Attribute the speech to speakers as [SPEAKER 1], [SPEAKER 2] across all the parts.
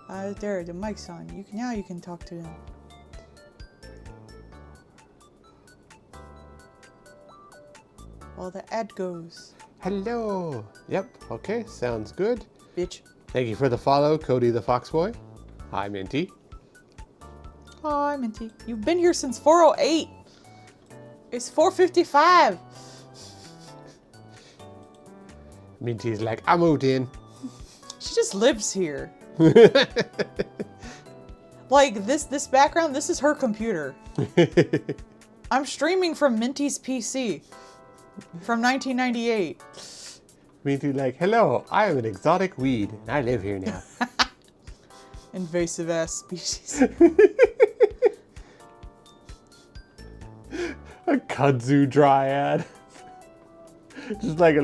[SPEAKER 1] There, the mic's on. You can talk to them. While the ad goes.
[SPEAKER 2] Hello. Yep. Okay. Sounds good.
[SPEAKER 1] Bitch.
[SPEAKER 2] Thank you for the follow, Cody the Foxboy. Hi, Minty.
[SPEAKER 1] Hi, Minty. You've been here since 4:08. It's 4:55.
[SPEAKER 2] Minty's like, I moved in.
[SPEAKER 1] She just lives here. Like this background, this is her computer. I'm streaming from Minty's PC from 1998.
[SPEAKER 2] Minty's like, hello, I am an exotic weed, and I live here now.
[SPEAKER 1] Invasive ass species.
[SPEAKER 2] A kudzu dryad. Just like a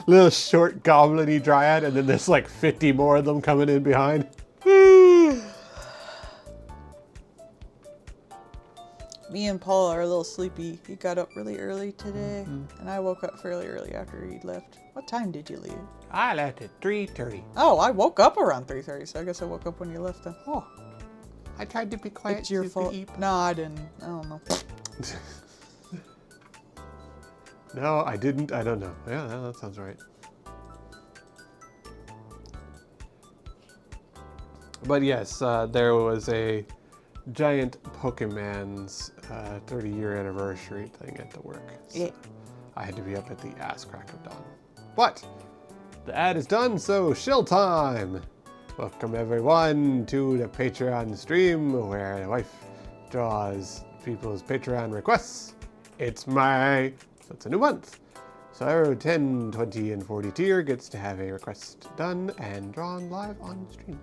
[SPEAKER 2] little short goblin-y dryad, and then there's like 50 more of them coming in behind.
[SPEAKER 1] Me and Paul are a little sleepy. He got up really early today, and I woke up fairly early after he left. What time did you leave?
[SPEAKER 2] I left at 3:30.
[SPEAKER 1] Oh, I woke up around 3:30, so I guess I woke up when you left then.
[SPEAKER 2] Oh, I tried to be quiet.
[SPEAKER 1] It's your fault. No, I didn't. I don't know.
[SPEAKER 2] No, I didn't. I don't know. Yeah, that sounds right. But yes, there was a giant Pokemon's 30-year anniversary thing at the work. So
[SPEAKER 1] Yeah.
[SPEAKER 2] I had to be up at the ass crack of dawn. But the ad is done, so shill time! Welcome everyone to the Patreon stream where the wife draws people's Patreon requests. It's May, so it's a new month. So 10, 20, and 40 tier gets to have a request done and drawn live on stream.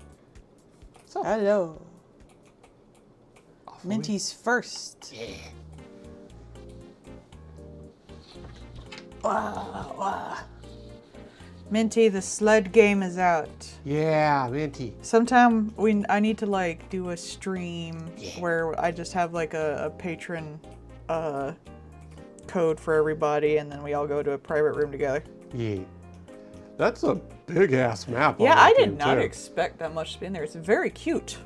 [SPEAKER 2] So,
[SPEAKER 1] Hello.
[SPEAKER 2] off we-
[SPEAKER 1] Minty's first.
[SPEAKER 2] Yeah.
[SPEAKER 1] Wow. Minty, the sled game is out.
[SPEAKER 2] Yeah, Minty.
[SPEAKER 1] Sometime I need to like do a stream where I just have like a patron code for everybody, and then we all go to a private room together.
[SPEAKER 2] Yeah. That's a big ass map.
[SPEAKER 1] Yeah,
[SPEAKER 2] on
[SPEAKER 1] I
[SPEAKER 2] that
[SPEAKER 1] did
[SPEAKER 2] game,
[SPEAKER 1] not
[SPEAKER 2] too.
[SPEAKER 1] expect that much to be in there. It's very cute.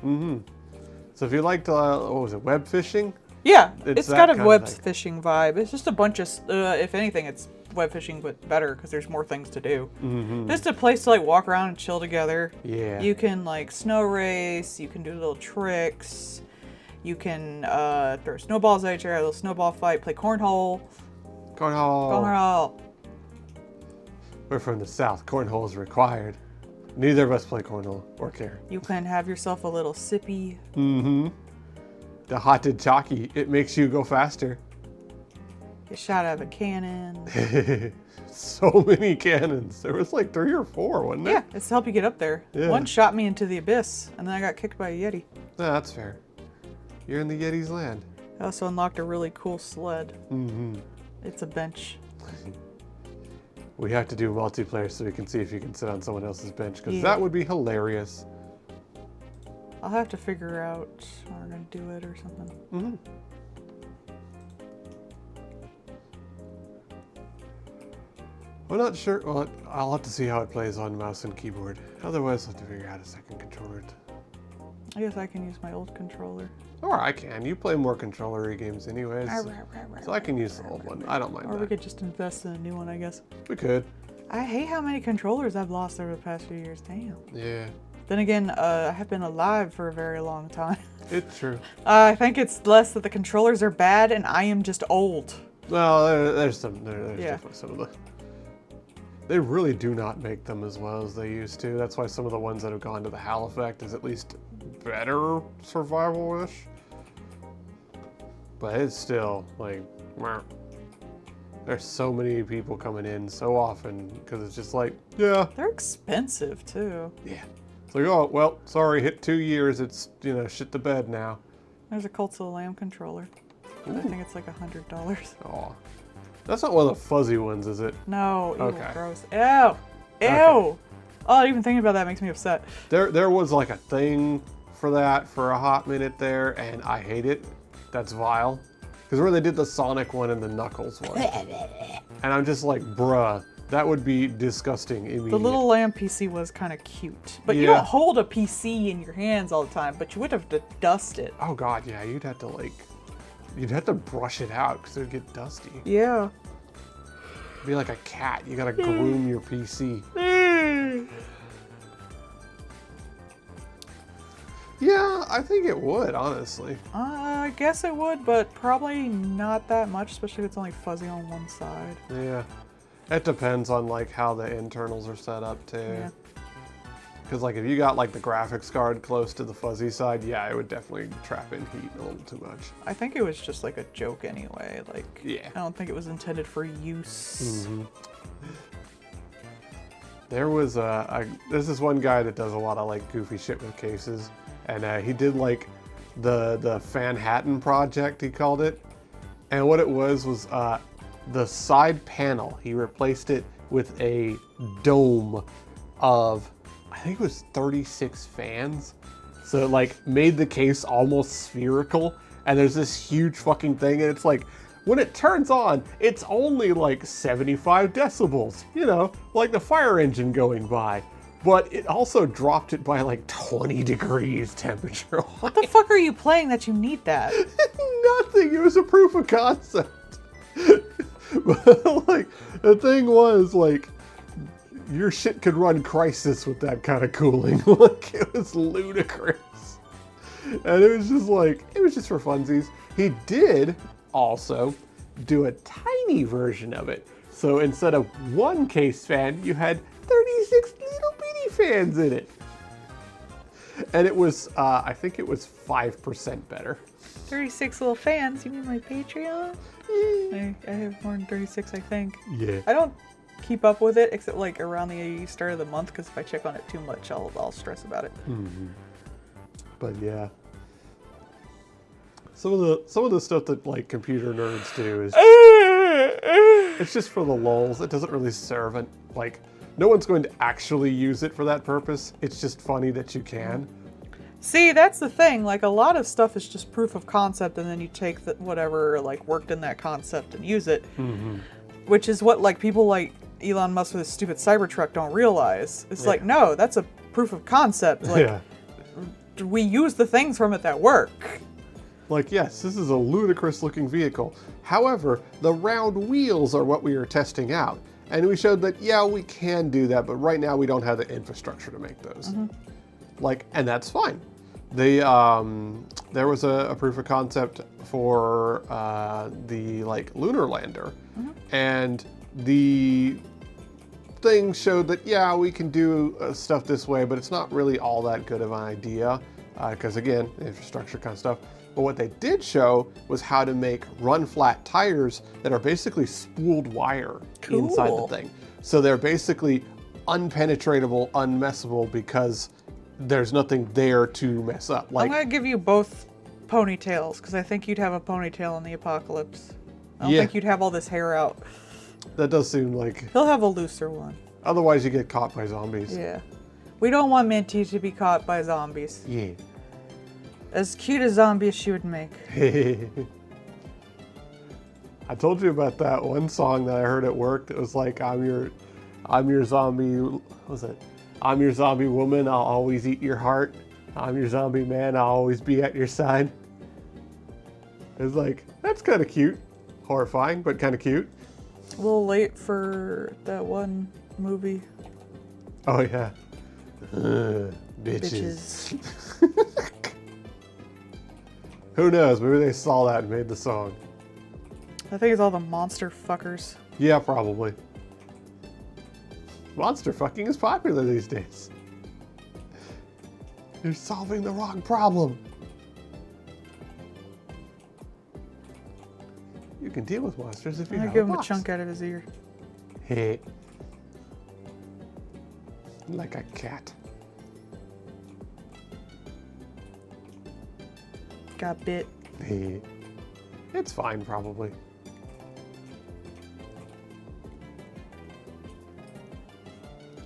[SPEAKER 2] So if you liked, what was it, web fishing?
[SPEAKER 1] Yeah,
[SPEAKER 2] It's
[SPEAKER 1] it's
[SPEAKER 2] that
[SPEAKER 1] got a
[SPEAKER 2] kind of
[SPEAKER 1] web
[SPEAKER 2] thing.
[SPEAKER 1] fishing vibe. It's just a bunch of, if anything, it's web fishing but better because there's more things to do. Just a place to like walk around and chill together.
[SPEAKER 2] Yeah.
[SPEAKER 1] You can like snow race. You can do little tricks. You can throw snowballs at each other, a little snowball fight, play cornhole.
[SPEAKER 2] Cornhole.
[SPEAKER 1] Cornhole.
[SPEAKER 2] We're from the south. Cornhole is required. Neither of us play cornhole or care.
[SPEAKER 1] You can have yourself a little sippy.
[SPEAKER 2] The hotted chalky, it makes you go faster.
[SPEAKER 1] Get shot out of a cannon.
[SPEAKER 2] So many cannons. There was like 3 or 4, wasn't
[SPEAKER 1] Yeah,
[SPEAKER 2] there?
[SPEAKER 1] it's to help you get up there.
[SPEAKER 2] Yeah.
[SPEAKER 1] One shot me into the abyss, and then I got kicked by a Yeti.
[SPEAKER 2] No, that's fair. You're in the Yeti's land.
[SPEAKER 1] I also unlocked a really cool sled. It's a bench.
[SPEAKER 2] We have to do multiplayer so we can see if you can sit on someone else's bench, because
[SPEAKER 1] Yeah.
[SPEAKER 2] that would be hilarious.
[SPEAKER 1] I'll have to figure out how we're gonna do it or something.
[SPEAKER 2] I'm not sure. Well, I'll have to see how it plays on mouse and keyboard. Otherwise, I'll have to figure out a second controller.
[SPEAKER 1] I guess I can use my old controller.
[SPEAKER 2] Or I can. You play more controller-y games anyways. So I can use the old one. I don't mind
[SPEAKER 1] Or we
[SPEAKER 2] that.
[SPEAKER 1] could just invest in a new one, I guess.
[SPEAKER 2] We could.
[SPEAKER 1] I hate how many controllers I've lost over the past few years. Damn.
[SPEAKER 2] Yeah.
[SPEAKER 1] Then again, I have been alive for a very long time.
[SPEAKER 2] It's true.
[SPEAKER 1] I think it's less that the controllers are bad and I am just old.
[SPEAKER 2] Well, there's
[SPEAKER 1] Yeah.
[SPEAKER 2] definitely some of the... They really do not make them as well as they used to. That's why some of the ones that have gone to the HAL effect is at least better survival-ish. But it's still, like, meh. There's so many people coming in so often because it's just like, yeah.
[SPEAKER 1] They're expensive too.
[SPEAKER 2] Yeah. It's like, oh, well, sorry, hit 2 years. It's, shit the bed now.
[SPEAKER 1] There's a Cult of the Lamb controller. I think it's like $100.
[SPEAKER 2] Oh. That's not one of the fuzzy ones, is it?
[SPEAKER 1] No, ew,
[SPEAKER 2] Okay.
[SPEAKER 1] gross. Ew! Ew!
[SPEAKER 2] Okay.
[SPEAKER 1] Oh, even thinking about that makes me upset.
[SPEAKER 2] There was like a thing for that for a hot minute there, and I hate it. That's vile. Because where they did the Sonic one and the Knuckles one. And I'm just like, bruh, That would be disgusting immediately.
[SPEAKER 1] The little lamb PC was kind of cute. But you
[SPEAKER 2] Yeah.
[SPEAKER 1] don't hold a PC in your hands all the time, but you would have to dust it.
[SPEAKER 2] Oh god, yeah, you'd have to brush it out because it would get dusty.
[SPEAKER 1] Yeah.
[SPEAKER 2] It'd be like a cat. You gotta groom your PC. Yeah, I think it would, honestly.
[SPEAKER 1] I guess it would, but probably not that much, especially if it's only fuzzy on one side.
[SPEAKER 2] Yeah. It depends on like how the internals are set up too.
[SPEAKER 1] Yeah.
[SPEAKER 2] Because like if you got like the graphics card close to the fuzzy side, yeah, it would definitely trap in heat a little too much.
[SPEAKER 1] I think it was just like a joke anyway. Like,
[SPEAKER 2] Yeah.
[SPEAKER 1] I don't think it was intended for use.
[SPEAKER 2] There was there's this one guy that does a lot of like goofy shit with cases, and he did like the Fanhattan project, he called it, and what it was the side panel. He replaced it with a dome of, I think it was 36 fans, so it like made the case almost spherical, and there's this huge fucking thing, and it's like, when it turns on, it's only like 75 decibels, you know, like the fire engine going by. But it also dropped it by like 20 degrees temperature.
[SPEAKER 1] What the fuck are you playing that you need that?
[SPEAKER 2] Nothing, it was a proof of concept. But like, the thing was like, your shit could run Crysis with that kind of cooling. Like, it was ludicrous. And it was just like, it was just for funsies. He did also do a tiny version of it. So instead of one case fan, you had 36 little bitty fans in it. And it was, I think it was 5% better.
[SPEAKER 1] 36 little fans? You mean my Patreon? I have more than 36, I think.
[SPEAKER 2] Yeah.
[SPEAKER 1] I don't keep up with it except like around the start of the month, because if I check on it too much, I'll stress about it.
[SPEAKER 2] But yeah. Some of the stuff that like computer nerds do is it's just for the lulz. It doesn't really serve it. Like, no one's going to actually use it for that purpose. It's just funny that you can.
[SPEAKER 1] See, that's the thing. Like, a lot of stuff is just proof of concept, and then you take whatever like worked in that concept and use it. Which is what like people like Elon Musk with his stupid Cybertruck don't realize. It's like, no, that's a proof of concept. Like, we use the things from it that work.
[SPEAKER 2] Like, yes, this is a ludicrous looking vehicle. However, the round wheels are what we are testing out. And we showed that, yeah, we can do that, but right now we don't have the infrastructure to make those. Like, and that's fine. They, there was a proof of concept for the like lunar lander, and the thing showed that, yeah, we can do stuff this way, but it's not really all that good of an idea, because again, infrastructure kind of stuff. But what they did show was how to make run-flat tires that are basically spooled wire inside the thing. So they're basically unpenetratable, unmessable, because there's nothing there to mess up. Like,
[SPEAKER 1] I'm gonna give you both ponytails, because I think you'd have a ponytail in the apocalypse. I don't think you'd have all this hair out.
[SPEAKER 2] That does seem like...
[SPEAKER 1] He'll have a looser one.
[SPEAKER 2] Otherwise you get caught by zombies.
[SPEAKER 1] Yeah. We don't want Minty to be caught by zombies.
[SPEAKER 2] Yeah.
[SPEAKER 1] As cute a zombie as she would make.
[SPEAKER 2] I told you about that one song that I heard at work that was like, I'm your zombie, what was it? I'm your zombie woman, I'll always eat your heart. I'm your zombie man, I'll always be at your side. It was like, that's kind of cute. Horrifying, but kind of cute.
[SPEAKER 1] A little late for that one movie.
[SPEAKER 2] Oh yeah. Bitches. Who knows, maybe they saw that and made the song.
[SPEAKER 1] I think it's all the monster fuckers.
[SPEAKER 2] Yeah, probably. Monster fucking is popular these days. You're solving the wrong problem. You can deal with monsters if you
[SPEAKER 1] I'm
[SPEAKER 2] have
[SPEAKER 1] gonna give him a
[SPEAKER 2] box.
[SPEAKER 1] chunk out of his ear.
[SPEAKER 2] Hey. Like a cat.
[SPEAKER 1] Got bit.
[SPEAKER 2] Hey. It's fine, probably.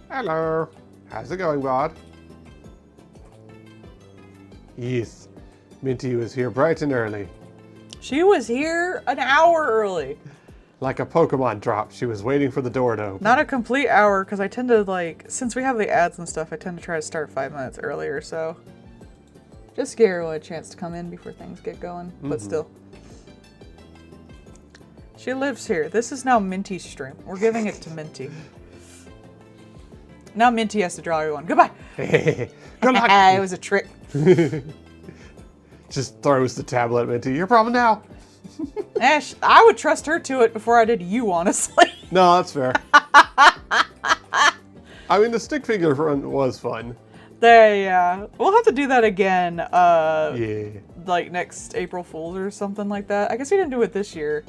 [SPEAKER 2] Hello. How's it going, bud? Yes. Minty was here bright and early.
[SPEAKER 1] She was here an hour early.
[SPEAKER 2] Like a Pokemon drop, she was waiting for the door to open.
[SPEAKER 1] Not a complete hour, because I tend to, like, since we have the ads and stuff, I tend to try to start 5 minutes earlier, so. Just give her a chance to come in before things get going, but still. She lives here. This is now Minty's stream. We're giving it to Minty. Now Minty has to draw everyone. Goodbye!
[SPEAKER 2] Good luck!
[SPEAKER 1] It was a trick.
[SPEAKER 2] Just throws the tablet at Minty. Your problem now.
[SPEAKER 1] Ash, I would trust her to it before I did you, honestly.
[SPEAKER 2] No, that's fair. I mean, the stick figure run was fun.
[SPEAKER 1] Yeah. We'll have to do that again.
[SPEAKER 2] Yeah.
[SPEAKER 1] Like next April Fool's or something like that. I guess we didn't do it this year.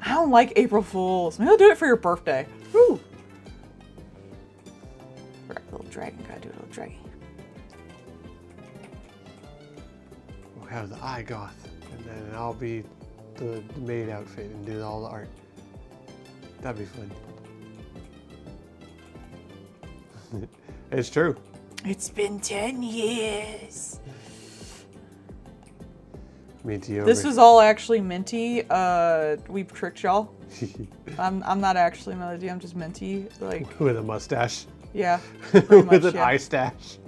[SPEAKER 1] I don't like April Fools. Maybe I'll do it for your birthday. Woo! Right, little dragon. Gotta do a little dragon.
[SPEAKER 2] We'll have the eye goth, and then I'll be the maid outfit and do all the art. That'd be fun. It's true.
[SPEAKER 1] It's been 10 years.
[SPEAKER 2] Minty over.
[SPEAKER 1] This was all actually Minty. We've tricked y'all. I'm not actually Melody. I'm just Minty. Like
[SPEAKER 2] with a mustache.
[SPEAKER 1] Yeah. Pretty much,
[SPEAKER 2] With an
[SPEAKER 1] yeah.
[SPEAKER 2] eye stash.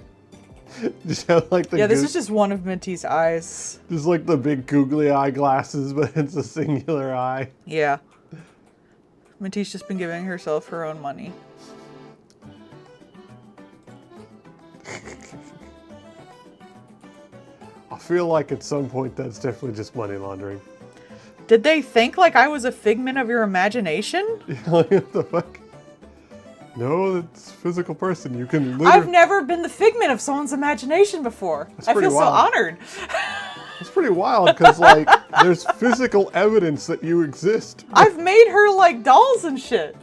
[SPEAKER 2] Just have like the
[SPEAKER 1] Yeah, this is just one of Minty's eyes.
[SPEAKER 2] just like the big googly eye glasses, but it's a singular eye.
[SPEAKER 1] Yeah. Minty's just been giving herself her own money.
[SPEAKER 2] I feel like at some point that's definitely just money laundering.
[SPEAKER 1] Did they think like I was a figment of your imagination?
[SPEAKER 2] Like, what the fuck? No, it's a physical person. You can
[SPEAKER 1] I've
[SPEAKER 2] literally.
[SPEAKER 1] never been the figment of someone's imagination before.
[SPEAKER 2] That's
[SPEAKER 1] I
[SPEAKER 2] pretty
[SPEAKER 1] feel so
[SPEAKER 2] wild.
[SPEAKER 1] honored.
[SPEAKER 2] It's pretty wild because like there's physical evidence that you exist.
[SPEAKER 1] I've made her like dolls and shit.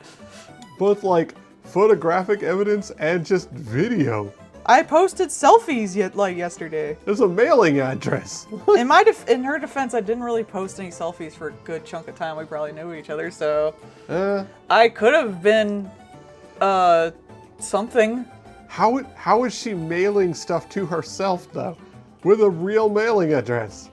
[SPEAKER 2] Both like photographic evidence and just video.
[SPEAKER 1] I posted selfies yesterday.
[SPEAKER 2] There's a mailing address.
[SPEAKER 1] In her defense, I didn't really post any selfies for a good chunk of time. We probably knew each other, so I could have been something.
[SPEAKER 2] How is she mailing stuff to herself though, with a real mailing address?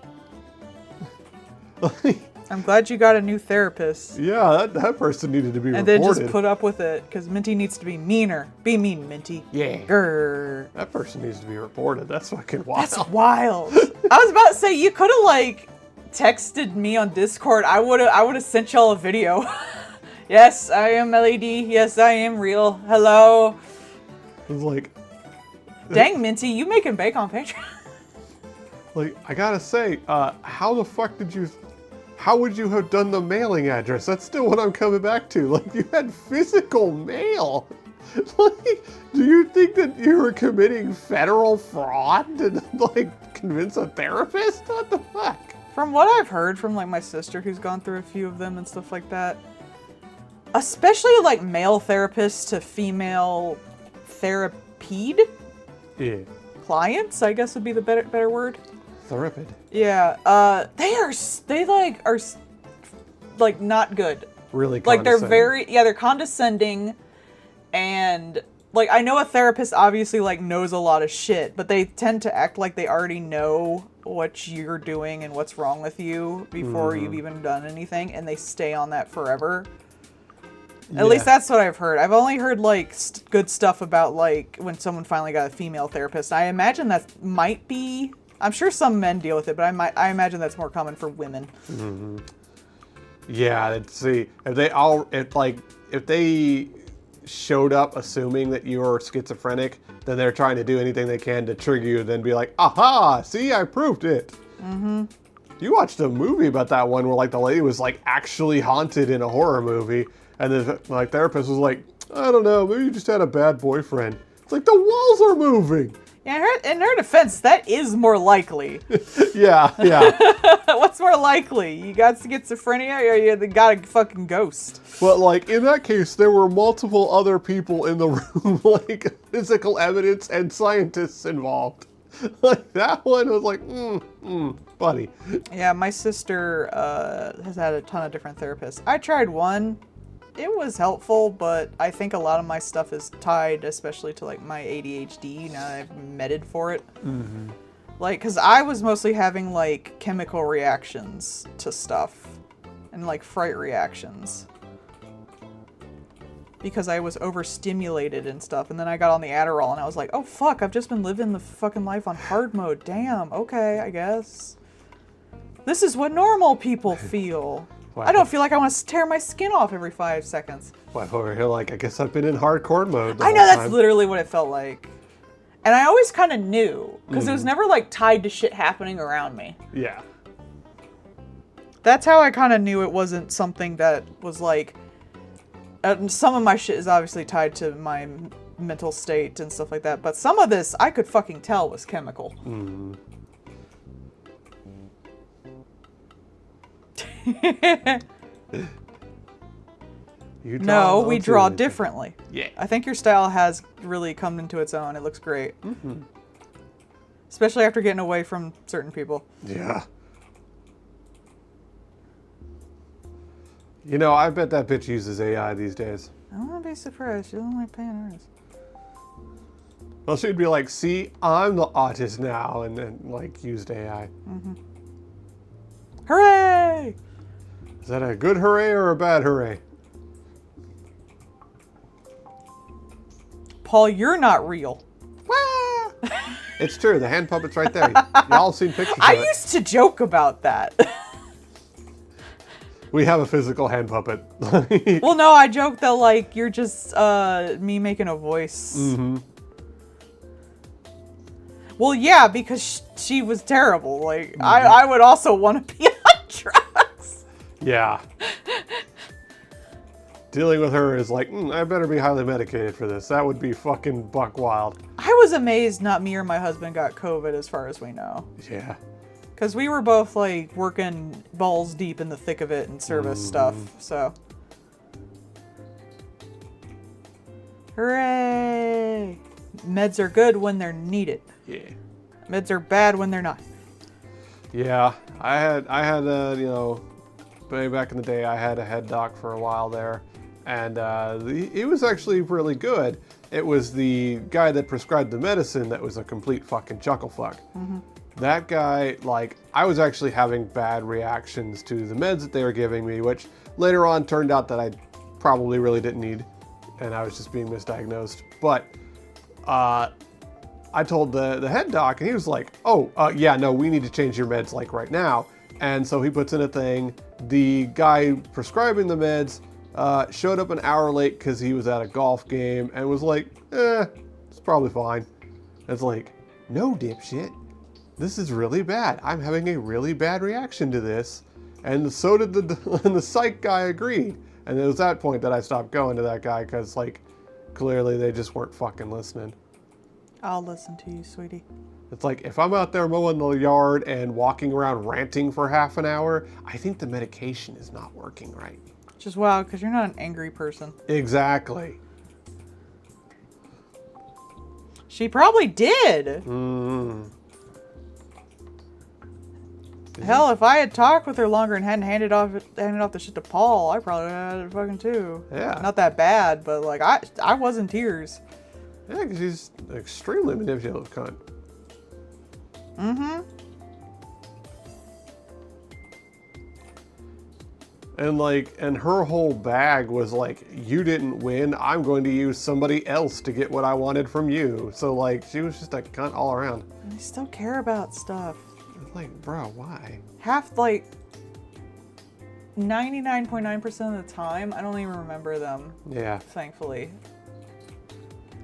[SPEAKER 1] I'm glad you got a new therapist.
[SPEAKER 2] Yeah, that person needed to be
[SPEAKER 1] And
[SPEAKER 2] reported.
[SPEAKER 1] then just put up with it, because Minty needs to be meaner. Be mean, Minty.
[SPEAKER 2] Yeah.
[SPEAKER 1] Grr.
[SPEAKER 2] That person needs to be reported. That's fucking wild.
[SPEAKER 1] That's wild. I was about to say, you could have like texted me on Discord. I would have sent y'all a video. Yes, I am LED. Yes, I am real. Hello.
[SPEAKER 2] It was like,
[SPEAKER 1] Dang, Minty, you making bank on Patreon.
[SPEAKER 2] like I gotta say, how the fuck did you? How would you have done the mailing address? That's still what I'm coming back to. Like, you had physical mail. Like, do you think that you were committing federal fraud to, like, convince a therapist? What the fuck?
[SPEAKER 1] From what I've heard from like my sister who's gone through a few of them and stuff like that, especially like male therapists to female therapied
[SPEAKER 2] Yeah.
[SPEAKER 1] clients, I guess would be the better word.
[SPEAKER 2] Therapid.
[SPEAKER 1] Yeah, they are not good.
[SPEAKER 2] Really
[SPEAKER 1] Like they're
[SPEAKER 2] condescending.
[SPEAKER 1] they're condescending, and like I know a therapist obviously like knows a lot of shit, but they tend to act like they already know what you're doing and what's wrong with you before you've even done anything, and they stay on that forever. At least that's what I've heard. I've only heard like good stuff about like when someone finally got a female therapist. I imagine that might be. I'm sure some men deal with it, but I imagine that's more common for women.
[SPEAKER 2] Mm-hmm. Yeah, let's see. If they showed up assuming that you were schizophrenic, then they're trying to do anything they can to trigger you, then be like, aha, see, I proved it. Mm-hmm. You watched a movie about that one where like the lady was like actually haunted in a horror movie, and the like therapist was like, I don't know, maybe you just had a bad boyfriend. It's like the walls are moving.
[SPEAKER 1] Yeah, in her defense, that is more likely.
[SPEAKER 2] Yeah.
[SPEAKER 1] What's more likely? You got schizophrenia or you got a fucking ghost?
[SPEAKER 2] But like in that case, there were multiple other people in the room, like physical evidence and scientists involved. Like that one was like, buddy.
[SPEAKER 1] Yeah, my sister has had a ton of different therapists. I tried one. It was helpful, but I think a lot of my stuff is tied, especially to like my ADHD. Now that I've medded for it. Mm-hmm. Like, cause I was mostly having like chemical reactions to stuff, and like fright reactions. Because I was overstimulated and stuff, and then I got on the Adderall and I was like, oh fuck, I've just been living the fucking life on hard mode. Damn, okay, I guess. This is what normal people feel.
[SPEAKER 2] Wow.
[SPEAKER 1] I don't feel like I want to tear my skin off every 5 seconds.
[SPEAKER 2] Well, over here, like, I guess I've been in hardcore mode.
[SPEAKER 1] I know, that's literally what it felt like. And I always kind of knew, because it was never like tied to shit happening around me.
[SPEAKER 2] Yeah.
[SPEAKER 1] That's how I kind of knew it wasn't something that was like... some of my shit is obviously tied to my mental state and stuff like that, but some of this I could fucking tell was chemical. No, we draw differently.
[SPEAKER 2] Yeah.
[SPEAKER 1] I think your style has really come into its own. It looks great. Especially after getting away from certain people.
[SPEAKER 2] Yeah. You know, I bet that bitch uses AI these days.
[SPEAKER 1] I wouldn't be surprised. She doesn't like paying hers.
[SPEAKER 2] Well, she'd be like, see, I'm the autist now, and then, like, used AI.
[SPEAKER 1] Hooray!
[SPEAKER 2] Is that a good hooray or a bad hooray?
[SPEAKER 1] Paul, you're not real.
[SPEAKER 2] Wah! It's true, the hand puppet's right there. Y'all seen pictures of
[SPEAKER 1] I
[SPEAKER 2] it.
[SPEAKER 1] used to joke about that.
[SPEAKER 2] We have a physical hand puppet.
[SPEAKER 1] Well, no, I joke that, like, you're just me making a voice. Well, yeah, because she was terrible. Like, I would also want to be on drugs.
[SPEAKER 2] Yeah. Dealing with her is like, I better be highly medicated for this. That would be fucking buck wild.
[SPEAKER 1] I was amazed not me or my husband got COVID as far as we know.
[SPEAKER 2] Yeah.
[SPEAKER 1] Because we were both, like, working balls deep in the thick of it and service stuff, so. Hooray! Meds are good when they're needed.
[SPEAKER 2] Yeah.
[SPEAKER 1] Meds are bad when they're not.
[SPEAKER 2] Yeah. I had you know, way back in the day, I had a head doc for a while there. And he was actually really good. It was the guy that prescribed the medicine that was a complete fucking chuckle fuck. That guy, like, I was actually having bad reactions to the meds that they were giving me, which later on turned out that I probably really didn't need, and I was just being misdiagnosed. But I told the head doc, and he was like, oh, yeah, no, we need to change your meds, like, right now. And so he puts in a thing. The guy prescribing the meds showed up an hour late because he was at a golf game and was like, it's probably fine. It's like, no, dipshit. This is really bad. I'm having a really bad reaction to this. And so did the psych guy agreed. And it was that point that I stopped going to that guy because, like, clearly they just weren't fucking listening.
[SPEAKER 1] I'll listen to you, sweetie.
[SPEAKER 2] It's like, if I'm out there mowing the yard and walking around ranting for half an hour, I think the medication is not working right.
[SPEAKER 1] Which is wild, because you're not an angry person.
[SPEAKER 2] Exactly.
[SPEAKER 1] She probably did. Hell, if I had talked with her longer and hadn't handed off the shit to Paul, I probably had it fucking too.
[SPEAKER 2] Yeah.
[SPEAKER 1] Not that bad, but like I was in tears.
[SPEAKER 2] Yeah, because she's an extremely manipulative cunt. And her whole bag was like, you didn't win, I'm going to use somebody else to get what I wanted from you. So like, she was just a cunt all around.
[SPEAKER 1] I still care about stuff.
[SPEAKER 2] Like, bro, why?
[SPEAKER 1] Half, like, 99.9% of the time, I don't even remember them.
[SPEAKER 2] Yeah.
[SPEAKER 1] Thankfully.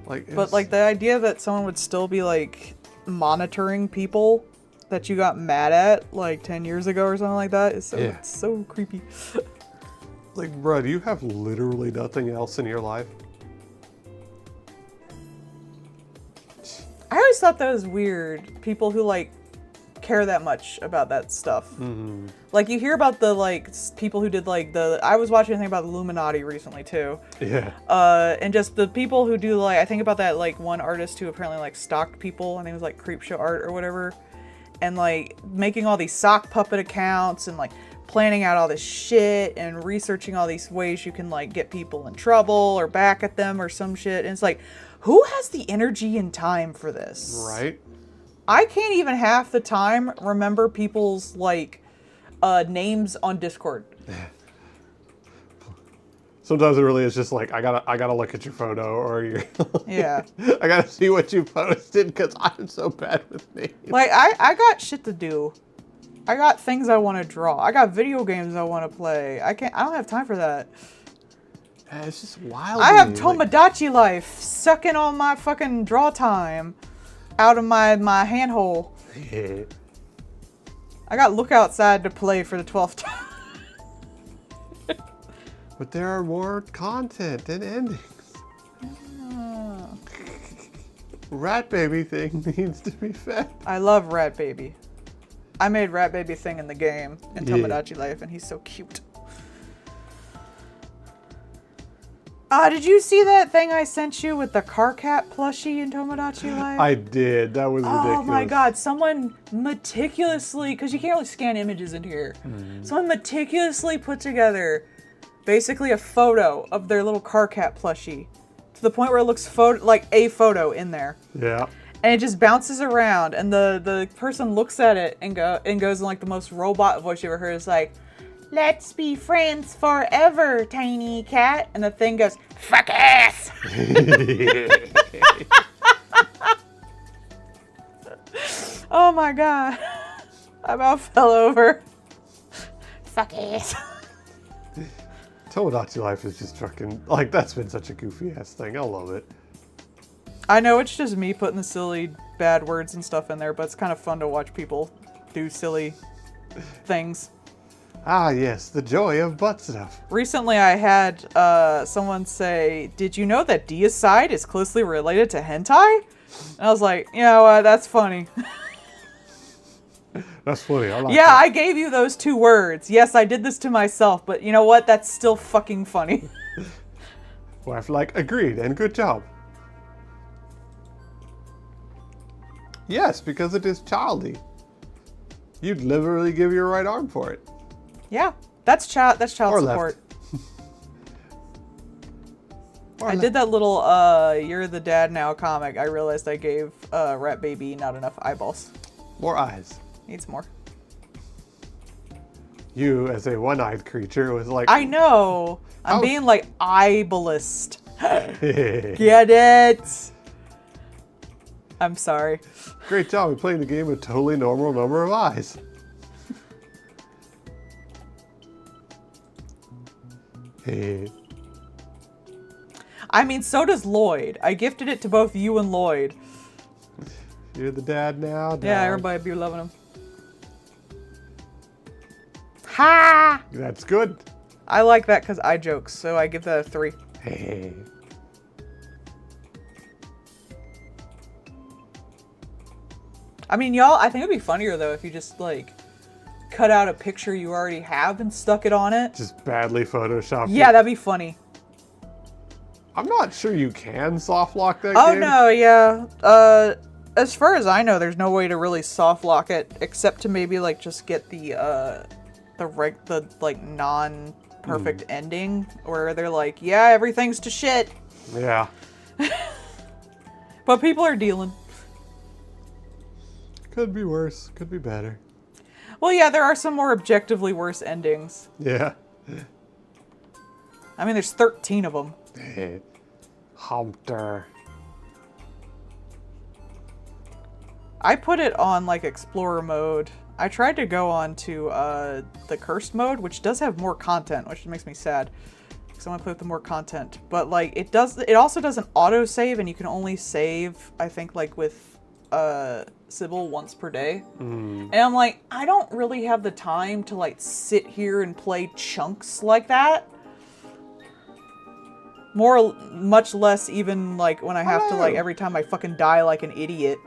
[SPEAKER 2] Like,
[SPEAKER 1] But like the idea that someone would still be like monitoring people that you got mad at like 10 years ago or something like that is so, it's so creepy.
[SPEAKER 2] Like, bro, do you have literally nothing else in your life?
[SPEAKER 1] I always thought that was weird. People who like care that much about that stuff. Like you hear about the like people who did like I was watching a thing about the Illuminati recently too.
[SPEAKER 2] Yeah.
[SPEAKER 1] And just the people who do like, I think about that like one artist who apparently like stalked people. I think it was like Creepshow Art or whatever. And like making all these sock puppet accounts and like planning out all this shit and researching all these ways you can like get people in trouble or back at them or some shit. And it's like, who has the energy and time for this?
[SPEAKER 2] Right.
[SPEAKER 1] I can't even half the time remember people's like names on Discord.
[SPEAKER 2] Sometimes it really is just like, I gotta look at your photo or your,
[SPEAKER 1] Yeah.
[SPEAKER 2] I gotta see what you posted because I'm so bad with names.
[SPEAKER 1] Like, I got shit to do. I got things I want to draw. I got video games I want to play. I don't have time for that.
[SPEAKER 2] It's just wild.
[SPEAKER 1] I have
[SPEAKER 2] to me,
[SPEAKER 1] Tomodachi Life sucking all my fucking draw time out of my handhole.
[SPEAKER 2] like,
[SPEAKER 1] I got Look Outside to play for the 12th time.
[SPEAKER 2] but there are more content and endings. Rat baby thing needs to be fed.
[SPEAKER 1] I love Rat Baby. I made Rat Baby thing in the game in
[SPEAKER 2] Yeah.
[SPEAKER 1] Tomodachi Life, and he's so cute. Did you see that thing I sent you with the car cat plushie in Tomodachi Life?
[SPEAKER 2] I did. That was ridiculous.
[SPEAKER 1] Oh my god, someone meticulously, because you can't really scan images in here, someone meticulously put together basically a photo of their little car cat plushie to the point where it looks like a photo in there.
[SPEAKER 2] Yeah.
[SPEAKER 1] And it just bounces around, and the person looks at it and goes in like the most robot voice you ever heard. It's like, "Let's be friends forever, tiny cat." And the thing goes, "Fuck ass." Oh my god. I about fell over. Fuck ass.
[SPEAKER 2] Tomodachi Life is just fucking, like, that's been such a goofy ass thing. I love it.
[SPEAKER 1] I know it's just me putting the silly bad words and stuff in there, but it's kind of fun to watch people do silly things.
[SPEAKER 2] Ah, yes, the joy of butt stuff.
[SPEAKER 1] Recently I had someone say, "Did you know that deicide is closely related to hentai?" And I was like, you know what, that's funny.
[SPEAKER 2] That's funny. I like
[SPEAKER 1] Yeah,
[SPEAKER 2] that.
[SPEAKER 1] I gave you those 2 words. Yes, I did this to myself, but you know what? That's still fucking funny.
[SPEAKER 2] Wife, like, agreed and good job. Yes, because it is childy. You'd literally give your right arm for it.
[SPEAKER 1] Yeah, that's child
[SPEAKER 2] Or left.
[SPEAKER 1] support.
[SPEAKER 2] Or
[SPEAKER 1] I
[SPEAKER 2] left.
[SPEAKER 1] did that little You're the Dad Now comic. I realized I gave Rat Baby not enough eyeballs.
[SPEAKER 2] More eyes.
[SPEAKER 1] Needs more.
[SPEAKER 2] You, as a one-eyed creature, was like,
[SPEAKER 1] I know. I'm
[SPEAKER 2] Oh.
[SPEAKER 1] being like eyeballist.
[SPEAKER 2] Great
[SPEAKER 1] Get it? I'm sorry.
[SPEAKER 2] job. We're playing the game with totally normal number of eyes. Hey.
[SPEAKER 1] I mean, so does Lloyd. I gifted it to both you and Lloyd.
[SPEAKER 2] You're the dad now?
[SPEAKER 1] Yeah,
[SPEAKER 2] dog.
[SPEAKER 1] everybody be loving him. Ha!
[SPEAKER 2] That's good.
[SPEAKER 1] I like that because I jokes, so I give that a 3.
[SPEAKER 2] Hey.
[SPEAKER 1] I mean, y'all, I think it'd be funnier though if you just like cut out a picture you already have and stuck it on it.
[SPEAKER 2] Just badly photoshopped.
[SPEAKER 1] Yeah,
[SPEAKER 2] it.
[SPEAKER 1] that'd be funny.
[SPEAKER 2] I'm not sure you can soft lock that
[SPEAKER 1] Oh
[SPEAKER 2] game.
[SPEAKER 1] no, yeah. As far as I know, there's no way to really soft lock it except to maybe like just get the like non-perfect ending where they're like, yeah, everything's to shit,
[SPEAKER 2] Yeah.
[SPEAKER 1] but people are dealing.
[SPEAKER 2] Could be worse. Could be better.
[SPEAKER 1] Well, yeah, there are some more objectively worse endings.
[SPEAKER 2] Yeah.
[SPEAKER 1] I mean, there's 13 of them.
[SPEAKER 2] Hey. Humpter.
[SPEAKER 1] I put it on like Explorer mode. I tried to go on to the Cursed mode, which does have more content, which makes me sad. Because I want to play with the more content. But like it also does an auto save, and you can only save, I think, like with Sybil once per day. And I'm like, I don't really have the time to like sit here and play chunks like that. Much less even like when I have to like every time I fucking die like an idiot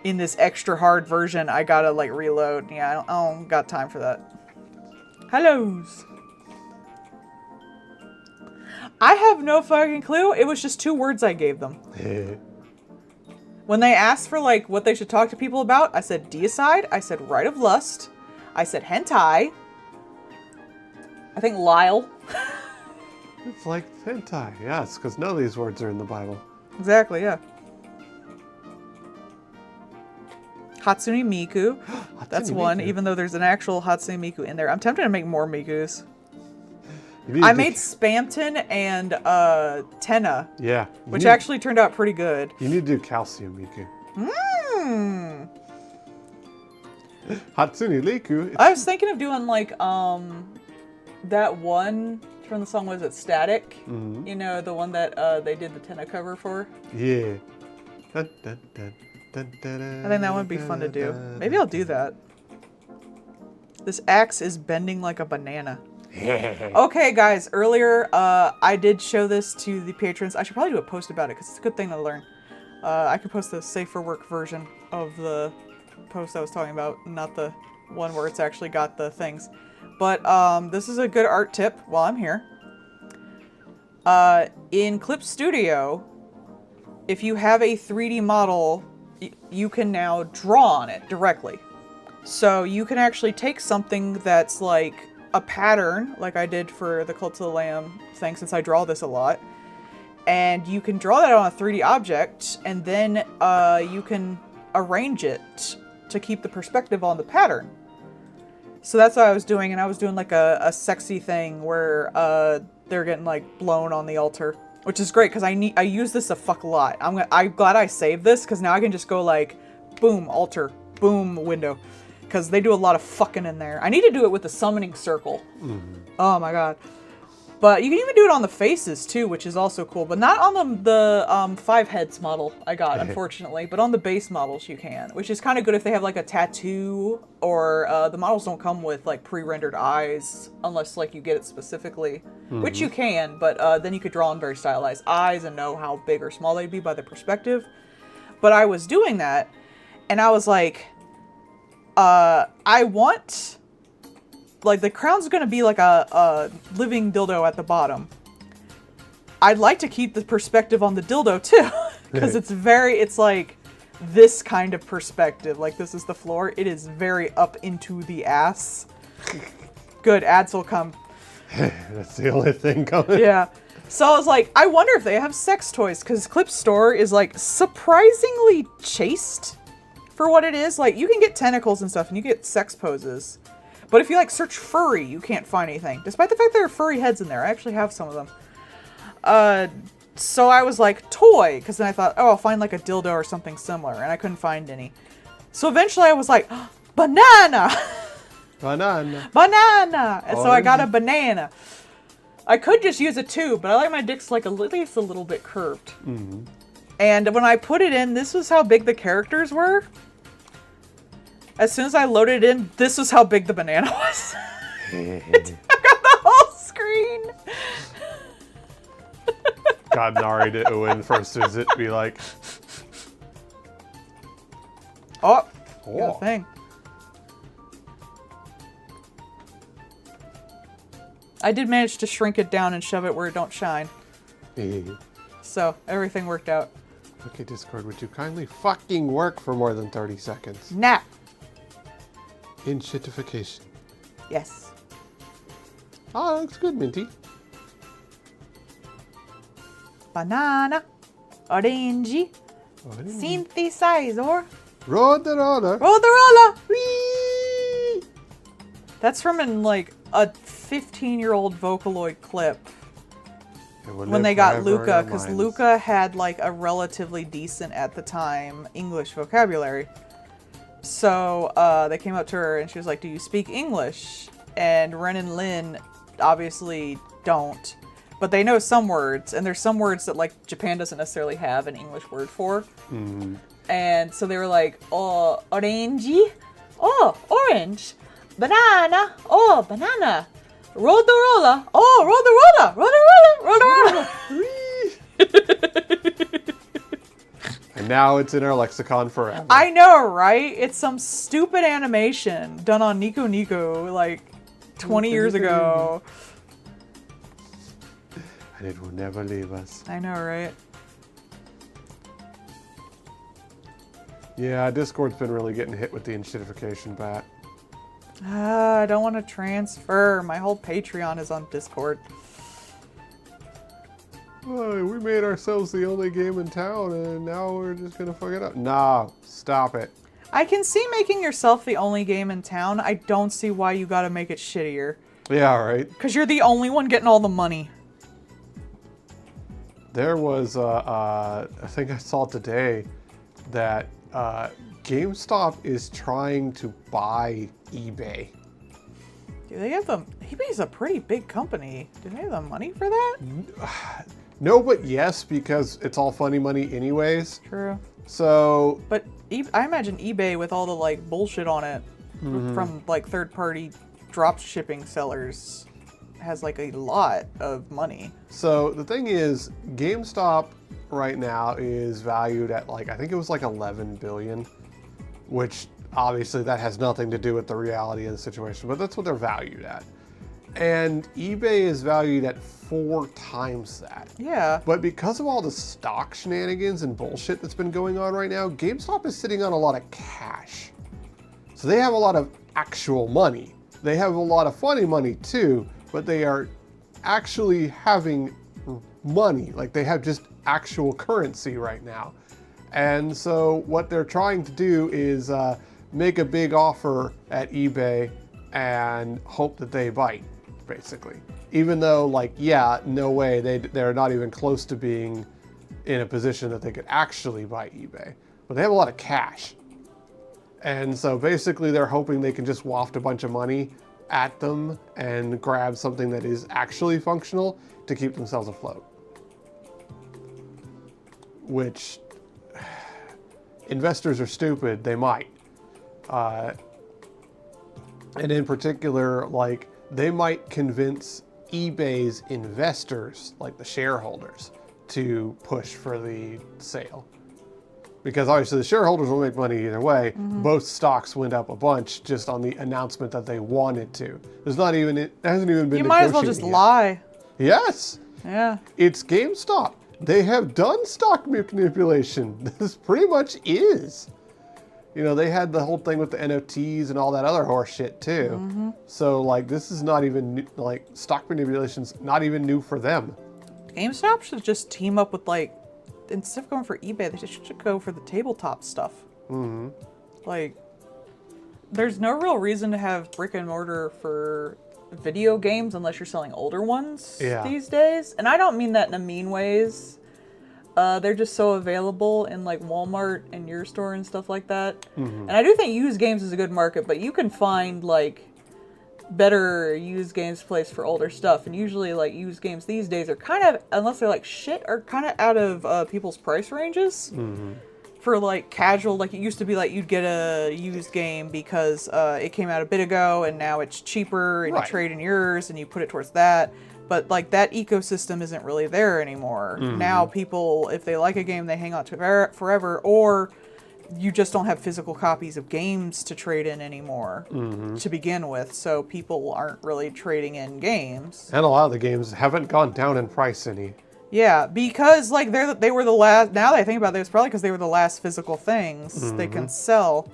[SPEAKER 1] in this extra hard version, I gotta like reload. Yeah, I don't got time for that. Hellos. I have no fucking clue. It was just 2 words I gave them.
[SPEAKER 2] Hey.
[SPEAKER 1] When they asked for like what they should talk to people about, I said deicide, I said rite of lust, I said hentai, I think Lyle.
[SPEAKER 2] It's like hentai. Yes, because none of these words are in the Bible.
[SPEAKER 1] Exactly, yeah. Hatsune Miku. That's
[SPEAKER 2] Hatsune
[SPEAKER 1] one,
[SPEAKER 2] Miku.
[SPEAKER 1] even though there's an actual Hatsune Miku in there. I'm tempted to make more Mikus. I made Spamton and Tenna.
[SPEAKER 2] Yeah.
[SPEAKER 1] Which actually turned out pretty good.
[SPEAKER 2] You need to do calcium, Miku.
[SPEAKER 1] Mmm.
[SPEAKER 2] Hatsune Liku.
[SPEAKER 1] I was thinking of doing like that one from the song, was it Static?
[SPEAKER 2] Mm-hmm.
[SPEAKER 1] You know, the one that they did the Tenna cover for?
[SPEAKER 2] Yeah. I
[SPEAKER 1] think that would be fun to do. Maybe I'll do that. This axe is bending like a banana. Okay, guys, earlier I did show this to the patrons. I should probably do a post about it because it's a good thing to learn. I could post the safe for work version of the post I was talking about, not the one where it's actually got the things. But this is a good art tip while I'm here. In Clip Studio, if you have a 3D model, you can now draw on it directly. So you can actually take something that's like a pattern, like I did for the Cult of the Lamb thing, since I draw this a lot, and you can draw that on a 3D object, and then you can arrange it to keep the perspective on the pattern. So that's what I was doing, and I was doing like a sexy thing where they're getting like blown on the altar, which is great because I use this a fuck a lot. I'm glad I saved this because now I can just go like, boom, altar, boom, window. Because they do a lot of fucking in there. I need to do it with the summoning circle. Mm-hmm. Oh my god. But you can even do it on the faces too, which is also cool. But not on the 5 heads model I got, unfortunately. But on the base models you can. Which is kind of good if they have like a tattoo. Or the models don't come with like pre-rendered eyes. Unless like you get it specifically. Mm-hmm. Which you can. But then you could draw on very stylized eyes and know how big or small they'd be by the perspective. But I was doing that. And I was like... I want, like, the crown's gonna be like a living dildo at the bottom. I'd like to keep the perspective on the dildo too, because it's like this kind of perspective. Like, this is the floor. It is very up into the ass. Good, ads will come.
[SPEAKER 2] That's the only thing coming.
[SPEAKER 1] Yeah. So I was like, I wonder if they have sex toys, because Clip Store is like surprisingly chaste. For what it is, like, you can get tentacles and stuff, and you get sex poses. But if you, like, search furry, you can't find anything. Despite the fact there are furry heads in there. I actually have some of them. So I was like, toy, because then I thought, oh, I'll find, like, a dildo or something similar, and I couldn't find any. So eventually I was like, oh, banana!
[SPEAKER 2] Banana!
[SPEAKER 1] Banana! And so I got a banana. I could just use a tube, but I like my dicks, like, at least a little bit curved. Mm-hmm. And when I put it in, this was how big the characters were. As soon as I loaded it in, this was how big the banana was. I got the whole screen.
[SPEAKER 2] God, Nari to win first visit be like...
[SPEAKER 1] Oh, got a thing. I did manage to shrink it down and shove it where it don't shine. So, everything worked out.
[SPEAKER 2] Okay, Discord, would you kindly fucking work for more than 30 seconds?
[SPEAKER 1] Nah.
[SPEAKER 2] In shitification.
[SPEAKER 1] Yes.
[SPEAKER 2] Oh, that looks good, Minty.
[SPEAKER 1] Banana. Orangey. Synthesizer.
[SPEAKER 2] Roll the roller.
[SPEAKER 1] Roll the roller. Whee! That's from like a 15-year-old Vocaloid clip. When they got Luca, because Luca had like a relatively decent, at the time, English vocabulary. So they came up to her and she was like, do you speak English? And Ren and Lin obviously don't. But they know some words, and there's some words that like Japan doesn't necessarily have an English word for. Mm-hmm. And so they were like, oh, orangey? Oh, orange. Banana. Oh, banana. Roll the roller. Oh, roll the roller. Roll the roller. Roll the roller.
[SPEAKER 2] And now it's in our lexicon forever.
[SPEAKER 1] I know, right? It's some stupid animation done on Nico Nico like 20 years ago.
[SPEAKER 2] And it will never leave us.
[SPEAKER 1] I know, right?
[SPEAKER 2] Yeah, Discord's been really getting hit with the enshittification bat.
[SPEAKER 1] I don't want to transfer. My whole Patreon is on Discord.
[SPEAKER 2] Oh, we made ourselves the only game in town, and now we're just gonna fuck it up. No, stop it.
[SPEAKER 1] I can see making yourself the only game in town. I don't see why you gotta make it shittier.
[SPEAKER 2] Yeah, right.
[SPEAKER 1] Because you're the only one getting all the money.
[SPEAKER 2] There was, I think I saw today that GameStop is trying to buy eBay.
[SPEAKER 1] Do they have the... eBay's a pretty big company. Do they have the money for that?
[SPEAKER 2] No, but yes, because it's all funny money anyways.
[SPEAKER 1] True.
[SPEAKER 2] So...
[SPEAKER 1] But I imagine eBay with all the, like, bullshit on it from, like, third-party drop shipping sellers has, like, a lot of money.
[SPEAKER 2] So the thing is, GameStop right now is valued at, like, I think it was like 11 billion, which obviously that has nothing to do with the reality of the situation, but that's what they're valued at. And eBay is valued at 4 times that.
[SPEAKER 1] Yeah.
[SPEAKER 2] But because of all the stock shenanigans and bullshit that's been going on right now, GameStop is sitting on a lot of cash. So they have a lot of actual money. They have a lot of funny money too, but they are actually having money. Like they have just actual currency right now. And so what they're trying to do is make a big offer at eBay and hope that they bite, basically. Even though, like, yeah, no way, they're not even close to being in a position that they could actually buy eBay. But they have a lot of cash. And so basically they're hoping they can just waft a bunch of money at them and grab something that is actually functional to keep themselves afloat. Which, investors are stupid, they might. And in particular, like, they might convince eBay's investors, like the shareholders, to push for the sale. Because obviously the shareholders will make money either way. Both stocks went up a bunch just on the announcement that they wanted to. There's not even, it hasn't even been
[SPEAKER 1] You might as well
[SPEAKER 2] negotiated
[SPEAKER 1] just
[SPEAKER 2] yet.
[SPEAKER 1] lie.
[SPEAKER 2] Yes.
[SPEAKER 1] Yeah.
[SPEAKER 2] It's GameStop. They have done stock manipulation. This pretty much is. You know, they had the whole thing with the NFTs and all that other horse shit too. So like, this is not even new, like stock manipulation's not even new for them.
[SPEAKER 1] GameStop should just team up with, like, instead of going for eBay, they should go for the tabletop stuff. Like, there's no real reason to have brick and mortar for video games unless you're selling older ones these days. And I don't mean that in a mean ways. They're just so available in, like, Walmart and your store and stuff like that. And I do think used games is a good market, but you can find, like, better used games place for older stuff. And usually, like, used games these days are kind of, unless they're like shit, are kind of out of people's price ranges. For, like, casual, like, it used to be like you'd get a used game because it came out a bit ago and now it's cheaper and you trade in yours and you put it towards that. But, like, that ecosystem isn't really there anymore. Now people, if they like a game, they hang on to it forever, or you just don't have physical copies of games to trade in anymore to begin with. So people aren't really trading in games.
[SPEAKER 2] And a lot of the games haven't gone down in price any.
[SPEAKER 1] Yeah, because, like, they were the last, now that I think about it, it's probably because they were the last physical things they can sell.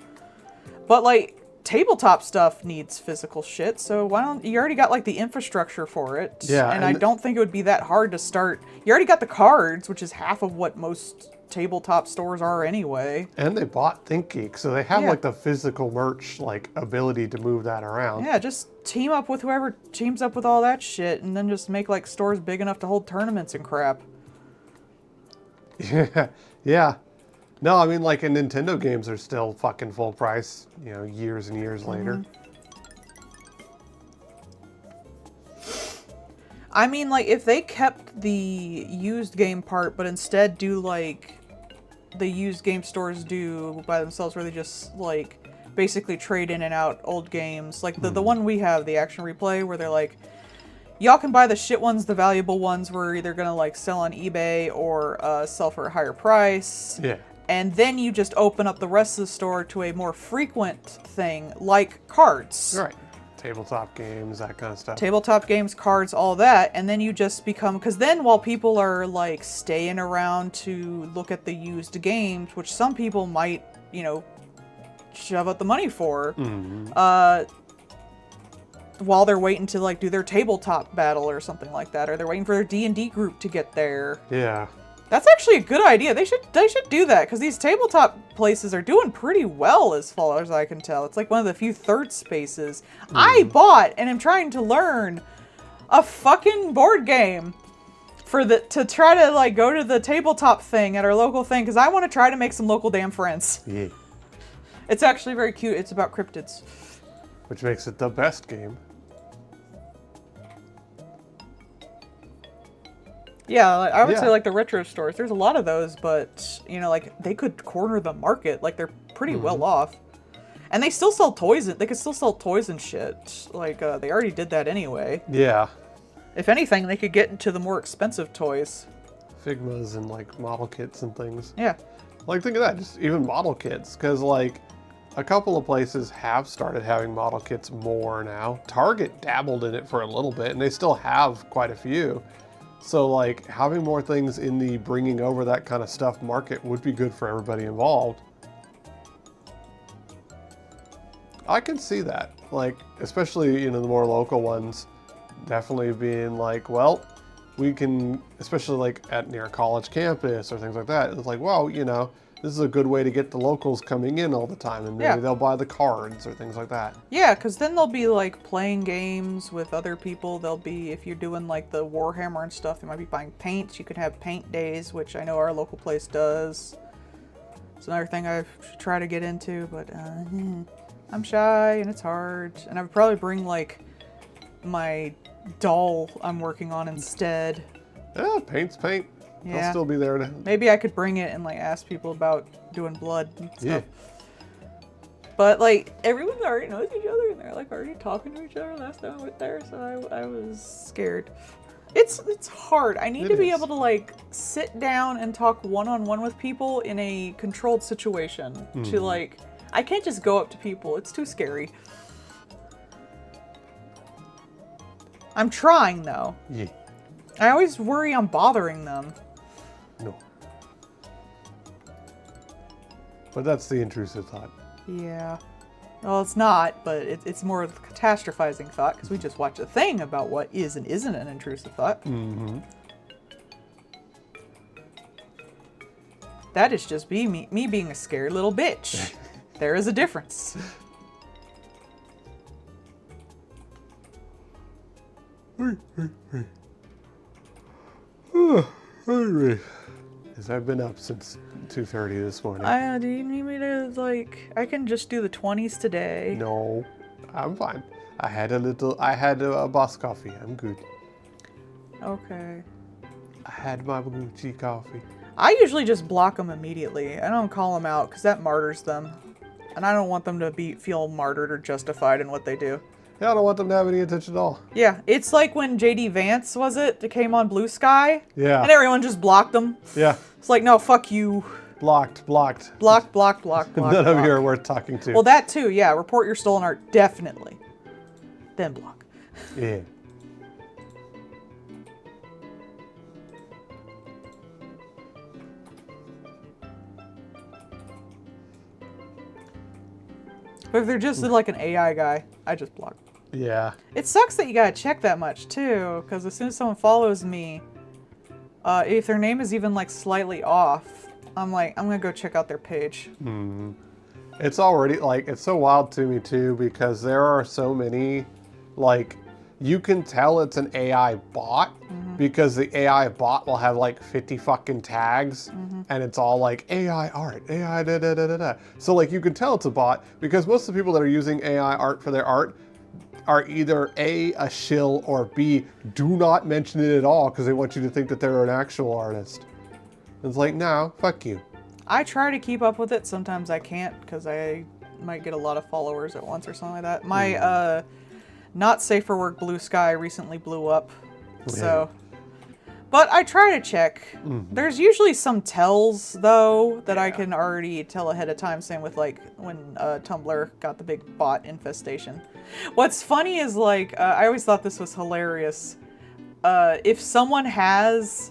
[SPEAKER 1] But, like, tabletop stuff needs physical shit, so why don't, you already got, like, the infrastructure for it.
[SPEAKER 2] Yeah.
[SPEAKER 1] And I don't think it would be that hard to start. You already got the cards, which is half of what most tabletop stores are anyway.
[SPEAKER 2] And they bought ThinkGeek, so they have like the physical merch, like, ability to move that around.
[SPEAKER 1] Yeah, just team up with whoever teams up with all that shit, and then just make, like, stores big enough to hold tournaments and crap.
[SPEAKER 2] Yeah. No, I mean, like, in Nintendo games are still fucking full price, you know, years and years later.
[SPEAKER 1] I mean, like, if they kept the used game part, but instead do, like, the used game stores do by themselves, where they just, like, basically trade in and out old games. Like, the one we have, the Action Replay, where they're like, y'all can buy the shit ones, the valuable ones we're either gonna, like, sell on eBay or sell for a higher price.
[SPEAKER 2] Yeah.
[SPEAKER 1] And then you just open up the rest of the store to a more frequent thing, like cards.
[SPEAKER 2] Right. Tabletop games, that kind of stuff.
[SPEAKER 1] Tabletop games, cards, all that. And then you just become, because then while people are, like, staying around to look at the used games, which some people might, you know, shove out the money for, while they're waiting to, like, do their tabletop battle or something like that, or they're waiting for their D&D group to get there.
[SPEAKER 2] Yeah.
[SPEAKER 1] That's actually a good idea. They should do that, because these tabletop places are doing pretty well as far as I can tell. It's like one of the few third spaces. I bought and am trying to learn a fucking board game to try to like go to the tabletop thing at our local thing, because I want to try to make some local damn friends.
[SPEAKER 2] Yeah.
[SPEAKER 1] It's actually very cute. It's about cryptids.
[SPEAKER 2] Which makes it the best game.
[SPEAKER 1] Yeah, I would say like the retro stores. There's a lot of those, but you know, like they could corner the market. Like they're pretty well off, and they still sell toys. They could still sell toys and shit. Like they already did that anyway.
[SPEAKER 2] Yeah.
[SPEAKER 1] If anything, they could get into the more expensive toys.
[SPEAKER 2] Figmas and like model kits and things.
[SPEAKER 1] Yeah.
[SPEAKER 2] Like think of that, just even model kits, because like a couple of places have started having model kits more now. Target dabbled in it for a little bit, and they still have quite a few. So like having more things in the bringing over that kind of stuff market would be good for everybody involved. I can see that, like especially the more local ones, definitely being like, well, we can, especially like at near college campus or things like that. It's like, well, this is a good way to get the locals coming in all the time, and maybe they'll buy the cards or things like that.
[SPEAKER 1] Yeah, because then they'll be like playing games with other people. They'll be, if you're doing like the Warhammer and stuff, they might be buying paints. You could have paint days, which I know our local place does. It's another thing I should try to get into, but I'm shy and it's hard. And I would probably bring like my doll I'm working on instead.
[SPEAKER 2] Yeah, paint's paint.
[SPEAKER 1] Yeah.
[SPEAKER 2] They'll still be there to...
[SPEAKER 1] Maybe I could bring it and like ask people about doing blood and stuff. Yeah. But like everyone already knows each other and they're like already talking to each other last time I went there, so I was scared. It's hard. I need to be able to like sit down and talk one-on-one with people in a controlled situation. To like, I can't just go up to people. It's too scary. I'm trying though.
[SPEAKER 2] Yeah.
[SPEAKER 1] I always worry I'm bothering them.
[SPEAKER 2] No. But that's the intrusive thought.
[SPEAKER 1] Yeah. Well, it's not, but it's more of a catastrophizing thought, because we just watched a thing about what is and isn't an intrusive thought.
[SPEAKER 2] Mm-hmm.
[SPEAKER 1] That is just me being a scared little bitch. There is a difference.
[SPEAKER 2] As I've been up since 2:30 this morning.
[SPEAKER 1] Do you need me to, like, I can just do the 20s today.
[SPEAKER 2] No, I'm fine. I had a boss coffee. I'm good.
[SPEAKER 1] Okay.
[SPEAKER 2] I had my Gucci coffee.
[SPEAKER 1] I usually just block them immediately. I don't call them out, because that martyrs them. And I don't want them to feel martyred or justified in what they do.
[SPEAKER 2] Yeah, I don't want them to have any attention at all.
[SPEAKER 1] Yeah, it's like when JD Vance, that came on Blue Sky?
[SPEAKER 2] Yeah.
[SPEAKER 1] And everyone just blocked him.
[SPEAKER 2] Yeah.
[SPEAKER 1] It's like, no, fuck you.
[SPEAKER 2] Blocked.
[SPEAKER 1] Block.
[SPEAKER 2] None of you are worth talking to.
[SPEAKER 1] Well, that too, yeah. Report your stolen art, definitely. Then block.
[SPEAKER 2] Yeah.
[SPEAKER 1] But if they're just like an AI guy, I just block.
[SPEAKER 2] Yeah.
[SPEAKER 1] It sucks that you gotta check that much too, because as soon as someone follows me, if their name is even like slightly off, I'm like, I'm gonna go check out their page.
[SPEAKER 2] Mm. It's already like, it's so wild to me too, because there are so many, like, you can tell it's an AI bot because the AI bot will have like 50 fucking tags and it's all like AI art, AI da da da da da. So like you can tell it's a bot because most of the people that are using AI art for their art are either a shill, or B, do not mention it at all because they want you to think that they're an actual artist. It's like, no, fuck you.
[SPEAKER 1] I try to keep up with it. Sometimes I can't because I might get a lot of followers at once or something like that. My not safe for work Blue Sky recently blew up, so. But I try to check. There's usually some tells though that I can already tell ahead of time. Same with like when Tumblr got the big bot infestation. What's funny is like I always thought this was hilarious. If someone has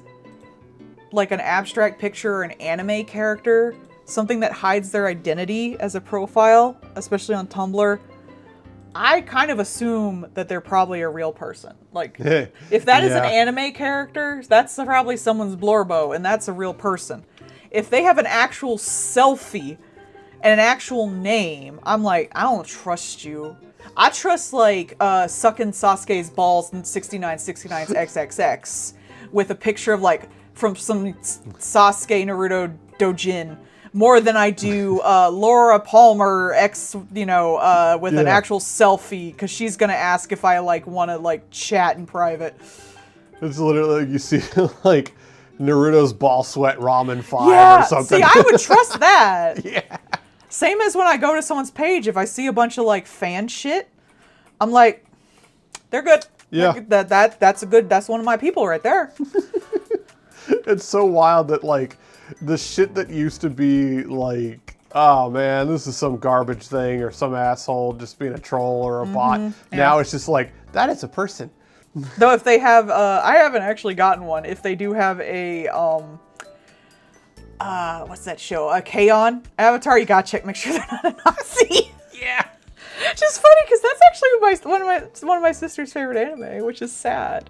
[SPEAKER 1] like an abstract picture or an anime character, something that hides their identity as a profile, especially on Tumblr, I kind of assume that they're probably a real person. Like,
[SPEAKER 2] Yeah.
[SPEAKER 1] if that is an
[SPEAKER 2] Yeah.
[SPEAKER 1] anime character, that's probably someone's Blorbo, and that's a real person. If they have an actual selfie and an actual name, I'm like, I don't trust you. I trust, like, sucking Sasuke's balls in 6969's XXX with a picture of, like, from some Sasuke Naruto Dojin more than I do Laura Palmer with an
[SPEAKER 2] Yeah.
[SPEAKER 1] actual selfie, because she's gonna ask if I like want to like chat in private.
[SPEAKER 2] It's literally like you see like Naruto's ball sweat ramen 5
[SPEAKER 1] Yeah,
[SPEAKER 2] or something.
[SPEAKER 1] see, I would trust that.
[SPEAKER 2] Yeah.
[SPEAKER 1] Same as when I go to someone's page, if I see a bunch of like fan shit, I'm like, they're good.
[SPEAKER 2] Yeah.
[SPEAKER 1] That's one of my people right there.
[SPEAKER 2] It's so wild that like the shit that used to be like, oh man, this is some garbage thing or some asshole just being a troll or a bot. Now it's just like, that is a person.
[SPEAKER 1] Though if they have, I haven't actually gotten one. If they do have a, what's that show? A K-On! Avatar, you gotta check, make sure they're not a Nazi.
[SPEAKER 2] Yeah.
[SPEAKER 1] Just funny, because that's actually one of my sister's favorite anime, which is sad.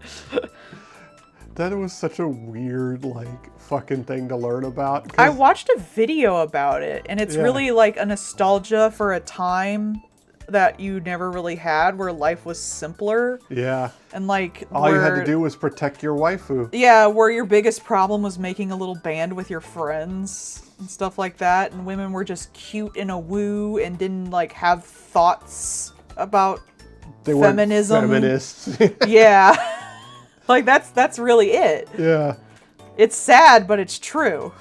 [SPEAKER 2] That was such a weird, like, fucking thing to learn about.
[SPEAKER 1] I watched a video about it, and it's
[SPEAKER 2] Yeah.
[SPEAKER 1] really like a nostalgia for a time that you never really had, where life was simpler,
[SPEAKER 2] Yeah.
[SPEAKER 1] and like
[SPEAKER 2] All you had to do was protect your waifu.
[SPEAKER 1] yeah, where your biggest problem was making a little band with your friends and stuff like that, and women were just cute in a woo and didn't like have thoughts about
[SPEAKER 2] They weren't
[SPEAKER 1] feminism.
[SPEAKER 2] feminists.
[SPEAKER 1] Yeah. Like that's really it.
[SPEAKER 2] Yeah.
[SPEAKER 1] It's sad, but it's true.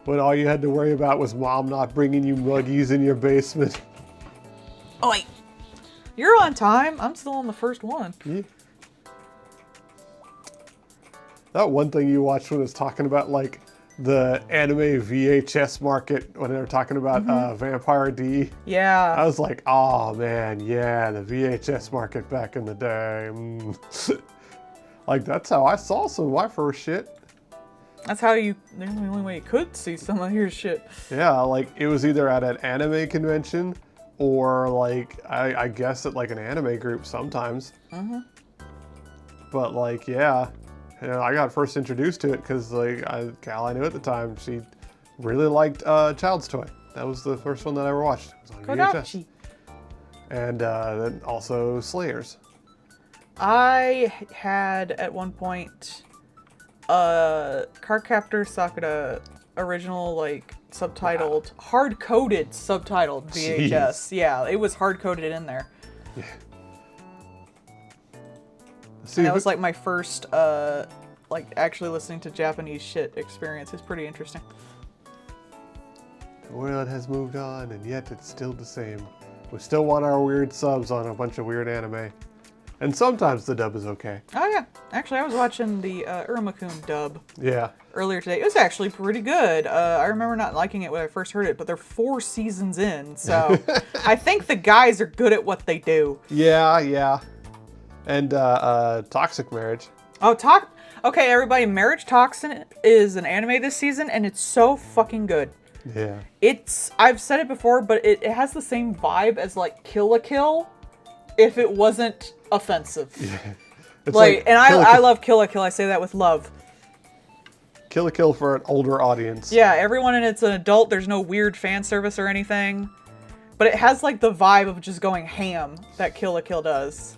[SPEAKER 2] When all you had to worry about was mom not bringing you muggies in your basement.
[SPEAKER 1] Oh wait, you're on time. I'm still on the first one.
[SPEAKER 2] Yeah. That one thing you watched when it was talking about like the anime VHS market when they were talking about Vampire D.
[SPEAKER 1] Yeah.
[SPEAKER 2] I was like, oh man, yeah, the VHS market back in the day. Mm. Like that's how I saw some of my first shit.
[SPEAKER 1] That's how the only way you could see some of your shit.
[SPEAKER 2] Yeah, like it was either at an anime convention or like I guess at like an anime group sometimes. But like yeah, you know, I got first introduced to it because like Cal I knew at the time, she really liked Child's Toy. That was the first one that I ever watched. It was on VHS.
[SPEAKER 1] Kodachi.
[SPEAKER 2] And then also Slayers.
[SPEAKER 1] I had at one point Cardcaptor Sakura original like subtitled, hard-coded subtitled VHS.
[SPEAKER 2] Jeez.
[SPEAKER 1] Yeah, it was hard-coded in there.
[SPEAKER 2] See,
[SPEAKER 1] And that was like my first like actually listening to Japanese shit experience. It's pretty interesting.
[SPEAKER 2] the world has moved on, and yet it's still the same. We still want our weird subs on a bunch of weird anime. And sometimes the dub is okay.
[SPEAKER 1] Oh yeah, actually I was watching the Urumakun dub
[SPEAKER 2] Yeah.
[SPEAKER 1] earlier today. It was actually pretty good. I remember not liking it when I first heard it, but they're 4 seasons in, so I think the guys are good at what they do.
[SPEAKER 2] Yeah, yeah. And Toxic Marriage.
[SPEAKER 1] Oh, okay, everybody, Marriage Toxin is an anime this season, and it's so fucking good.
[SPEAKER 2] Yeah.
[SPEAKER 1] I've said it before, but it has the same vibe as like Kill la Kill, if it wasn't offensive.
[SPEAKER 2] It's
[SPEAKER 1] Like, and
[SPEAKER 2] Kill la
[SPEAKER 1] I
[SPEAKER 2] Kill-
[SPEAKER 1] love Kill la Kill. I say that with love.
[SPEAKER 2] Kill la Kill for an older audience.
[SPEAKER 1] Yeah, everyone in it's an adult. There's no weird fan service or anything. But it has like the vibe of just going ham that Kill la Kill does.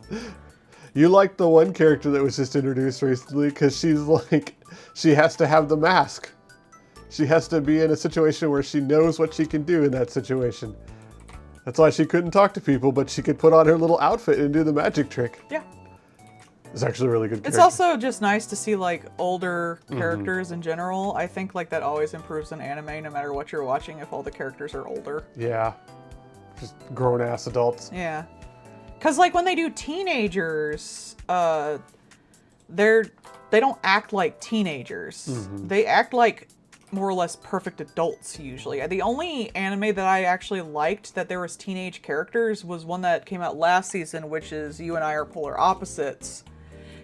[SPEAKER 2] You like the one character that was just introduced recently because she's like, she has to have the mask. She has to be in a situation where she knows what she can do in that situation. That's why she couldn't talk to people, but she could put on her little outfit and do the magic trick.
[SPEAKER 1] Yeah.
[SPEAKER 2] It's actually a really good
[SPEAKER 1] It's
[SPEAKER 2] character.
[SPEAKER 1] also just nice to see like older characters in general. I think like that always improves an anime no matter what you're watching if all the characters are older.
[SPEAKER 2] Yeah. Just grown-ass adults.
[SPEAKER 1] Yeah. Cause like when they do teenagers, they don't act like teenagers. They act like more or less perfect adults usually. The only anime that I actually liked that there was teenage characters was one that came out last season, which is You and I Are Polar Opposites.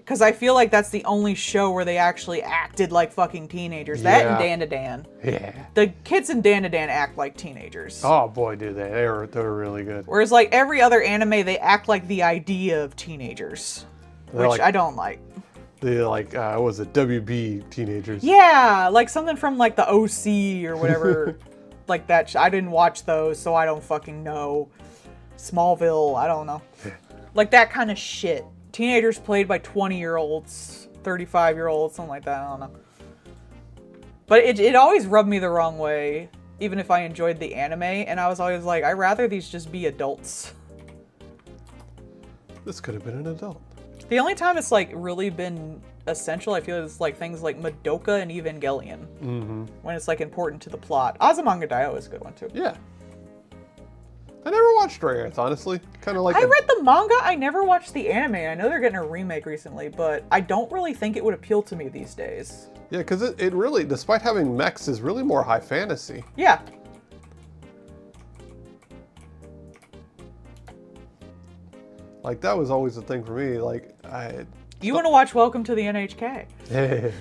[SPEAKER 1] Because I feel like that's the only show where they actually acted like fucking teenagers. That
[SPEAKER 2] Yeah.
[SPEAKER 1] and Dan to Dan.
[SPEAKER 2] Yeah.
[SPEAKER 1] The kids in Dan to Dan act like teenagers.
[SPEAKER 2] Oh boy, do they. They were really good.
[SPEAKER 1] Whereas like every other anime, they act like the idea of teenagers.
[SPEAKER 2] They're
[SPEAKER 1] Which
[SPEAKER 2] like-
[SPEAKER 1] I don't like.
[SPEAKER 2] The what was it, WB teenagers?
[SPEAKER 1] Yeah, like something from like the OC or whatever. Like that. I didn't watch those, so I don't fucking know. Smallville, I don't know. Like that kind of shit. Teenagers played by 20-year-olds, 35-year-olds, something like that. I don't know. But it always rubbed me the wrong way, even if I enjoyed the anime. And I was always like, I'd rather these just be adults.
[SPEAKER 2] This could have been an adult.
[SPEAKER 1] The only time it's like really been essential, I feel, is like things like Madoka and Evangelion.
[SPEAKER 2] Mm-hmm.
[SPEAKER 1] When it's like important to the plot. Azumanga Daioh is a good one too.
[SPEAKER 2] Yeah. I never watched Stray Earth, honestly. Kind of like
[SPEAKER 1] I read the manga. I never watched the anime. I know they're getting a remake recently, but I don't really think it would appeal to me these days.
[SPEAKER 2] Yeah, because it really, despite having mechs, is really more high fantasy.
[SPEAKER 1] Yeah.
[SPEAKER 2] Like, that was always the thing for me. Like,
[SPEAKER 1] You want to watch Welcome to the NHK?
[SPEAKER 2] I...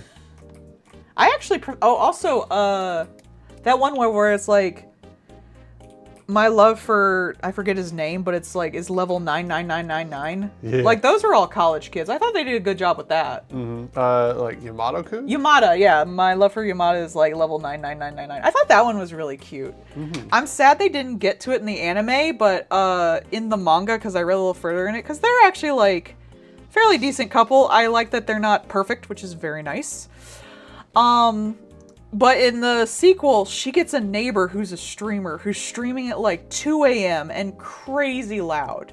[SPEAKER 1] I actually... also, that one where it's like... My love for... I forget his name, but it's like... Is level 99999.
[SPEAKER 2] Yeah.
[SPEAKER 1] Like, those are all college kids. I thought they did a good job with that.
[SPEAKER 2] like Yamato-kun?
[SPEAKER 1] Yamada, yeah. My love for Yamada is like level 99999. I thought that one was really cute. I'm sad they didn't get to it in the anime, but in the manga, because I read a little further in it, because they're actually like fairly decent couple. I like that they're not perfect, which is very nice. But in the sequel, she gets a neighbor who's a streamer, who's streaming at like 2 a.m. and crazy loud.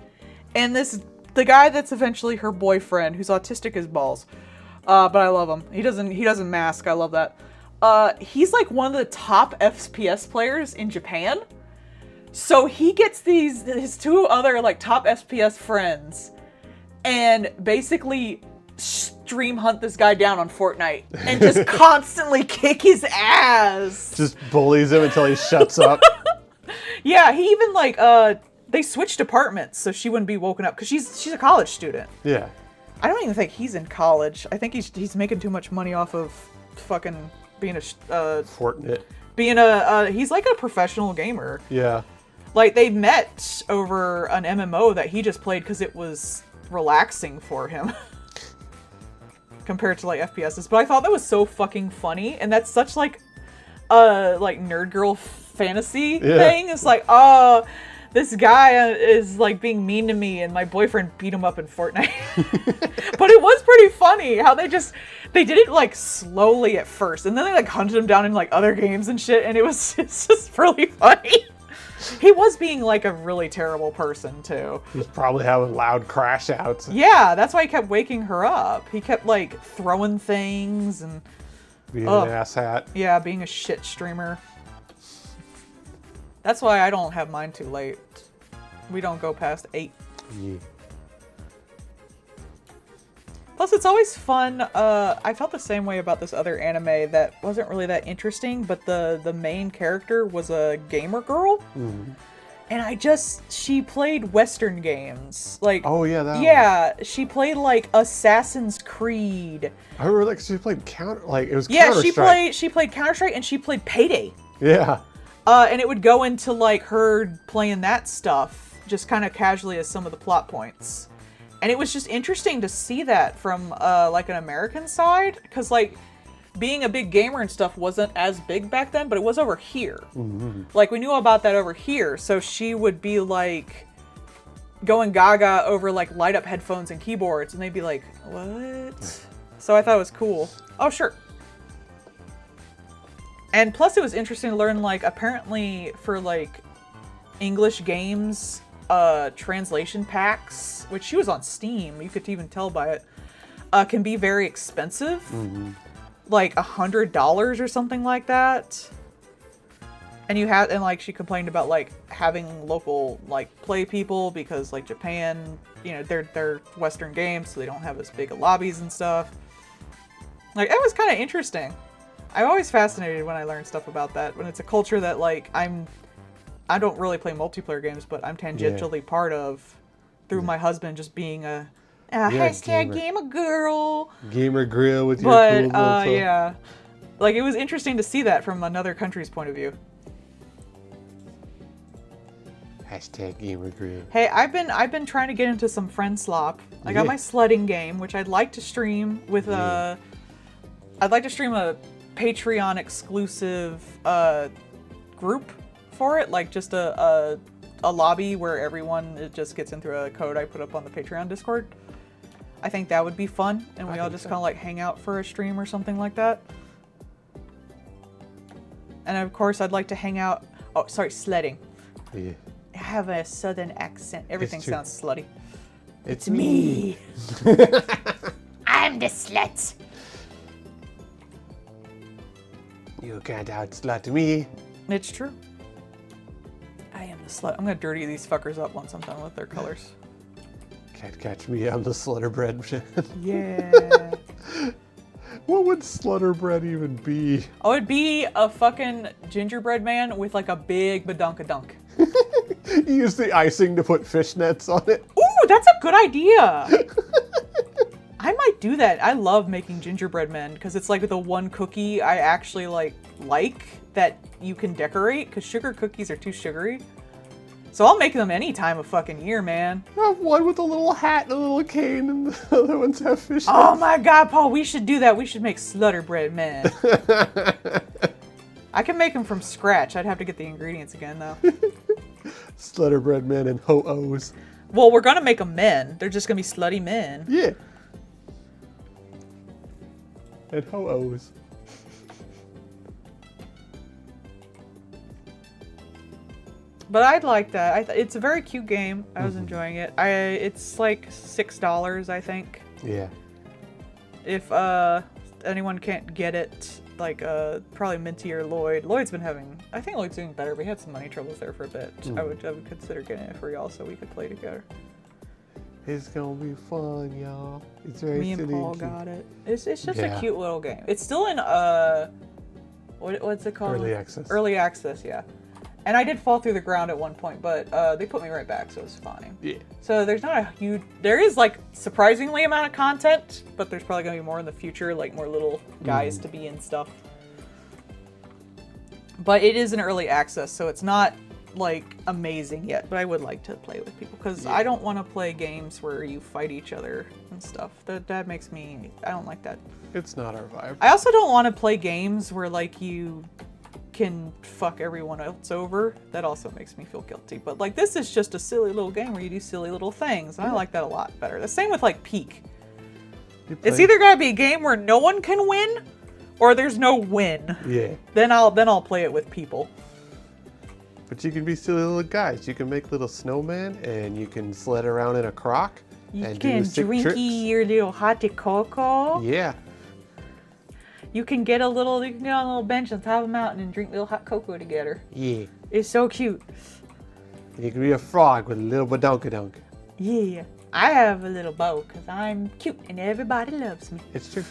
[SPEAKER 1] And the guy that's eventually her boyfriend, who's autistic as balls, but I love him. He doesn't mask. I love that. He's like one of the top FPS players in Japan. So he gets his two other like top FPS friends, and basically stream hunt this guy down on Fortnite and just constantly kick his ass.
[SPEAKER 2] Just bullies him until he shuts up.
[SPEAKER 1] Yeah, he even like they switched apartments so she wouldn't be woken up because she's a college student.
[SPEAKER 2] Yeah.
[SPEAKER 1] I don't even think he's in college. I think he's making too much money off of fucking being
[SPEAKER 2] Fortnite.
[SPEAKER 1] He's like a professional gamer.
[SPEAKER 2] Yeah.
[SPEAKER 1] Like they met over an MMO that he just played because it was relaxing for him. Compared to like FPSs, but I thought that was so fucking funny, and that's such like nerd girl fantasy thing. It's like, oh, this guy is like being mean to me, and my boyfriend beat him up in Fortnite. But it was pretty funny how they did it like slowly at first, and then they like hunted him down in like other games and shit, and it's just really funny. He was being like a really terrible person too.
[SPEAKER 2] He's probably having loud crash outs.
[SPEAKER 1] Yeah, that's why he kept waking her up. He kept like throwing things and
[SPEAKER 2] Being an asshat.
[SPEAKER 1] yeah, being a shit streamer. That's why I don't have mine too late. We don't go past 8.
[SPEAKER 2] Yeah.
[SPEAKER 1] Plus, it's always fun. I felt the same way about this other anime that wasn't really that interesting, but the main character was a gamer girl. And she played Western games. Like,
[SPEAKER 2] Oh, yeah, that
[SPEAKER 1] yeah, she played like Assassin's Creed.
[SPEAKER 2] I remember like she played it was
[SPEAKER 1] Yeah,
[SPEAKER 2] Counter-Strike.
[SPEAKER 1] she played Counter-Strike and she played Payday.
[SPEAKER 2] Yeah.
[SPEAKER 1] And it would go into like her playing that stuff just kind of casually as some of the plot points. And it was just interesting to see that from like an American side, because like being a big gamer and stuff wasn't as big back then, but it was over here. Like we knew about that over here, so she would be like going gaga over like light up headphones and keyboards, and they'd be like, what? So I thought it was cool. Oh, sure. And plus it was interesting to learn like apparently for like English games, translation packs, which she was on Steam, you could even tell by it, can be very expensive. Like $100 or something like that. And like she complained about like having local like play people because like Japan, you know, they're Western games, so they don't have as big of lobbies and stuff. Like it was kind of interesting. I'm always fascinated when I learn stuff about that, when it's a culture that like I don't really play multiplayer games, but I'm tangentially part of through my husband just being a Hashtag
[SPEAKER 2] gamer.
[SPEAKER 1] gamer girl.
[SPEAKER 2] Gamer grill with your
[SPEAKER 1] But
[SPEAKER 2] cool little
[SPEAKER 1] yeah, like it was interesting to see that from another country's point of view.
[SPEAKER 2] Hashtag gamer grill.
[SPEAKER 1] Hey, I've been trying to get into some friend slop. I got
[SPEAKER 2] Yeah.
[SPEAKER 1] my sledding game, which I'd like to stream with a. I'd like to stream a Patreon exclusive group for it, like just a lobby where everyone it just gets in through a code I put up on the Patreon Discord. I think that would be fun, and we all just kind of like hang out for a stream or something like that. And of course, I'd like to hang out. Oh, sorry, sledding.
[SPEAKER 2] Yeah.
[SPEAKER 1] I have a southern accent. Everything
[SPEAKER 2] true.
[SPEAKER 1] sounds slutty.
[SPEAKER 2] It's
[SPEAKER 1] Me. I'm the slut.
[SPEAKER 2] You can't outslut me.
[SPEAKER 1] It's true. I am the slut. I'm gonna dirty these fuckers up once I'm done with their colors.
[SPEAKER 2] Can't catch me, I'm the slutterbread.
[SPEAKER 1] Yeah.
[SPEAKER 2] What would slutterbread even be?
[SPEAKER 1] Oh, it'd be a fucking gingerbread man with like a big badunkadunk.
[SPEAKER 2] You use the icing to put fishnets on it.
[SPEAKER 1] Ooh, that's a good idea. I might do that. I love making gingerbread men because it's like the one cookie I actually like that you can decorate because sugar cookies are too sugary. So I'll make them any time of fucking year, man.
[SPEAKER 2] I have one with a little hat and a little cane, and the other ones have fishnets.
[SPEAKER 1] Oh my god, Paul, we should do that. We should make slutterbread men. I can make them from scratch. I'd have to get the ingredients again, though.
[SPEAKER 2] Slutterbread men and ho-ohs.
[SPEAKER 1] Well, we're gonna make them men. They're just gonna be slutty men.
[SPEAKER 2] Yeah. And ho-ohs.
[SPEAKER 1] But I'd like that. It's a very cute game. I was enjoying it. It's like $6, I think.
[SPEAKER 2] Yeah.
[SPEAKER 1] If anyone can't get it, like probably Minty or Lloyd. Lloyd's been having. I think Lloyd's doing better. We had some money troubles there for a bit. I would consider getting it for y'all so we could play together.
[SPEAKER 2] It's gonna be fun, y'all. It's very
[SPEAKER 1] Me and
[SPEAKER 2] silly
[SPEAKER 1] Paul
[SPEAKER 2] cute.
[SPEAKER 1] got it. It's just
[SPEAKER 2] Yeah.
[SPEAKER 1] a cute little game. It's still in what's it called?
[SPEAKER 2] Early access.
[SPEAKER 1] Early access, yeah. And I did fall through the ground at one point, but they put me right back, so it's fine.
[SPEAKER 2] Yeah.
[SPEAKER 1] So there's not a huge. There is like surprisingly amount of content, but there's probably gonna be more in the future, like more little guys to be and stuff. But it is an early access, so it's not like amazing yet. But I would like to play with people because I don't want to play games where you fight each other and stuff. That makes me. I don't like that.
[SPEAKER 2] It's not our vibe.
[SPEAKER 1] I also don't want to play games where like you can fuck everyone else over. That also makes me feel guilty. But like this is just a silly little game where you do silly little things, and I like that a lot better. The same with like Peak. It's either gotta be a game where no one can win, or there's no win.
[SPEAKER 2] Yeah.
[SPEAKER 1] Then I'll play it with people.
[SPEAKER 2] But you can be silly little guys. You can make little snowman, and you can sled around in a crock.
[SPEAKER 1] You
[SPEAKER 2] and
[SPEAKER 1] can
[SPEAKER 2] do sick
[SPEAKER 1] drinky
[SPEAKER 2] tricks.
[SPEAKER 1] your little hot cocoa.
[SPEAKER 2] Yeah.
[SPEAKER 1] You can get on a little bench on top of a mountain and drink little hot cocoa together.
[SPEAKER 2] Yeah.
[SPEAKER 1] It's so cute.
[SPEAKER 2] You can be a frog with a little badunkadunk.
[SPEAKER 1] Yeah. I have a little bow because I'm cute and everybody loves me.
[SPEAKER 2] It's true.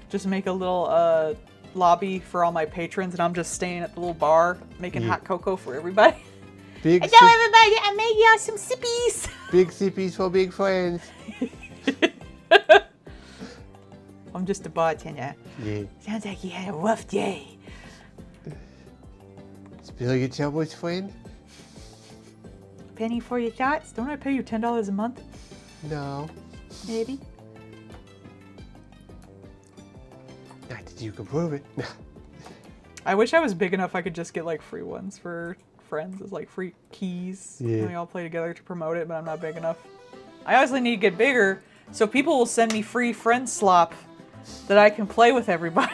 [SPEAKER 1] Just make a little lobby for all my patrons, and I'm just staying at the little bar making hot cocoa for everybody.
[SPEAKER 2] Big,
[SPEAKER 1] Hello, everybody. I made y'all some sippies.
[SPEAKER 2] big sippies for big friends.
[SPEAKER 1] I'm just a bartender.
[SPEAKER 2] Yeah.
[SPEAKER 1] Sounds like you had a rough day.
[SPEAKER 2] Spill your troubles, friend?
[SPEAKER 1] Penny for your thoughts? Don't I pay you $10 a month?
[SPEAKER 2] No.
[SPEAKER 1] Maybe.
[SPEAKER 2] Not that you can prove it.
[SPEAKER 1] I wish I was big enough I could just get like free ones for friends as like free keys.
[SPEAKER 2] Yeah.
[SPEAKER 1] And we all play together to promote it, but I'm not big enough. I obviously need to get bigger so people will send me free friend slop that I can play with everybody.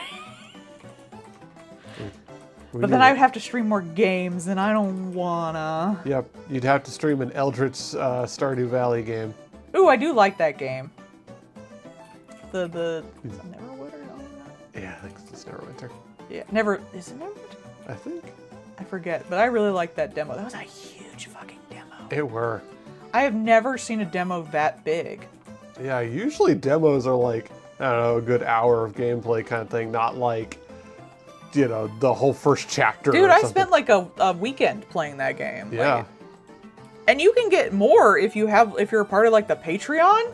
[SPEAKER 1] But then I would have to stream more games, and I don't wanna.
[SPEAKER 2] Yep, you'd have to stream an Eldritch Stardew Valley game.
[SPEAKER 1] Ooh, I do like that game. Is it Neverwinter? No,
[SPEAKER 2] Yeah, I think it's Neverwinter.
[SPEAKER 1] yeah, is it Neverwinter?
[SPEAKER 2] I think.
[SPEAKER 1] I forget, but I really liked that demo. That was a huge fucking demo.
[SPEAKER 2] It were.
[SPEAKER 1] I have never seen a demo that big.
[SPEAKER 2] Yeah, usually demos are like, I don't know, a good hour of gameplay kind of thing, not like you know, the whole first chapter.
[SPEAKER 1] Dude,
[SPEAKER 2] or
[SPEAKER 1] I
[SPEAKER 2] something.
[SPEAKER 1] spent like a weekend playing that game.
[SPEAKER 2] Yeah.
[SPEAKER 1] Like, and you can get more if you're a part of like the Patreon.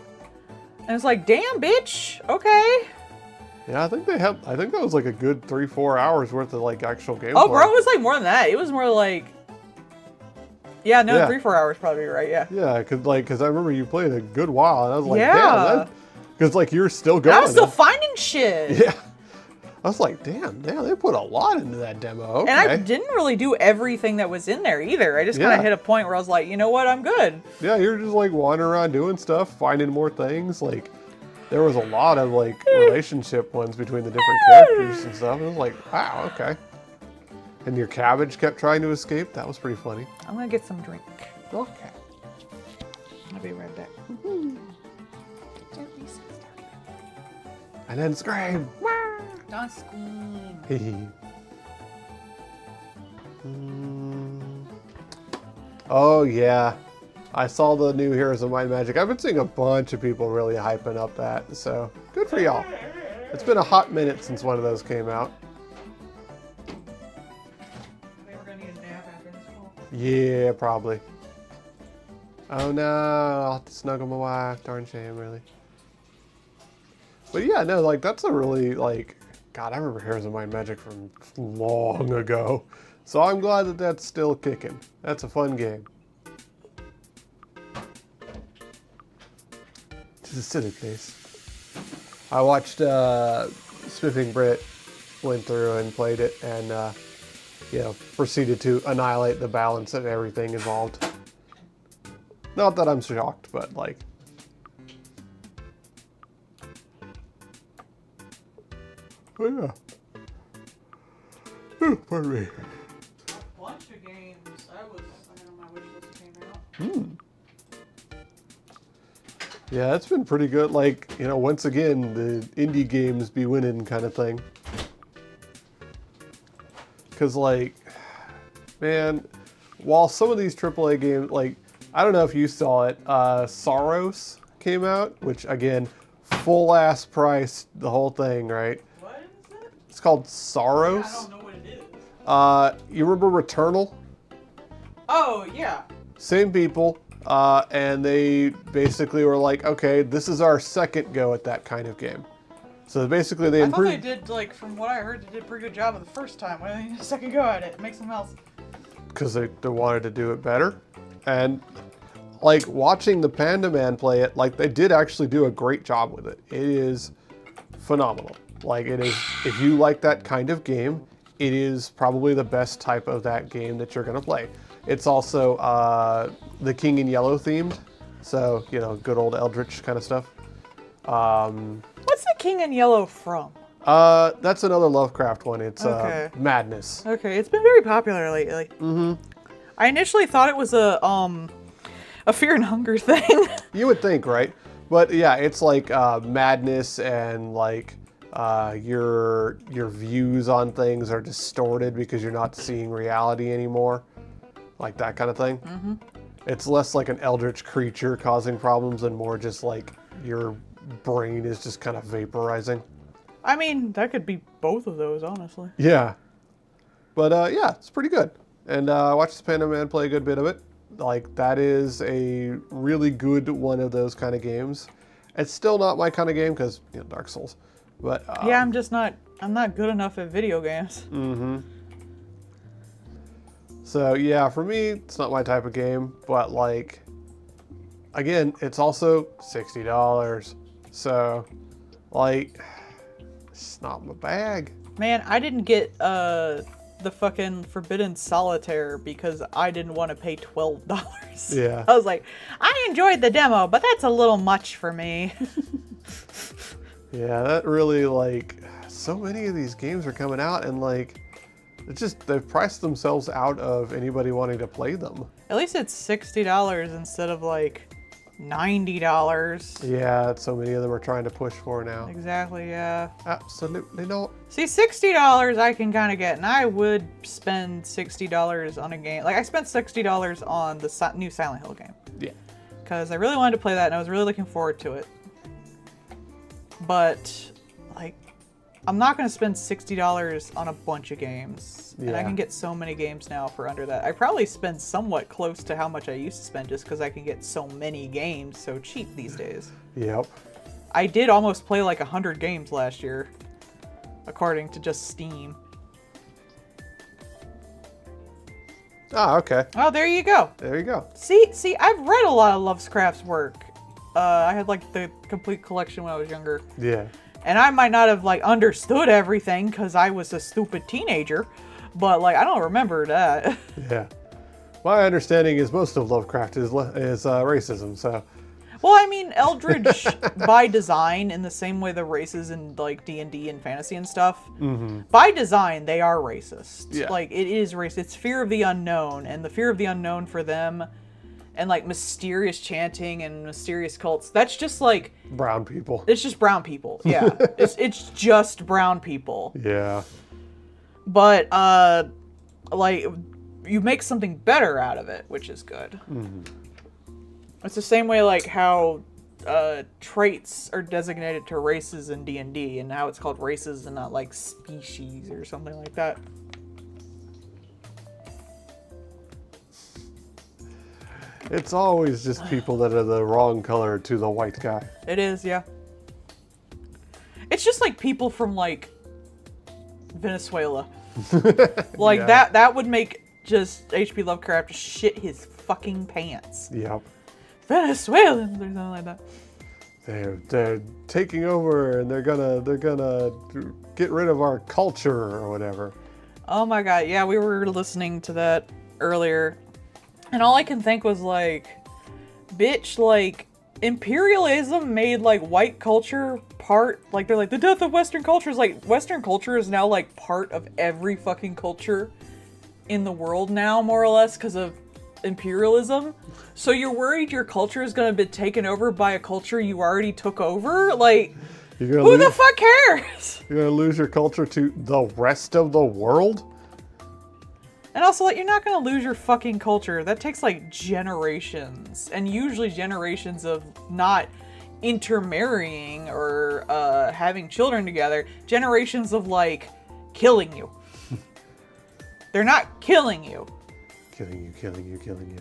[SPEAKER 1] And it's like, damn, bitch. Okay.
[SPEAKER 2] Yeah, I think that was like a good 3-4 hours worth of like actual gameplay.
[SPEAKER 1] Oh, bro, it was like more than that. It was more like, yeah, no,
[SPEAKER 2] Yeah.
[SPEAKER 1] 3-4 hours probably right. Yeah.
[SPEAKER 2] Yeah, cause I remember you played a good while, and I was like,
[SPEAKER 1] Yeah.
[SPEAKER 2] damn, because like you're still going.
[SPEAKER 1] And I was still finding shit.
[SPEAKER 2] Yeah. I was like, damn, they put a lot into that demo. Okay.
[SPEAKER 1] And I didn't really do everything that was in there either. I just kind
[SPEAKER 2] Yeah.
[SPEAKER 1] of hit a point where I was like, you know what, I'm good.
[SPEAKER 2] Yeah, you're just like wandering around doing stuff, finding more things. Like, there was a lot of like relationship ones between the different characters and stuff. It was like, wow, okay. And your cabbage kept trying to escape. That was pretty funny.
[SPEAKER 1] I'm gonna get some drink.
[SPEAKER 2] Okay.
[SPEAKER 1] I'll be right back.
[SPEAKER 2] And then scream.
[SPEAKER 1] Don't scream.
[SPEAKER 2] Hee Oh yeah, I saw the new Heroes of Might and Magic. I've been seeing a bunch of people really hyping up that, so good for y'all. It's been a hot minute since one of those came out.
[SPEAKER 1] We're gonna need a nap after this call.
[SPEAKER 2] Yeah, probably. Oh no, I'll have to snuggle my wife. Darn shame, really. But yeah, no, like that's a really like, God, I remember Heroes of Might and Magic from long ago. So I'm glad that that's still kicking. That's a fun game. Just a silly case. I watched Spiffing Brit went through and played it and you know, proceeded to annihilate the balance and everything involved. Not that I'm shocked, but like. Oh yeah. Oh, pardon me.
[SPEAKER 1] A bunch of games I had on my wish list came out.
[SPEAKER 2] Yeah, it's been pretty good. Like, you know, once again, the indie games be winning kind of thing. Because, like, man, while some of these AAA games, like, I don't know if you saw it, Saros came out, which, again, full-ass price, the whole thing, right?
[SPEAKER 1] What is it?
[SPEAKER 2] It's called Saros.
[SPEAKER 1] I don't know what it is.
[SPEAKER 2] You remember Returnal?
[SPEAKER 1] Oh, yeah.
[SPEAKER 2] Same people, and they basically were like, okay, this is our second go at that kind of game. So basically they
[SPEAKER 1] I thought they
[SPEAKER 2] improved,
[SPEAKER 1] did, like, from what I heard, they did a pretty good job of the first time. Why don't you need a second go at it? Make something else.
[SPEAKER 2] because they wanted to do it better. And like watching the Panda Man play it, like they did actually do a great job with it. It is phenomenal. Like it is, if you like that kind of game, it is probably the best type of that game that you're gonna play. It's also the King in Yellow themed, so you know, good old Eldritch kind of stuff.
[SPEAKER 1] What's the King in Yellow from?
[SPEAKER 2] That's another Lovecraft one. It's
[SPEAKER 1] Okay.
[SPEAKER 2] Madness.
[SPEAKER 1] Okay, it's been very popular lately. Mm-hmm. I initially thought it was a Fear and Hunger thing.
[SPEAKER 2] You would think, right? But yeah, it's like madness and like your views on things are distorted because you're not seeing reality anymore, like that kind of thing. Mm-hmm. It's less like an eldritch creature causing problems and more just like your brain is just kind of vaporizing.
[SPEAKER 1] I mean, that could be both of those, honestly.
[SPEAKER 2] Yeah. But yeah, it's pretty good. And I watched the Panda Man play a good bit of it. Like, that is a really good one of those kind of games. It's still not my kind of game because, you know, Dark Souls. But
[SPEAKER 1] Yeah, I'm not good enough at video games.
[SPEAKER 2] Mm-hmm. So yeah, for me, it's not my type of game. But like, again, it's also $60. So, like, it's not my bag.
[SPEAKER 1] Man, I didn't get the fucking Forbidden Solitaire because I didn't want to pay $12.
[SPEAKER 2] Yeah.
[SPEAKER 1] I was like, I enjoyed the demo, but that's a little much for me.
[SPEAKER 2] Yeah, that really, like, so many of these games are coming out and like, it's just, they've priced themselves out of anybody wanting to play them.
[SPEAKER 1] At least it's $60 instead of like $90.
[SPEAKER 2] Yeah, so many of them are trying to push for now.
[SPEAKER 1] Exactly, yeah.
[SPEAKER 2] Absolutely not.
[SPEAKER 1] See, $60 I can kind of get, and I would spend $60 on a game. Like, I spent $60 on the new Silent Hill game.
[SPEAKER 2] Yeah.
[SPEAKER 1] Because I really wanted to play that, and I was really looking forward to it. But, like, I'm not going to spend $60 on a bunch of games. And I
[SPEAKER 2] Yeah.
[SPEAKER 1] can get so many games now for under that. I probably spend somewhat close to how much I used to spend just because I can get so many games so cheap these days.
[SPEAKER 2] Yep.
[SPEAKER 1] I did almost play like 100 games last year, according to just Steam.
[SPEAKER 2] Ah, okay.
[SPEAKER 1] Oh, there you go.
[SPEAKER 2] There you go.
[SPEAKER 1] See, I've read a lot of Lovecraft's work. I had like the complete collection when I was younger.
[SPEAKER 2] Yeah.
[SPEAKER 1] And I might not have like understood everything because I was a stupid teenager, but like I don't remember that.
[SPEAKER 2] Yeah. My understanding is most of Lovecraft is racism, so.
[SPEAKER 1] Well, I mean, Eldritch by design, in the same way the races in like D&D and fantasy and stuff, by design they are racist.
[SPEAKER 2] Yeah.
[SPEAKER 1] Like it is racist. It's fear of the unknown, and the fear of the unknown for them, and like mysterious chanting and mysterious cults. That's just like
[SPEAKER 2] Brown people.
[SPEAKER 1] it's just brown people. Yeah, it's just brown people.
[SPEAKER 2] Yeah.
[SPEAKER 1] But like you make something better out of it, which is good. It's the same way like how traits are designated to races in D&D and how it's called races and not like species or something like that.
[SPEAKER 2] It's always just people that are the wrong color to the white guy.
[SPEAKER 1] It is, yeah. It's just like people from like Venezuela. Like
[SPEAKER 2] Yeah.
[SPEAKER 1] that would make just H.P. Lovecraft shit his fucking pants.
[SPEAKER 2] Yep.
[SPEAKER 1] Venezuelans or something like that.
[SPEAKER 2] They're taking over and they're gonna get rid of our culture or whatever.
[SPEAKER 1] Oh my god, yeah, we were listening to that earlier. And all I can think was like, bitch, like, imperialism made like white culture part, like they're like, the death of Western culture is like, Western culture is now like part of every fucking culture in the world now, more or less, because of imperialism. So you're worried your culture is going to be taken over by a culture you already took over? Like,
[SPEAKER 2] You're
[SPEAKER 1] who
[SPEAKER 2] gonna
[SPEAKER 1] the fuck cares?
[SPEAKER 2] You're gonna lose your culture to the rest of the world?
[SPEAKER 1] And also, like, you're not going to lose your fucking culture. That takes, like, generations. And usually generations of not intermarrying or having children together. Generations of, like, killing you. They're not killing you.
[SPEAKER 2] Killing you.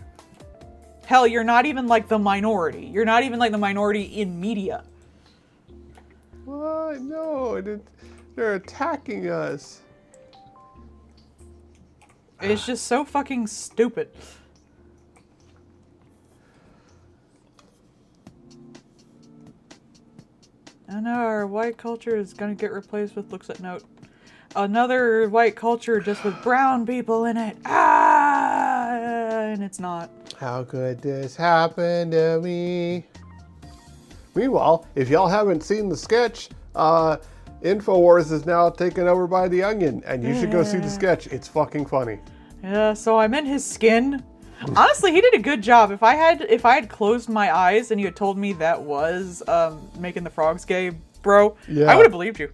[SPEAKER 1] Hell, you're not even, like, the minority. You're not even, like, the minority in media.
[SPEAKER 2] What? No, they're attacking us.
[SPEAKER 1] It's just so fucking stupid. I know our white culture is gonna get replaced with, looks at note, another white culture just with brown people in it. Ah, and it's not.
[SPEAKER 2] How could this happen to me? Meanwhile, if y'all haven't seen the sketch, InfoWars is now taken over by The Onion, and you should go see the sketch. It's fucking funny.
[SPEAKER 1] Yeah, so I'm in his skin. Honestly, he did a good job. If I had closed my eyes and you had told me that was making the frogs gay, bro,
[SPEAKER 2] Yeah.
[SPEAKER 1] I would have believed you.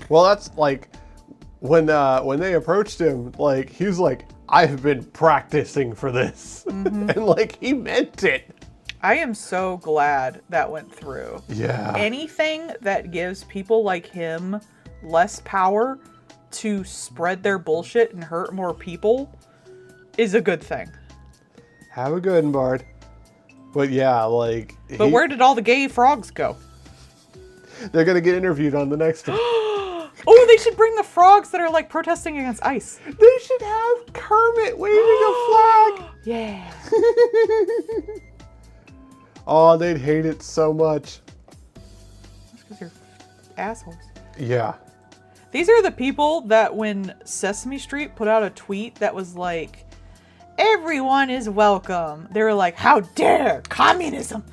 [SPEAKER 2] Well, that's like when they approached him, like he was like, "I've been practicing for this," and like he meant it.
[SPEAKER 1] I am so glad that went through.
[SPEAKER 2] Yeah.
[SPEAKER 1] Anything that gives people like him less power to spread their bullshit and hurt more people is a good thing.
[SPEAKER 2] Have a good one, Bard. But yeah, like.
[SPEAKER 1] But where did all the gay frogs go?
[SPEAKER 2] They're gonna get interviewed on the next one.
[SPEAKER 1] Oh, they should bring the frogs that are like protesting against ice.
[SPEAKER 2] They should have Kermit waving a flag.
[SPEAKER 1] Yeah.
[SPEAKER 2] Oh, they'd hate it so much.
[SPEAKER 1] That's because you're assholes.
[SPEAKER 2] Yeah.
[SPEAKER 1] These are the people that when Sesame Street put out a tweet that was like, everyone is welcome, they were like, how dare communism.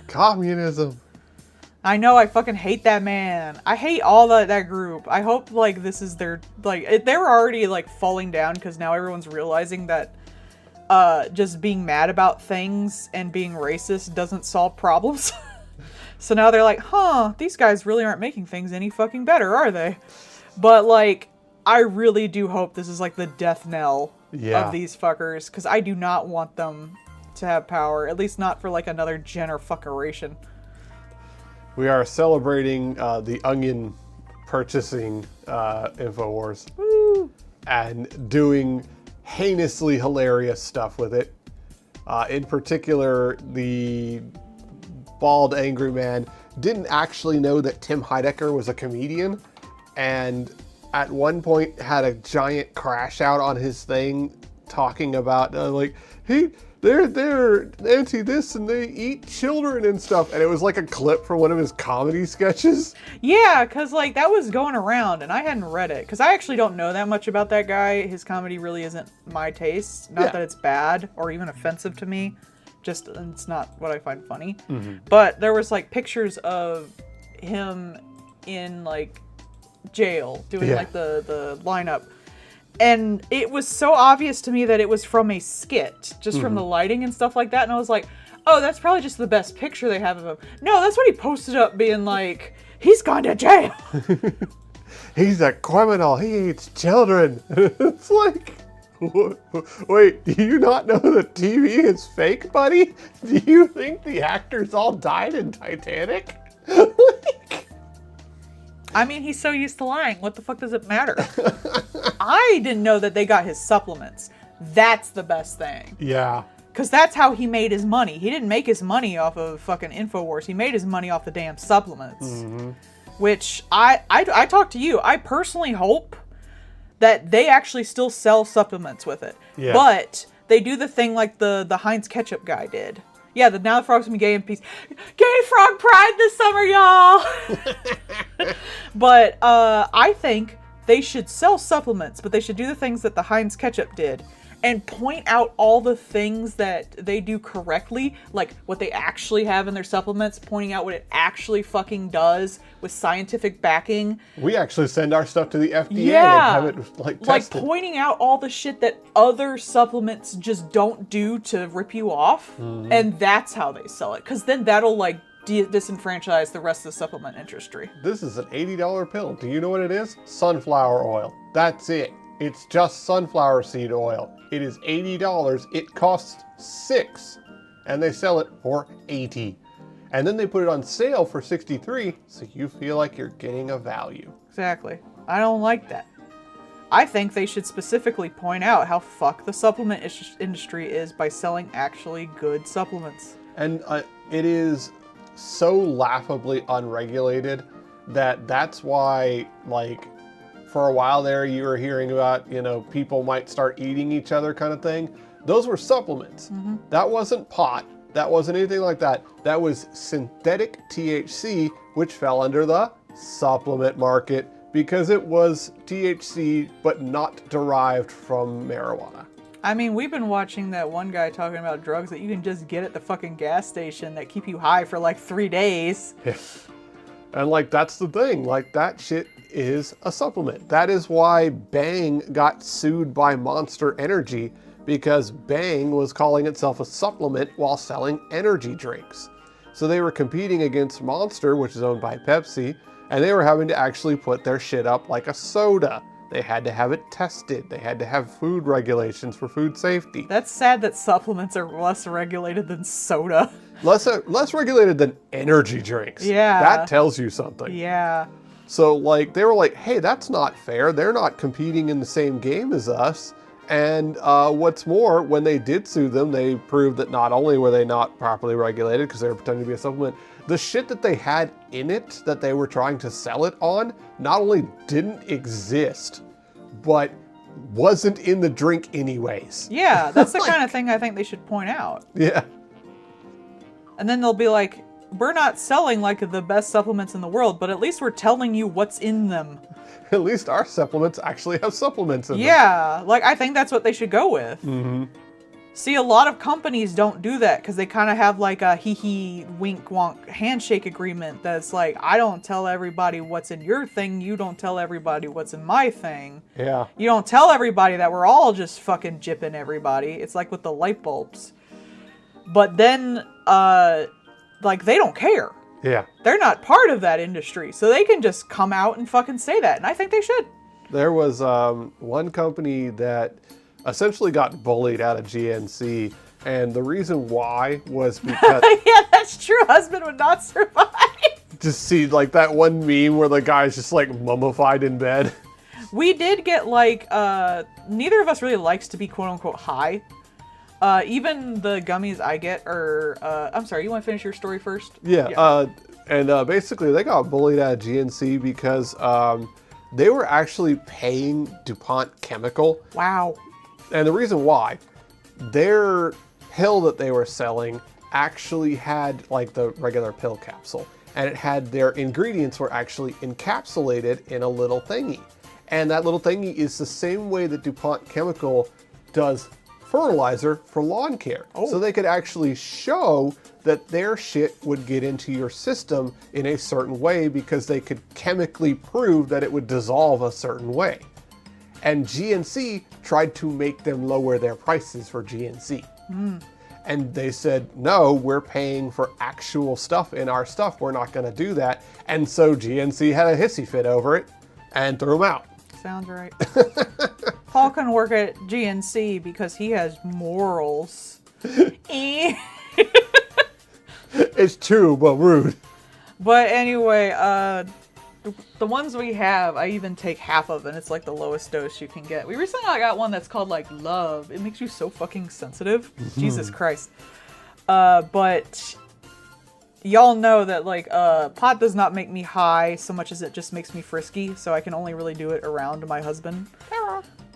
[SPEAKER 2] Communism.
[SPEAKER 1] I know, I fucking hate that man. I hate all that group. I hope like this is their, like, they were already like falling down because now everyone's realizing that just being mad about things and being racist doesn't solve problems. So now they're like, huh, these guys really aren't making things any fucking better, are they? But like, I really do hope this is like the death knell of these fuckers, because I do not want them to have power, at least not for like another Jenner fuckeration.
[SPEAKER 2] We are celebrating the Onion purchasing InfoWars
[SPEAKER 1] Woo.
[SPEAKER 2] and doing heinously hilarious stuff with it. In particular, the bald angry man didn't actually know that Tim Heidecker was a comedian, and at one point had a giant crash out on his thing talking about like, hey, they're anti this and they eat children and stuff, and it was like a clip from one of his comedy sketches.
[SPEAKER 1] Yeah, because like that was going around and I hadn't read it because I actually don't know that much about that guy. His comedy really isn't my taste. Not that it's bad or even offensive to me, just it's not what I find funny. But there was like pictures of him in like jail doing like the lineup. And it was so obvious to me that it was from a skit, just from the lighting and stuff like that. And I was like, oh, that's probably just the best picture they have of him. No, that's what he posted up being like, he's gone to jail.
[SPEAKER 2] He's a criminal. He eats children. It's like, wait, do you not know that TV is fake, buddy? Do you think the actors all died in Titanic?
[SPEAKER 1] I mean, he's so used to lying. What the fuck does it matter? I didn't know that they got his supplements. That's the best thing.
[SPEAKER 2] Yeah.
[SPEAKER 1] Because that's how he made his money. He didn't make his money off of fucking InfoWars. He made his money off the damn supplements. Which I talked to you. I personally hope that they actually still sell supplements with it.
[SPEAKER 2] Yeah.
[SPEAKER 1] But they do the thing like the Heinz ketchup guy did. Yeah, now the frog's gonna be gay in peace. Gay frog pride this summer, y'all! But I think they should sell supplements, but they should do the things that the Heinz ketchup did and point out all the things that they do correctly, like what they actually have in their supplements, pointing out what it actually fucking does with scientific backing.
[SPEAKER 2] We actually send our stuff to the FDA
[SPEAKER 1] Yeah.
[SPEAKER 2] and have it like tested.
[SPEAKER 1] Like pointing out all the shit that other supplements just don't do to rip you off, and that's how they sell it. Because then that'll like disenfranchise the rest of the supplement industry.
[SPEAKER 2] This is an $80 pill. Do you know what it is? Sunflower oil. That's it. It's just sunflower seed oil. It is $80. It costs $6, and they sell it for $80. And then they put it on sale for $63, so you feel like you're getting a value.
[SPEAKER 1] Exactly. I don't like that. I think they should specifically point out how fucked the supplement industry is by selling actually good supplements.
[SPEAKER 2] And it is so laughably unregulated that's why, like, for a while there you were hearing about, people might start eating each other kind of thing. Those were supplements. That wasn't pot. That wasn't anything like that. That was synthetic THC, which fell under the supplement market because it was THC but not derived from marijuana.
[SPEAKER 1] I mean, we've been watching that one guy talking about drugs that you can just get at the fucking gas station that keep you high for like 3 days.
[SPEAKER 2] Yeah. And like, that's the thing. Like, that shit is a supplement. That is why Bang got sued by Monster Energy, because Bang was calling itself a supplement while selling energy drinks. So they were competing against Monster, which is owned by Pepsi, and they were having to actually put their shit up like a soda. They had to have it tested. They had to have food regulations for food safety.
[SPEAKER 1] That's sad that supplements are less regulated than soda.
[SPEAKER 2] Less regulated than energy drinks.
[SPEAKER 1] Yeah.
[SPEAKER 2] That tells you something.
[SPEAKER 1] Yeah.
[SPEAKER 2] So like, they were like, hey, that's not fair. They're not competing in the same game as us. And what's more, when they did sue them, they proved that not only were they not properly regulated because they were pretending to be a supplement, the shit that they had in it that they were trying to sell it on not only didn't exist, but wasn't in the drink anyways.
[SPEAKER 1] Yeah, that's the kind of thing I think they should point out.
[SPEAKER 2] Yeah.
[SPEAKER 1] And then they'll be like, we're not selling like the best supplements in the world, but at least we're telling you what's in them.
[SPEAKER 2] At least our supplements actually have supplements in them.
[SPEAKER 1] Yeah, like I think that's what they should go with. See, a lot of companies don't do that because they kind of have like a hee-hee, wink-wonk handshake agreement that's like, I don't tell everybody what's in your thing, you don't tell everybody what's in my thing.
[SPEAKER 2] Yeah.
[SPEAKER 1] You don't tell everybody that we're all just fucking jipping everybody. It's like with the light bulbs. But then, like, they don't care.
[SPEAKER 2] Yeah.
[SPEAKER 1] They're not part of that industry, so they can just come out and fucking say that, and I think they should.
[SPEAKER 2] There was one company that essentially got bullied out of GNC, and the reason why was because
[SPEAKER 1] Yeah, that's true. Husband would not survive.
[SPEAKER 2] just see like that one meme where the guy's just like mummified in bed.
[SPEAKER 1] We did get like, neither of us really likes to be quote unquote high. Even the gummies I get are, I'm sorry, you want to finish your story first?
[SPEAKER 2] Yeah. And basically they got bullied at GNC because they were actually paying DuPont Chemical.
[SPEAKER 1] Wow.
[SPEAKER 2] And the reason why, their pill that they were selling actually had like the regular pill capsule. And it had their ingredients were actually encapsulated in a little thingy. And that little thingy is the same way that DuPont Chemical does fertilizer for lawn care.
[SPEAKER 1] Oh.
[SPEAKER 2] So they could actually show that their shit would get into your system in a certain way because they could chemically prove that it would dissolve a certain way. And GNC tried to make them lower their prices for GNC. And they said, no, we're paying for actual stuff in our stuff. We're not going to do that. And so GNC had a hissy fit over it and threw them out.
[SPEAKER 1] Sounds right. Paul can work at GNC because he has morals.
[SPEAKER 2] It's true, but rude.
[SPEAKER 1] But anyway, the ones we have, I even take half of, and it's like the lowest dose you can get. We recently got one that's called like Love. It makes you so fucking sensitive. Jesus Christ. But y'all know that like pot does not make me high so much as it just makes me frisky. So I can only really do it around my husband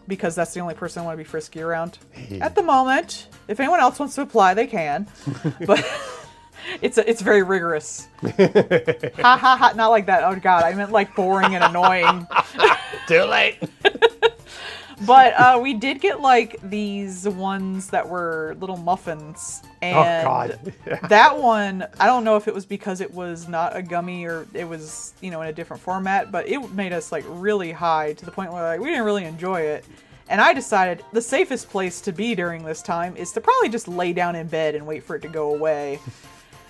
[SPEAKER 1] because that's the only person I want to be frisky around at the moment. If anyone else wants to apply, they can. But it's very rigorous. Ha ha ha! Not like that. Oh god, I meant like boring and annoying.
[SPEAKER 2] Too late.
[SPEAKER 1] But we did get like these ones that were little muffins, and
[SPEAKER 2] Oh god. Yeah.
[SPEAKER 1] that one, I don't know if it was because it was not a gummy or it was, in a different format, but it made us like really high to the point where like we didn't really enjoy it. And I decided the safest place to be during this time is to probably just lay down in bed and wait for it to go away.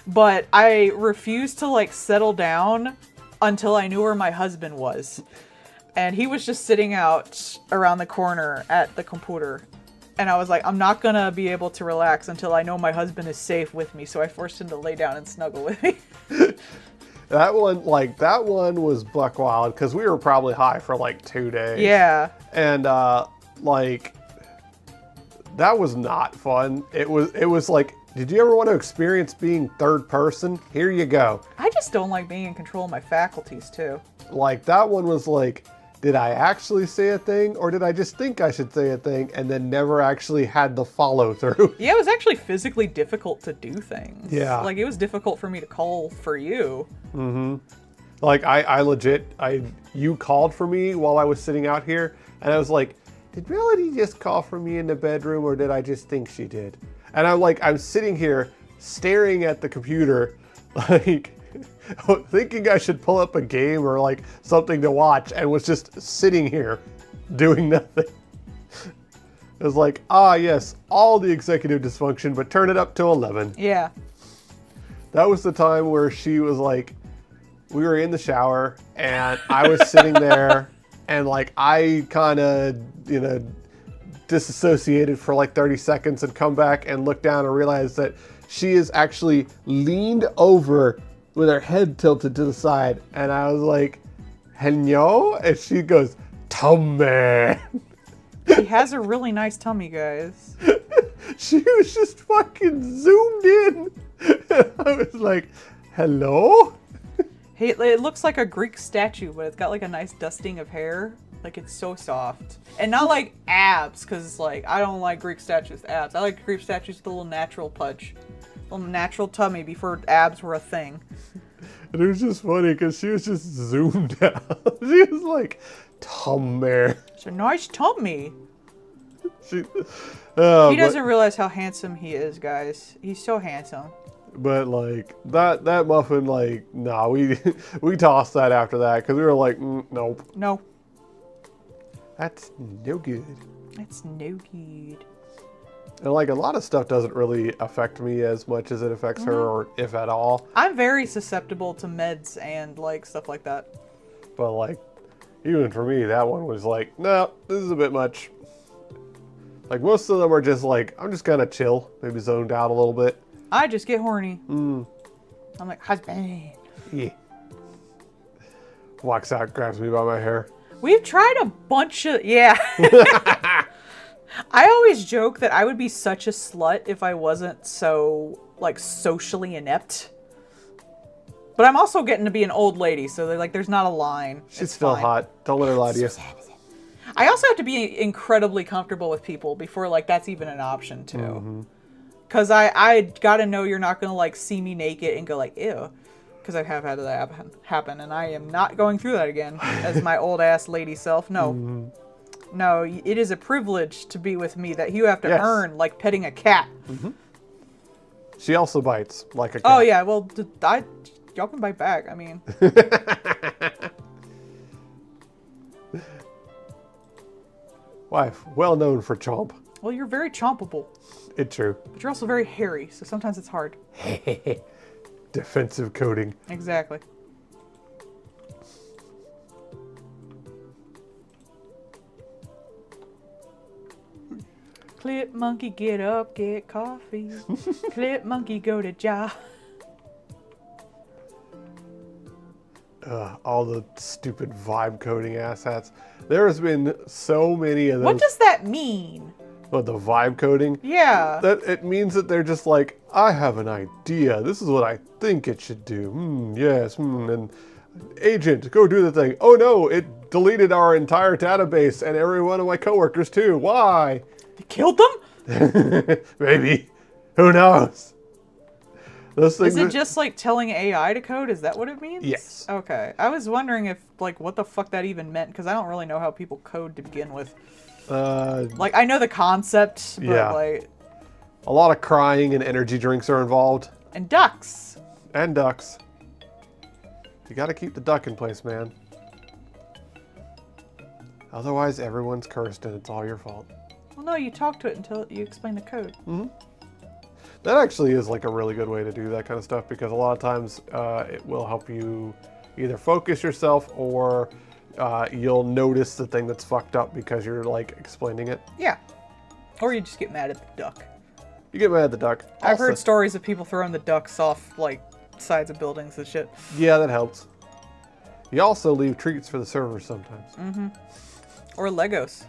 [SPEAKER 1] But I refused to like settle down until I knew where my husband was. And he was just sitting out around the corner at the computer. And I was like, I'm not gonna be able to relax until I know my husband is safe with me. So I forced him to lay down and snuggle with me.
[SPEAKER 2] That one was buck wild because we were probably high for like 2 days.
[SPEAKER 1] Yeah.
[SPEAKER 2] And like that was not fun. It was like, did you ever want to experience being third person? Here you go.
[SPEAKER 1] I just don't like being in control of my faculties too.
[SPEAKER 2] Like that one was like, did I actually say a thing or did I just think I should say a thing and then never actually had the follow through?
[SPEAKER 1] Yeah, it was actually physically difficult to do things.
[SPEAKER 2] Yeah.
[SPEAKER 1] Like it was difficult for me to call for you.
[SPEAKER 2] Mm-hmm. Like I legit, you called for me while I was sitting out here and I was like, did Melody just call for me in the bedroom or did I just think she did? And I'm sitting here staring at the computer like thinking I should pull up a game or like something to watch and was just sitting here doing nothing. It was like, yes, all the executive dysfunction, but turn it up to 11.
[SPEAKER 1] Yeah.
[SPEAKER 2] That was the time where she was like, we were in the shower and I was sitting there and like I kind of, disassociated for like 30 seconds and come back and look down and realize that she is actually leaned over with her head tilted to the side. And I was like, hello? And she goes, tummy.
[SPEAKER 1] He has a really nice tummy, guys.
[SPEAKER 2] She was just fucking zoomed in. And I was like, hello?
[SPEAKER 1] Hey, it looks like a Greek statue, but it's got like a nice dusting of hair. Like it's so soft. And not like abs, because like I don't like Greek statues with abs. I like Greek statues with a little natural punch. A little natural tummy before abs were a thing.
[SPEAKER 2] And it was just funny because she was just zoomed out. She was like, tummy.
[SPEAKER 1] It's a nice tummy.
[SPEAKER 2] He
[SPEAKER 1] He doesn't realize how handsome he is, guys. He's so handsome.
[SPEAKER 2] But like that muffin, like, nah, we tossed that after that because we were like, nope.
[SPEAKER 1] No.
[SPEAKER 2] That's no good.
[SPEAKER 1] That's no good.
[SPEAKER 2] And like a lot of stuff doesn't really affect me as much as it affects her, or if at all.
[SPEAKER 1] I'm very susceptible to meds and like stuff like that.
[SPEAKER 2] But like, even for me, that one was like, no, this is a bit much. Like most of them are just like, I'm just gonna chill, maybe zoned out a little bit.
[SPEAKER 1] I just get horny. I'm like, husband.
[SPEAKER 2] Yeah. walks out, grabs me by my hair.
[SPEAKER 1] We've tried a bunch of... Yeah. I always joke that I would be such a slut if I wasn't so, like, socially inept. But I'm also getting to be an old lady, so like, there's not a line.
[SPEAKER 2] She's
[SPEAKER 1] It's
[SPEAKER 2] still
[SPEAKER 1] fine.
[SPEAKER 2] hot. Don't let her lie to you.
[SPEAKER 1] I also have to be incredibly comfortable with people before, like, that's even an option, too.
[SPEAKER 2] Mm-hmm.
[SPEAKER 1] Because I gotta know you're not gonna, like, see me naked and go, like, ew. Because I have had that happen, and I am not going through that again as my old-ass lady self. No.
[SPEAKER 2] Mm-hmm.
[SPEAKER 1] No, it is a privilege to be with me that you have to
[SPEAKER 2] Yes.
[SPEAKER 1] earn, like petting a cat.
[SPEAKER 2] Mm-hmm. She also bites like a cat.
[SPEAKER 1] Oh, yeah, well, y'all can bite back. I mean...
[SPEAKER 2] Wife, well known for chomp.
[SPEAKER 1] Well, you're very chompable,
[SPEAKER 2] It's true.
[SPEAKER 1] but you're also very hairy, so sometimes it's hard.
[SPEAKER 2] Defensive coating.
[SPEAKER 1] Exactly. Clip monkey, get up, get coffee. Clip monkey, go to job.
[SPEAKER 2] All the stupid vibe coding asshats. There has been so many of those.
[SPEAKER 1] What does that mean?
[SPEAKER 2] What, the vibe coding?
[SPEAKER 1] Yeah.
[SPEAKER 2] That it means that they're just like, I have an idea. This is what I think it should do. Yes. And agent, go do the thing. Oh no, it deleted our entire database and every one of my coworkers too. Why?
[SPEAKER 1] They killed them?
[SPEAKER 2] Maybe. Who knows? Those things
[SPEAKER 1] Is it
[SPEAKER 2] are-
[SPEAKER 1] just like telling AI to code? Is that what it means?
[SPEAKER 2] Yes.
[SPEAKER 1] Okay. I was wondering if, like, what the fuck that even meant, because I don't really know how people code to begin with. Like, I know the concept, but,
[SPEAKER 2] Yeah.
[SPEAKER 1] like...
[SPEAKER 2] a lot of crying and energy drinks are involved.
[SPEAKER 1] And ducks.
[SPEAKER 2] And ducks. You gotta keep the duck in place, man. Otherwise, everyone's cursed and it's all your fault.
[SPEAKER 1] Well, no, you talk to it until you explain the code.
[SPEAKER 2] That actually is like a really good way to do that kind of stuff because a lot of times it will help you either focus yourself or you'll notice the thing that's fucked up because you're like explaining it.
[SPEAKER 1] Yeah. Or you just get mad at the duck.
[SPEAKER 2] You get mad at the duck.
[SPEAKER 1] I've heard
[SPEAKER 2] Also-
[SPEAKER 1] stories of people throwing the ducks off, like, sides of buildings and shit.
[SPEAKER 2] Yeah, that helps. You also leave treats for the servers sometimes.
[SPEAKER 1] Or Legos.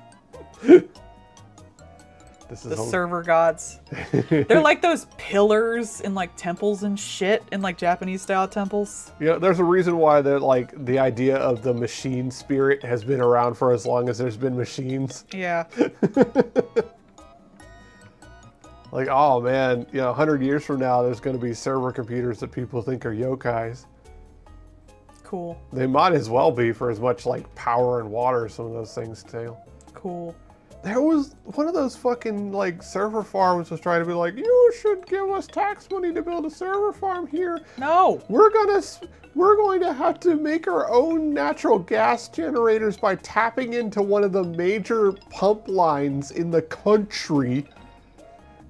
[SPEAKER 2] This is
[SPEAKER 1] The
[SPEAKER 2] home-
[SPEAKER 1] server gods. They're like those pillars in, like, temples and shit, in, like, Japanese-style temples.
[SPEAKER 2] Yeah, there's a reason why they're like the idea of the machine spirit has been around for as long as there's been machines.
[SPEAKER 1] Yeah.
[SPEAKER 2] Like, oh man, 100 years from now, there's going to be server computers that people think are yokais.
[SPEAKER 1] Cool.
[SPEAKER 2] They might as well be for as much like power and water some of those things take.
[SPEAKER 1] Cool.
[SPEAKER 2] There was one of those fucking like server farms was trying to be like, you should give us tax money to build a server farm here.
[SPEAKER 1] No.
[SPEAKER 2] We're going to have to make our own natural gas generators by tapping into one of the major pump lines in the country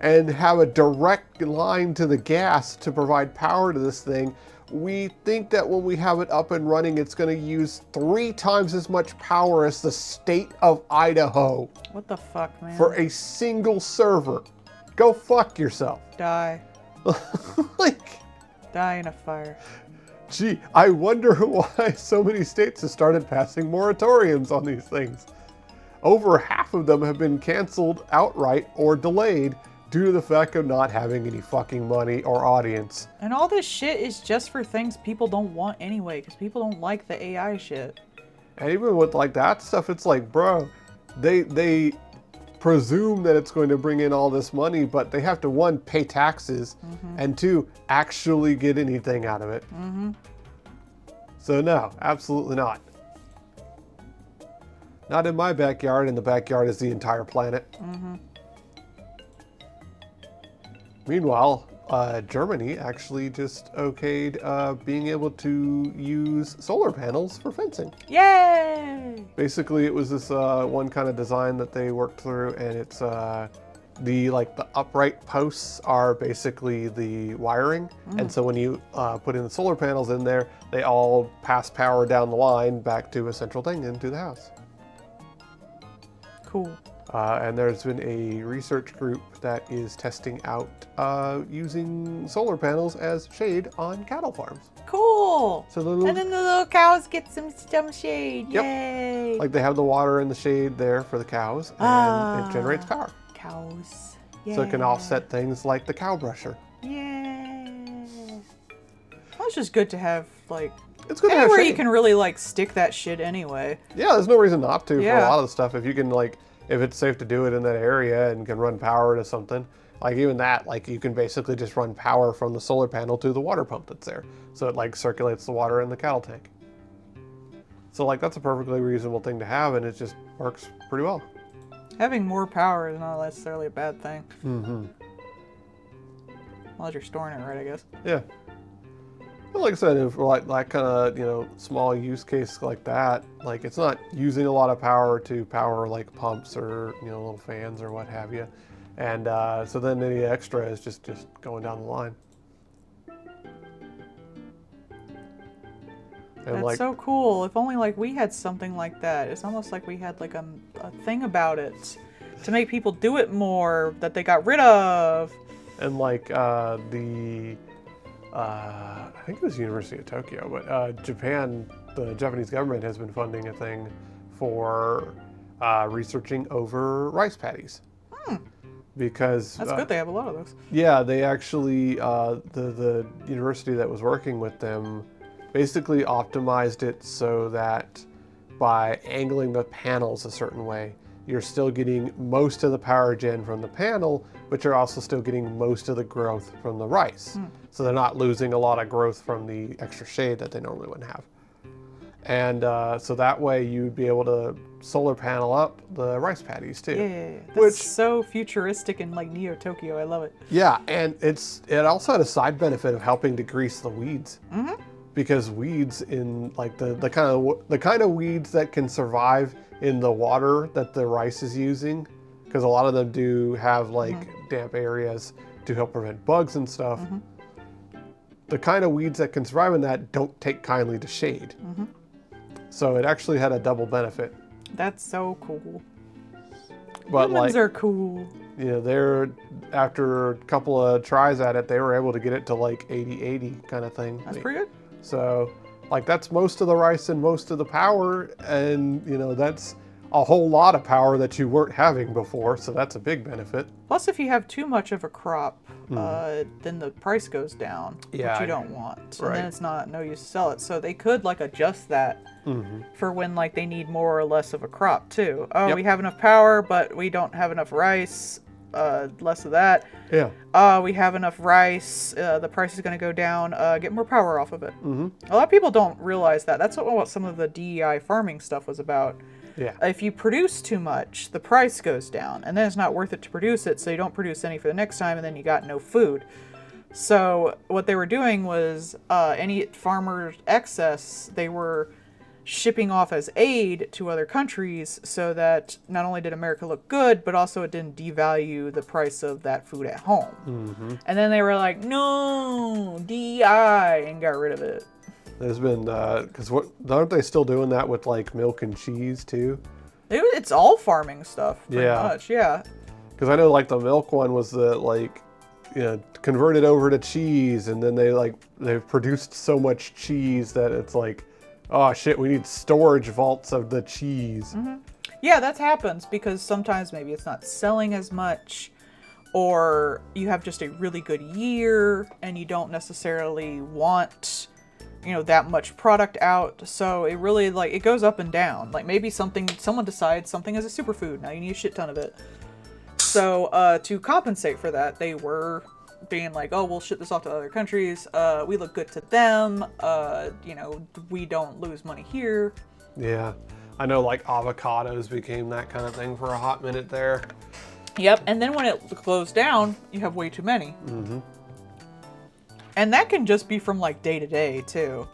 [SPEAKER 2] and have a direct line to the gas to provide power to this thing. We think that when we have it up and running, it's going to use 3 times as much power as the state of Idaho
[SPEAKER 1] What the fuck, man?
[SPEAKER 2] for a single server. Go fuck yourself.
[SPEAKER 1] Die.
[SPEAKER 2] Like,
[SPEAKER 1] Die in a fire.
[SPEAKER 2] gee, I wonder why so many states have started passing moratoriums on these things. Over half of them have been canceled outright or delayed due to the fact of not having any fucking money or audience.
[SPEAKER 1] And all this shit is just for things people don't want anyway, because people don't like the AI shit.
[SPEAKER 2] And even with like that stuff, it's like, bro, they presume that it's going to bring in all this money, but they have to, 1, pay taxes, and 2, actually get anything out of it. So no, absolutely not. Not in my backyard, and the backyard is the entire planet. Meanwhile, Germany actually just okayed being able to use solar panels for fencing.
[SPEAKER 1] Yay!
[SPEAKER 2] Basically, it was this one kind of design that they worked through, and it's the upright posts are basically the wiring, and so when you put in the solar panels in there, they all pass power down the line back to a central thing into the house.
[SPEAKER 1] Cool.
[SPEAKER 2] And there's been a research group that is testing out using solar panels as shade on cattle farms.
[SPEAKER 1] Cool.
[SPEAKER 2] So the little,
[SPEAKER 1] And then the little cows get some shade.
[SPEAKER 2] Yep.
[SPEAKER 1] Yay.
[SPEAKER 2] like they have the water and the shade there for the cows, and it generates power.
[SPEAKER 1] Cows.
[SPEAKER 2] So it can offset things like the cow brusher.
[SPEAKER 1] Yeah. Well, it's just good to have, like,
[SPEAKER 2] It's good to have
[SPEAKER 1] anywhere
[SPEAKER 2] shade.
[SPEAKER 1] you can really, like, stick that shit anyway.
[SPEAKER 2] Yeah, there's no reason not to for a
[SPEAKER 1] Yeah.
[SPEAKER 2] lot of the stuff. If you can, like, if it's safe to do it in that area and can run power to something, like even that, like you can basically just run power from the solar panel to the water pump that's there. So it like circulates the water in the cattle tank. So like that's a perfectly reasonable thing to have, and it just works pretty well.
[SPEAKER 1] Having more power is not necessarily a bad thing.
[SPEAKER 2] Mm-hmm.
[SPEAKER 1] As long as you're storing it right, I guess.
[SPEAKER 2] Yeah. But like I said, if like that kind of, small use case like that, like it's not using a lot of power to power like pumps or, little fans or what have you. And so then any extra is just going down the line. And
[SPEAKER 1] That's
[SPEAKER 2] like,
[SPEAKER 1] so cool. If only like we had something like that. It's almost like we had like a thing about it to make people do it more that they got rid of.
[SPEAKER 2] and like I think it was University of Tokyo, but Japan, the Japanese government has been funding a thing for researching over rice paddies. Because
[SPEAKER 1] That's good. They have a lot of those.
[SPEAKER 2] yeah, they actually the university that was working with them basically optimized it so that by angling the panels a certain way, you're still getting most of the power gen from the panel, but you're also still getting most of the growth from the rice. So they're not losing a lot of growth from the extra shade that they normally wouldn't have. And so that way you'd be able to solar panel up the rice paddies too.
[SPEAKER 1] Yeah. That's
[SPEAKER 2] Which-
[SPEAKER 1] so futuristic and like Neo Tokyo. I love it.
[SPEAKER 2] Yeah, and it also had a side benefit of helping to grease the weeds. Because weeds in like the kind of weeds that can survive in the water that the rice is using, because a lot of them do have like damp areas to help prevent bugs and stuff. The kind of weeds that can survive in that don't take kindly to shade. So it actually had a double benefit.
[SPEAKER 1] That's so cool.
[SPEAKER 2] But
[SPEAKER 1] Humans
[SPEAKER 2] like,
[SPEAKER 1] are cool.
[SPEAKER 2] they're after a couple of tries at it, they were able to get it to like 80-80 kind of thing.
[SPEAKER 1] That's pretty good.
[SPEAKER 2] So like that's most of the rice and most of the power, and that's a whole lot of power that you weren't having before, so that's a big benefit.
[SPEAKER 1] Plus, if you have too much of a crop, then the price goes down,
[SPEAKER 2] Yeah,
[SPEAKER 1] which you don't want.
[SPEAKER 2] right.
[SPEAKER 1] And then it's not no use to sell it. So they could like adjust that for when like they need more or less of a crop too. Oh,
[SPEAKER 2] Yep.
[SPEAKER 1] we have enough power, but we don't have enough rice. Less of that.
[SPEAKER 2] Yeah.
[SPEAKER 1] We have enough rice. The price is going to go down. Get more power off of it. A lot of people don't realize that. That's what some of the DEI farming stuff was about.
[SPEAKER 2] Yeah.
[SPEAKER 1] If you produce too much, the price goes down, and then it's not worth it to produce it, so you don't produce any for the next time, and then you got no food. So what they were doing was any farmer excess, they were shipping off as aid to other countries so that not only did America look good, but also it didn't devalue the price of that food at home. And then they were like, no, DEI, and got rid of it.
[SPEAKER 2] There's been because aren't they still doing that with like milk and cheese too?
[SPEAKER 1] It's all farming stuff, pretty
[SPEAKER 2] Yeah.
[SPEAKER 1] much, yeah.
[SPEAKER 2] Because I know like the milk one was converted over to cheese, and then they've produced so much cheese that it's like, oh shit, we need storage vaults of the cheese.
[SPEAKER 1] Yeah, that happens because sometimes maybe it's not selling as much, or you have just a really good year and you don't necessarily want, that much product out. So it really it goes up and down. Like maybe someone decides something is a superfood. Now you need a shit ton of it. So to compensate for that, they were being like, oh, we'll ship this off to other countries. We look good to them. We don't lose money here.
[SPEAKER 2] Yeah. I know like avocados became that kind of thing for a hot minute there.
[SPEAKER 1] Yep, and then when it goes down, you have way too many. And that can just be from like day to day too.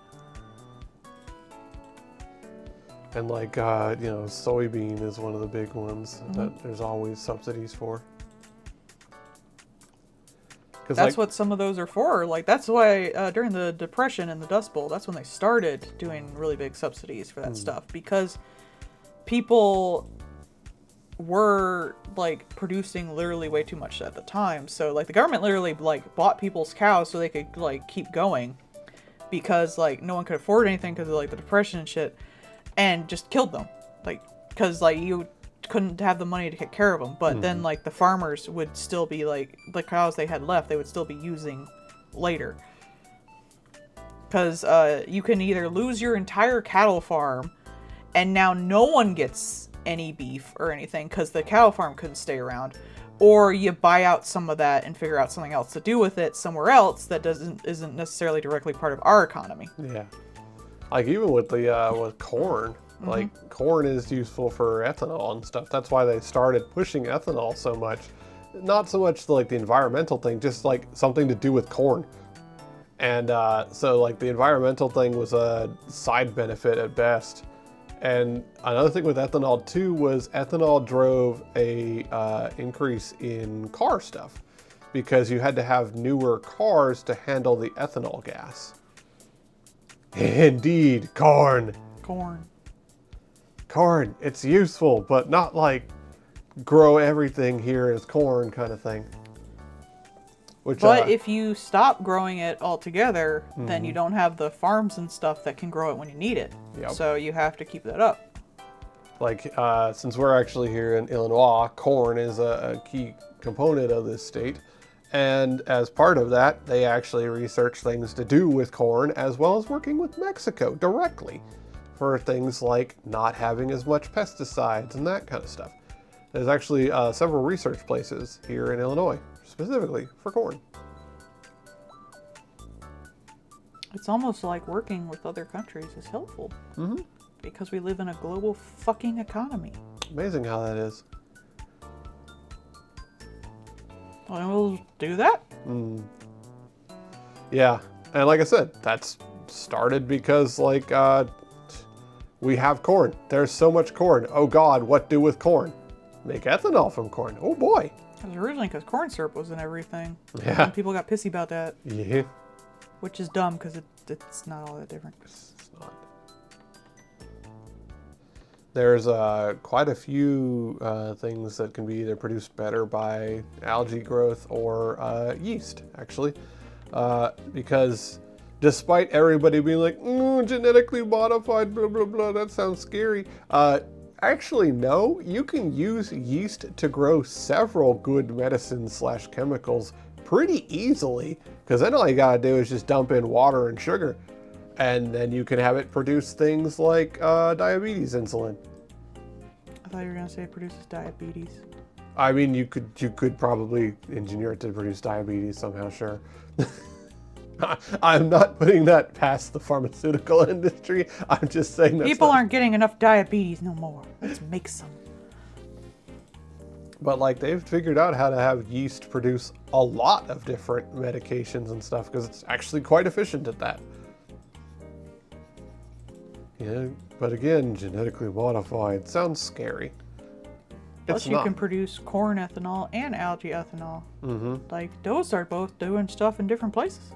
[SPEAKER 2] And like, soybean is one of the big ones that there's always subsidies for.
[SPEAKER 1] That's what some of those are for. Like that's why during the Depression and the Dust Bowl, that's when they started doing really big subsidies for that stuff, because people were like producing literally way too much at the time. So like the government literally like bought people's cows so they could like keep going, because like no one could afford anything because of like the depression and shit, and just killed them, like because like you couldn't have the money to take care of them. But then like the farmers would still be like, the cows they had left they would still be using later, because you can either lose your entire cattle farm and now no one gets any beef or anything because the cattle farm couldn't stay around, or you buy out some of that and figure out something else to do with it somewhere else that isn't necessarily directly part of our economy.
[SPEAKER 2] Yeah, like even with the with corn, like corn is useful for ethanol and stuff. That's why they started pushing ethanol so much. Not so much like the environmental thing, just like something to do with corn. And so like the environmental thing was a side benefit at best. And another thing with ethanol too was ethanol drove a increase in car stuff, because you had to have newer cars to handle the ethanol gas. Indeed, corn. Corn, it's useful, but not like grow everything here as corn kind of thing.
[SPEAKER 1] But if you stop growing it altogether, then you don't have the farms and stuff that can grow it when you need it.
[SPEAKER 2] Yep.
[SPEAKER 1] So you have to keep that up.
[SPEAKER 2] Like, since we're actually here in Illinois, corn is a key component of this state. And as part of that, they actually research things to do with corn, as well as working with Mexico directly for things like not having as much pesticides and that kind of stuff. There's actually several research places here in Illinois, specifically for corn.
[SPEAKER 1] It's almost like working with other countries is helpful. Because we live in a global fucking economy.
[SPEAKER 2] Amazing how that is.
[SPEAKER 1] Well, we'll do that.
[SPEAKER 2] Yeah, and like I said, that's started because like we have corn. There's so much corn. Oh God, what do with corn? Make ethanol from corn. Oh boy.
[SPEAKER 1] It was originally because corn syrup was in everything.
[SPEAKER 2] Yeah.
[SPEAKER 1] And people got pissy about that.
[SPEAKER 2] Yeah.
[SPEAKER 1] Which is dumb because it's not all that different.
[SPEAKER 2] It's not. There's quite a few things that can be either produced better by algae growth or yeast, actually. Because despite everybody being like, genetically modified, blah, blah, blah, that sounds scary. Actually, no, you can use yeast to grow several good medicines / chemicals pretty easily, because then all you gotta do is just dump in water and sugar, and then you can have it produce things like diabetes insulin.
[SPEAKER 1] I thought you were gonna say it produces diabetes.
[SPEAKER 2] I mean, you could probably engineer it to produce diabetes somehow, sure. I'm not putting that past the pharmaceutical industry. I'm just saying that
[SPEAKER 1] people aren't getting enough diabetes no more. Let's make some.
[SPEAKER 2] But like they've figured out how to have yeast produce a lot of different medications and stuff, because it's actually quite efficient at that. Yeah, but again, genetically modified sounds scary.
[SPEAKER 1] Plus, you can produce corn ethanol and algae ethanol. Like those are both doing stuff in different places.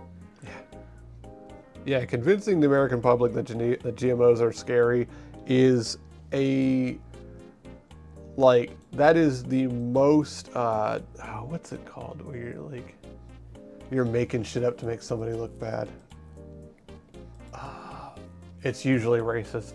[SPEAKER 2] Yeah, convincing the American public that GMOs are scary is that is the most, what's it called? Where you're making shit up to make somebody look bad. It's usually racist.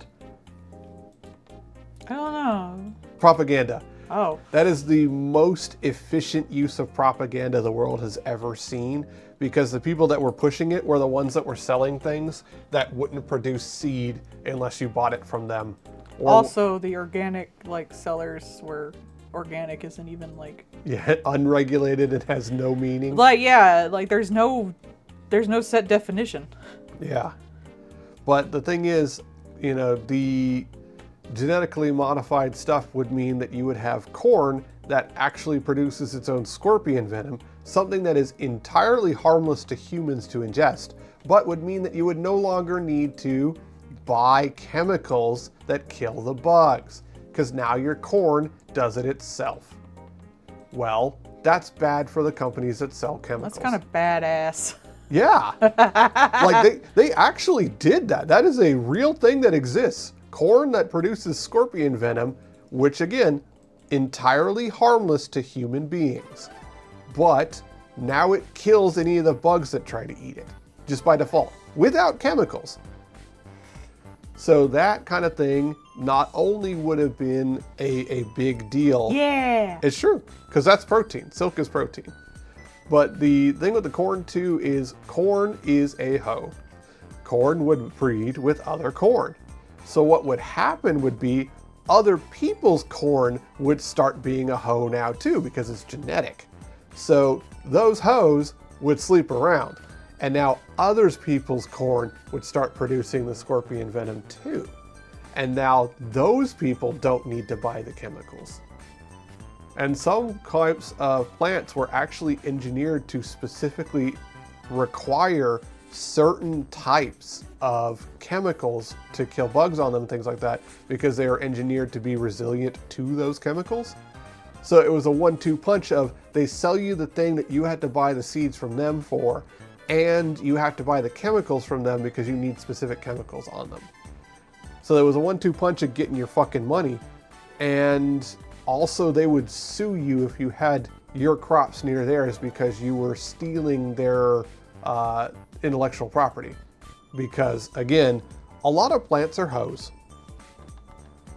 [SPEAKER 1] I don't know.
[SPEAKER 2] Propaganda.
[SPEAKER 1] Oh.
[SPEAKER 2] That is the most efficient use of propaganda the world has ever seen, because the people that were pushing it were the ones that were selling things that wouldn't produce seed unless you bought it from them.
[SPEAKER 1] Also, the organic sellers where organic isn't even
[SPEAKER 2] yeah, unregulated and has no meaning.
[SPEAKER 1] There's no set definition.
[SPEAKER 2] Yeah. But the thing is, the genetically modified stuff would mean that you would have corn that actually produces its own scorpion venom, something that is entirely harmless to humans to ingest, but would mean that you would no longer need to buy chemicals that kill the bugs, because now your corn does it itself. Well, that's bad for the companies that sell chemicals.
[SPEAKER 1] That's kind of badass.
[SPEAKER 2] Yeah. They actually did that. That is a real thing that exists. Corn that produces scorpion venom, which again, entirely harmless to human beings, but now it kills any of the bugs that try to eat it, just by default, without chemicals. So that kind of thing not only would have been a big deal.
[SPEAKER 1] Yeah.
[SPEAKER 2] It's true, because that's protein. Silk is protein. But the thing with the corn too is corn is a hoe. Corn would breed with other corn. So what would happen would be other people's corn would start being a hoe now too, because it's genetic. So those hoes would sleep around. And now others people's corn would start producing the scorpion venom too. And now those people don't need to buy the chemicals. And some types of plants were actually engineered to specifically require certain types of chemicals to kill bugs on them, things like that, because they are engineered to be resilient to those chemicals. So it was a 1-2 punch of they sell you the thing that you had to buy the seeds from them for, and you have to buy the chemicals from them because you need specific chemicals on them. So there was a 1-2 punch of getting your fucking money. And also they would sue you if you had your crops near theirs because you were stealing their intellectual property. Because again, a lot of plants are hoes.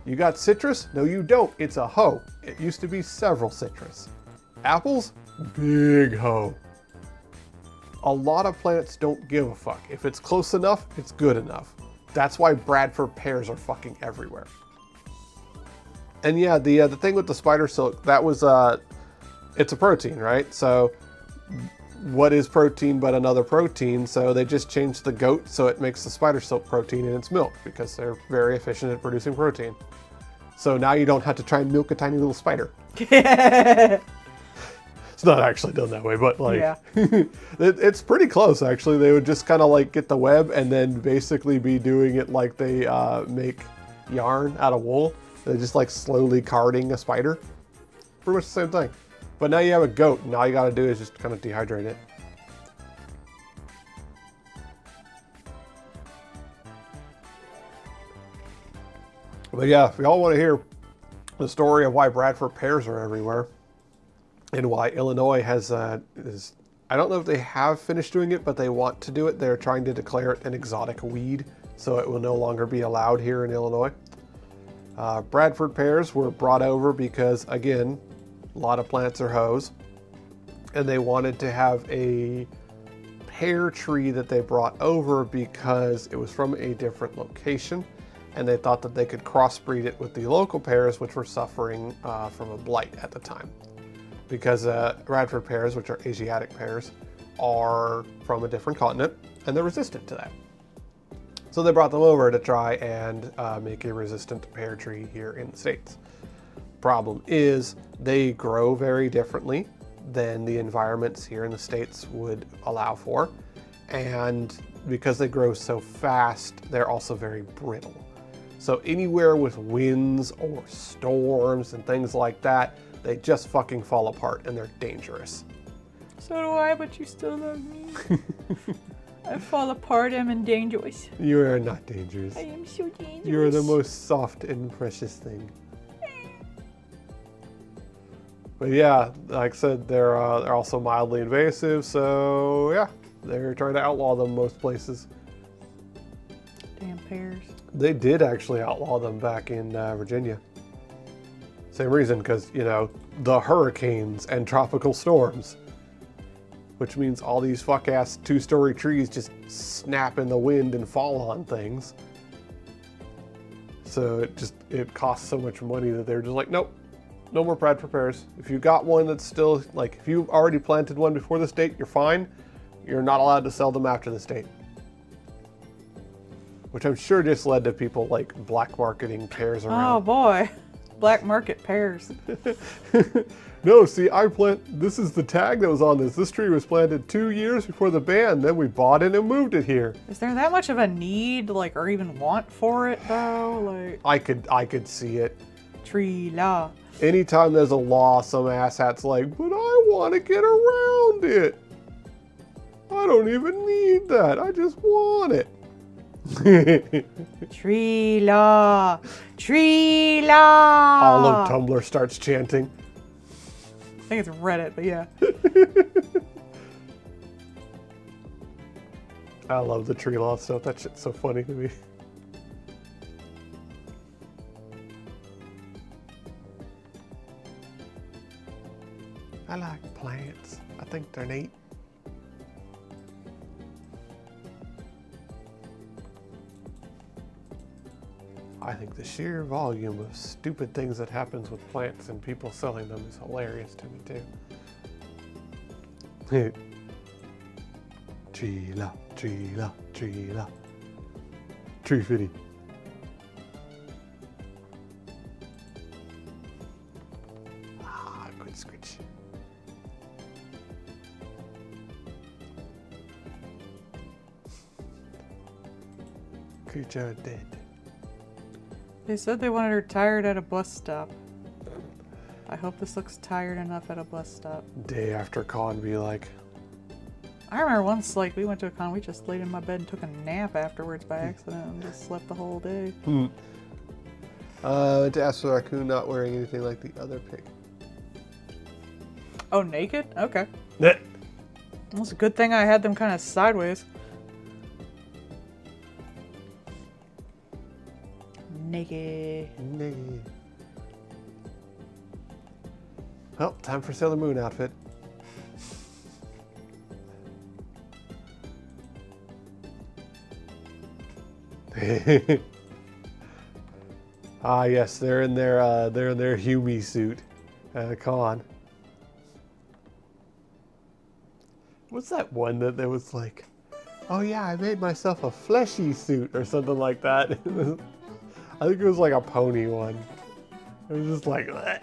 [SPEAKER 2] You got citrus? No, you don't. It's a hoe. It used to be several citrus. Apples? Big hoe. A lot of plants don't give a fuck. If it's close enough, it's good enough. That's why Bradford pears are fucking everywhere. And yeah, the thing with the spider silk, that was, it's a protein, right? So what is protein but another protein? So they just changed the goat so it makes the spider silk protein in its milk because they're very efficient at producing protein. So now you don't have to try and milk a tiny little spider. It's not actually done that way, but like, yeah. It's pretty close actually. They would just kind of like get the web and then basically be doing it like they make yarn out of wool. They're just like slowly carding a spider. Pretty much the same thing. But now you have a goat and all you gotta do is just kind of dehydrate it. But yeah, if y'all want to hear the story of why Bradford pears are everywhere and why Illinois has, I don't know if they have finished doing it, but they want to do it. They're trying to declare it an exotic weed, so it will no longer be allowed here in Illinois. Bradford pears were brought over because, again, a lot of plants are hoes, and they wanted to have a pear tree that they brought over because it was from a different location, and they thought that they could crossbreed it with the local pears, which were suffering from a blight at the time. Because Bradford pears, which are Asiatic pears, are from a different continent, and they're resistant to that. So they brought them over to try and make a resistant pear tree here in the States. Problem is, they grow very differently than the environments here in the States would allow for. And because they grow so fast, they're also very brittle. So anywhere with winds or storms and things like that, they just fucking fall apart and they're dangerous.
[SPEAKER 1] So do I, but you still love me. I fall apart, I'm dangerous.
[SPEAKER 2] You are not dangerous.
[SPEAKER 1] I am so dangerous.
[SPEAKER 2] You are the most soft and precious thing. But yeah, like I said, they're also mildly invasive, so yeah, they're trying to outlaw them most places.
[SPEAKER 1] Damn pears.
[SPEAKER 2] They did actually outlaw them back in Virginia. Same reason, because, you know, the hurricanes and tropical storms. Which means all these fuck-ass 2-story trees just snap in the wind and fall on things. So it costs so much money that they're just like, nope, no more Bradford pears. If you got one that's still, like, if you already planted one before this date, you're fine. You're not allowed to sell them after this date. Which I'm sure just led to people, like, black marketing pears around.
[SPEAKER 1] Oh, boy. Black market pears.
[SPEAKER 2] No, see, this is the tag that was on this. This tree was planted 2 years before the ban. Then we bought it and moved it here.
[SPEAKER 1] Is there that much of a need, like, or even want for it, though? Like,
[SPEAKER 2] I could see it.
[SPEAKER 1] Tree law.
[SPEAKER 2] Anytime there's a law, some asshat's like, but I want to get around it. I don't even need that. I just want it.
[SPEAKER 1] Tree law. Tree law.
[SPEAKER 2] All of Tumblr starts chanting.
[SPEAKER 1] I think it's Reddit, but yeah.
[SPEAKER 2] I love the tree law stuff. That shit's so funny to me. I like plants. I think they're neat. I think the sheer volume of stupid things that happens with plants and people selling them is hilarious to me too. Tree-la, tree-la, tree-la. Tree fitty. Ah, good scritch. Creature dead.
[SPEAKER 1] They said they wanted her tired at a bus stop. I hope this looks tired enough at a bus stop.
[SPEAKER 2] Day after con be like,
[SPEAKER 1] I remember once, like, we went to a con, we just laid in my bed and took a nap afterwards by accident and just slept the whole day.
[SPEAKER 2] to ask for the raccoon not wearing anything like the other pig.
[SPEAKER 1] Oh, naked? Okay.
[SPEAKER 2] Nah.
[SPEAKER 1] Well, it's a good thing I had them kind of sideways. Naked.
[SPEAKER 2] Well, time for Sailor Moon outfit. Ah, yes, they're in their Humi suit at a con. What's that one that there was like, oh yeah, I made myself a fleshy suit or something like that. I think it was like a pony one. It was just like, bleh.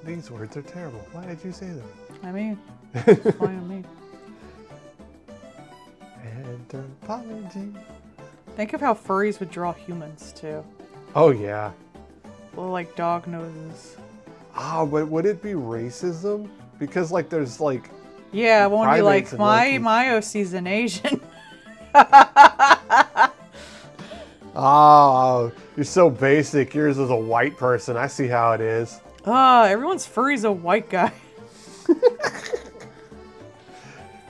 [SPEAKER 2] These words are terrible. Why did you say them?
[SPEAKER 1] I mean, it's fine with me.
[SPEAKER 2] Anthropology.
[SPEAKER 1] Think of how furries would draw humans, too.
[SPEAKER 2] Oh yeah.
[SPEAKER 1] Little, like, dog noses.
[SPEAKER 2] Ah, but would it be racism? Because like there's like,
[SPEAKER 1] Yeah, it won't be like,
[SPEAKER 2] primates and
[SPEAKER 1] my OC's an Asian.
[SPEAKER 2] oh, you're so basic. Yours is a white person. I see how it is.
[SPEAKER 1] Everyone's furry's a white guy.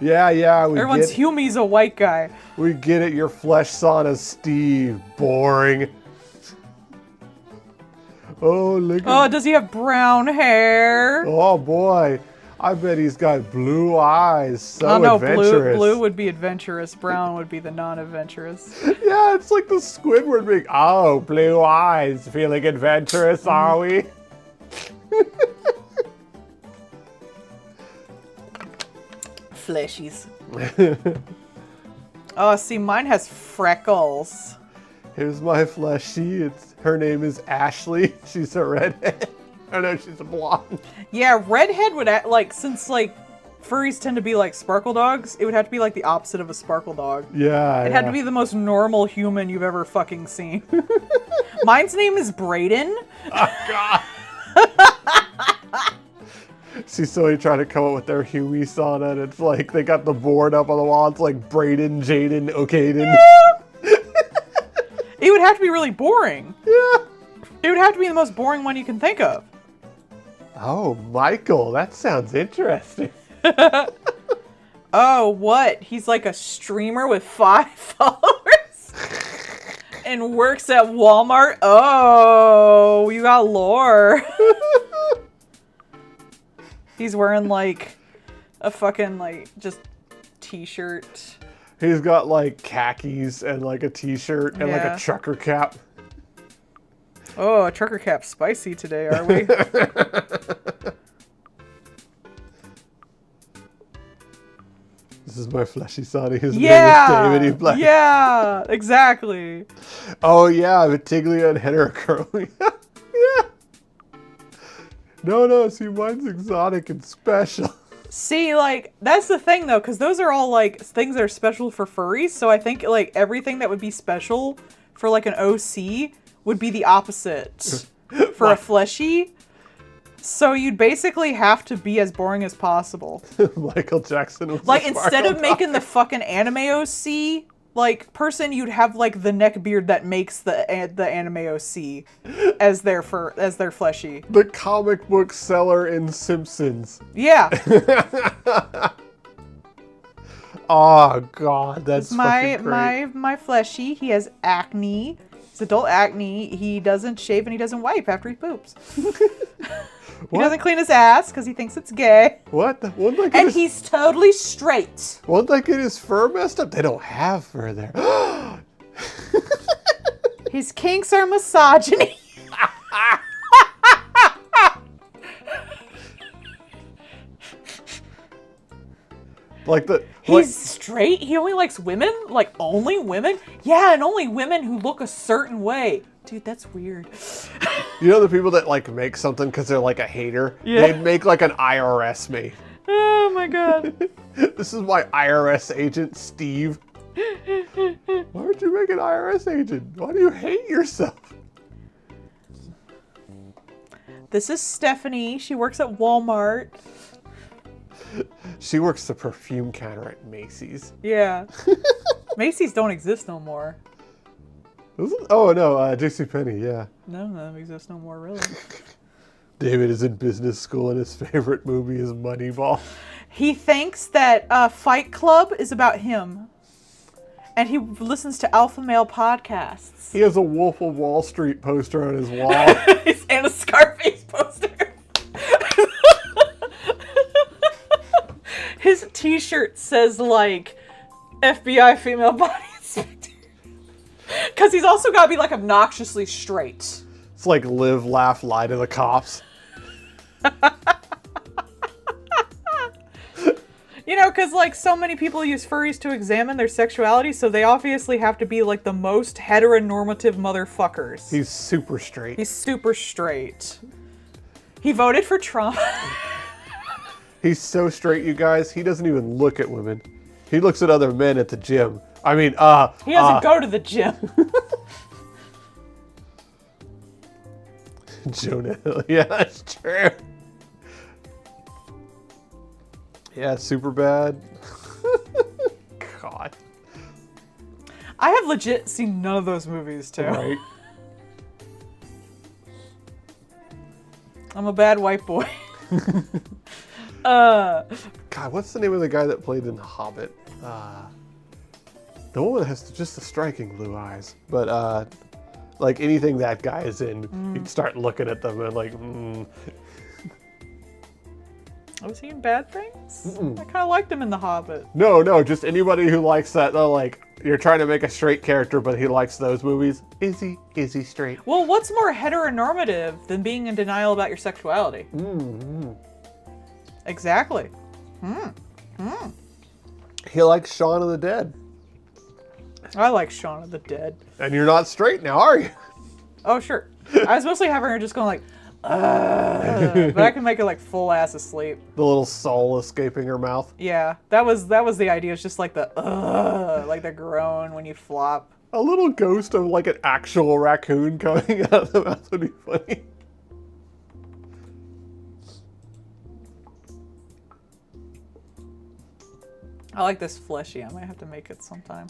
[SPEAKER 2] Yeah,
[SPEAKER 1] Everyone's Humi's a white guy.
[SPEAKER 2] we get it. Your flesh sauna, Steve. Boring. Oh, look
[SPEAKER 1] Oh,
[SPEAKER 2] at.
[SPEAKER 1] does he have brown hair?
[SPEAKER 2] Oh boy, I bet he's got blue eyes. So
[SPEAKER 1] Oh no,
[SPEAKER 2] adventurous.
[SPEAKER 1] blue would be adventurous. Brown would be the non-adventurous.
[SPEAKER 2] Yeah, it's like the Squidward being, oh, blue eyes, feeling adventurous, are we?
[SPEAKER 1] Fleshies. Oh, see, mine has freckles.
[SPEAKER 2] Here's my fleshy. Her name is Ashley. She's a redhead. Oh no, she's a blonde.
[SPEAKER 1] Yeah, redhead would act like, since like furries tend to be like sparkle dogs, it would have to be like the opposite of a sparkle dog.
[SPEAKER 2] Yeah.
[SPEAKER 1] It had to be the most normal human you've ever fucking seen. Mine's name is Brayden.
[SPEAKER 2] Oh god. See, so they try to come up with their Huey sauna, and it's like they got the board up on the wall. It's like Brayden, Jaden, Okaden.
[SPEAKER 1] It would have to be really boring.
[SPEAKER 2] Yeah.
[SPEAKER 1] It would have to be the most boring one you can think of.
[SPEAKER 2] Oh, Michael, that sounds interesting.
[SPEAKER 1] Oh, what? He's like a streamer with 5 followers? And works at Walmart? Oh, you got lore. He's wearing like a fucking like just t-shirt.
[SPEAKER 2] He's got like khakis and like a t-shirt and like
[SPEAKER 1] Yeah.
[SPEAKER 2] a trucker cap.
[SPEAKER 1] Oh, a trucker cap spicy today, are we?
[SPEAKER 2] This is my fleshy Sonny. His
[SPEAKER 1] Yeah!
[SPEAKER 2] name is David E. Black.
[SPEAKER 1] Yeah, exactly.
[SPEAKER 2] Oh yeah, Vitiglia and Heterocurly. Yeah. No, see, mine's exotic and special.
[SPEAKER 1] See, like, that's the thing, though, because those are all, like, things that are special for furries, so I think, like, everything that would be special for, like, an OC would be the opposite for a fleshy. So you'd basically have to be as boring as possible.
[SPEAKER 2] Michael Jackson was
[SPEAKER 1] Like,
[SPEAKER 2] a
[SPEAKER 1] instead
[SPEAKER 2] Sparkle
[SPEAKER 1] of making
[SPEAKER 2] Dog.
[SPEAKER 1] the fucking anime OC, like, person, you'd have, like, the neck beard that makes the anime OC as their fleshy.
[SPEAKER 2] The comic book seller in Simpsons.
[SPEAKER 1] Yeah.
[SPEAKER 2] Oh god, that's
[SPEAKER 1] my
[SPEAKER 2] fucking great.
[SPEAKER 1] my fleshy, he has acne. It's adult acne. He doesn't shave and he doesn't wipe after he poops. He doesn't clean his ass because he thinks it's gay.
[SPEAKER 2] What? Won't they get
[SPEAKER 1] And
[SPEAKER 2] his,
[SPEAKER 1] he's totally straight.
[SPEAKER 2] won't they get his fur messed up? They don't have fur there.
[SPEAKER 1] His kinks are misogyny.
[SPEAKER 2] Like the
[SPEAKER 1] He's straight? He only likes women? Like, only women? Yeah, and only women who look a certain way. Dude, that's weird.
[SPEAKER 2] you know the people that like make something because they're like a hater.
[SPEAKER 1] Yeah.
[SPEAKER 2] They'd make like an IRS me.
[SPEAKER 1] Oh my god.
[SPEAKER 2] This is my IRS agent, Steve. Why would you make an IRS agent? Why do you hate yourself?
[SPEAKER 1] This is Stephanie. She works at Walmart.
[SPEAKER 2] She works the perfume counter at Macy's.
[SPEAKER 1] Yeah. Macy's don't exist no more.
[SPEAKER 2] Oh no, JCPenney, yeah.
[SPEAKER 1] None of them exist no more, really.
[SPEAKER 2] David is in business school and his favorite movie is Moneyball.
[SPEAKER 1] He thinks that Fight Club is about him. And he listens to alpha male podcasts.
[SPEAKER 2] He has a Wolf of Wall Street poster on his wall.
[SPEAKER 1] And a Scarface poster. His t-shirt says, like, FBI female body inspector. Because he's also got to be, like, obnoxiously straight.
[SPEAKER 2] It's like live, laugh, lie to the cops.
[SPEAKER 1] You know, because, like, so many people use furries to examine their sexuality, so they obviously have to be, like, the most heteronormative motherfuckers.
[SPEAKER 2] He's super straight.
[SPEAKER 1] He's super straight. He voted for Trump.
[SPEAKER 2] He's so straight, you guys. He doesn't even look at women. He looks at other men at the gym. I mean,
[SPEAKER 1] He doesn't go to the gym.
[SPEAKER 2] Jonah Hill. Yeah, that's true. Yeah, super bad. God.
[SPEAKER 1] I have legit seen none of those movies, too.
[SPEAKER 2] Right.
[SPEAKER 1] I'm a bad white boy.
[SPEAKER 2] God, what's the name of the guy that played in Hobbit? The one that has just the striking blue eyes. But, like, anything that guy is in, you'd start looking at them and like,
[SPEAKER 1] Was he in Bad Things? I kind of liked him in The Hobbit.
[SPEAKER 2] No, just anybody who likes that, though, like, you're trying to make a straight character, but he likes those movies. Is he straight?
[SPEAKER 1] Well, what's more heteronormative than being in denial about your sexuality? Exactly.
[SPEAKER 2] He likes Shaun of the Dead.
[SPEAKER 1] I like Shaun of the Dead.
[SPEAKER 2] And you're not straight now, are you?
[SPEAKER 1] Oh, sure. I was mostly having her just going like, but I can make her like full ass asleep.
[SPEAKER 2] The little soul escaping her mouth.
[SPEAKER 1] Yeah, that was the idea. It's just like the like the groan when you flop.
[SPEAKER 2] A little ghost of like an actual raccoon coming out of the mouth would be funny.
[SPEAKER 1] I like this fleshy. I might have to make it sometime.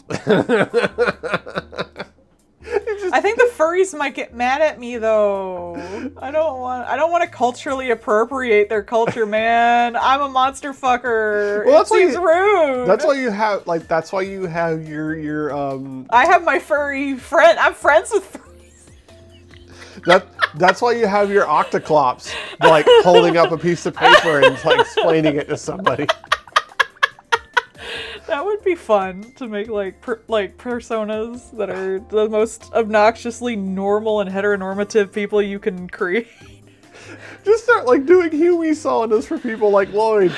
[SPEAKER 1] I think the furries might get mad at me though. I don't want to culturally appropriate their culture, man. I'm a monster fucker.
[SPEAKER 2] Well,
[SPEAKER 1] It seems rude.
[SPEAKER 2] That's why you have your
[SPEAKER 1] I have my furry friend. I'm friends with furries.
[SPEAKER 2] that's why you have your octoclops like holding up a piece of paper and like explaining it to somebody.
[SPEAKER 1] That would be fun to make like personas that are the most obnoxiously normal and heteronormative people you can create.
[SPEAKER 2] Just start like doing Huey saunas for people like Lloyd.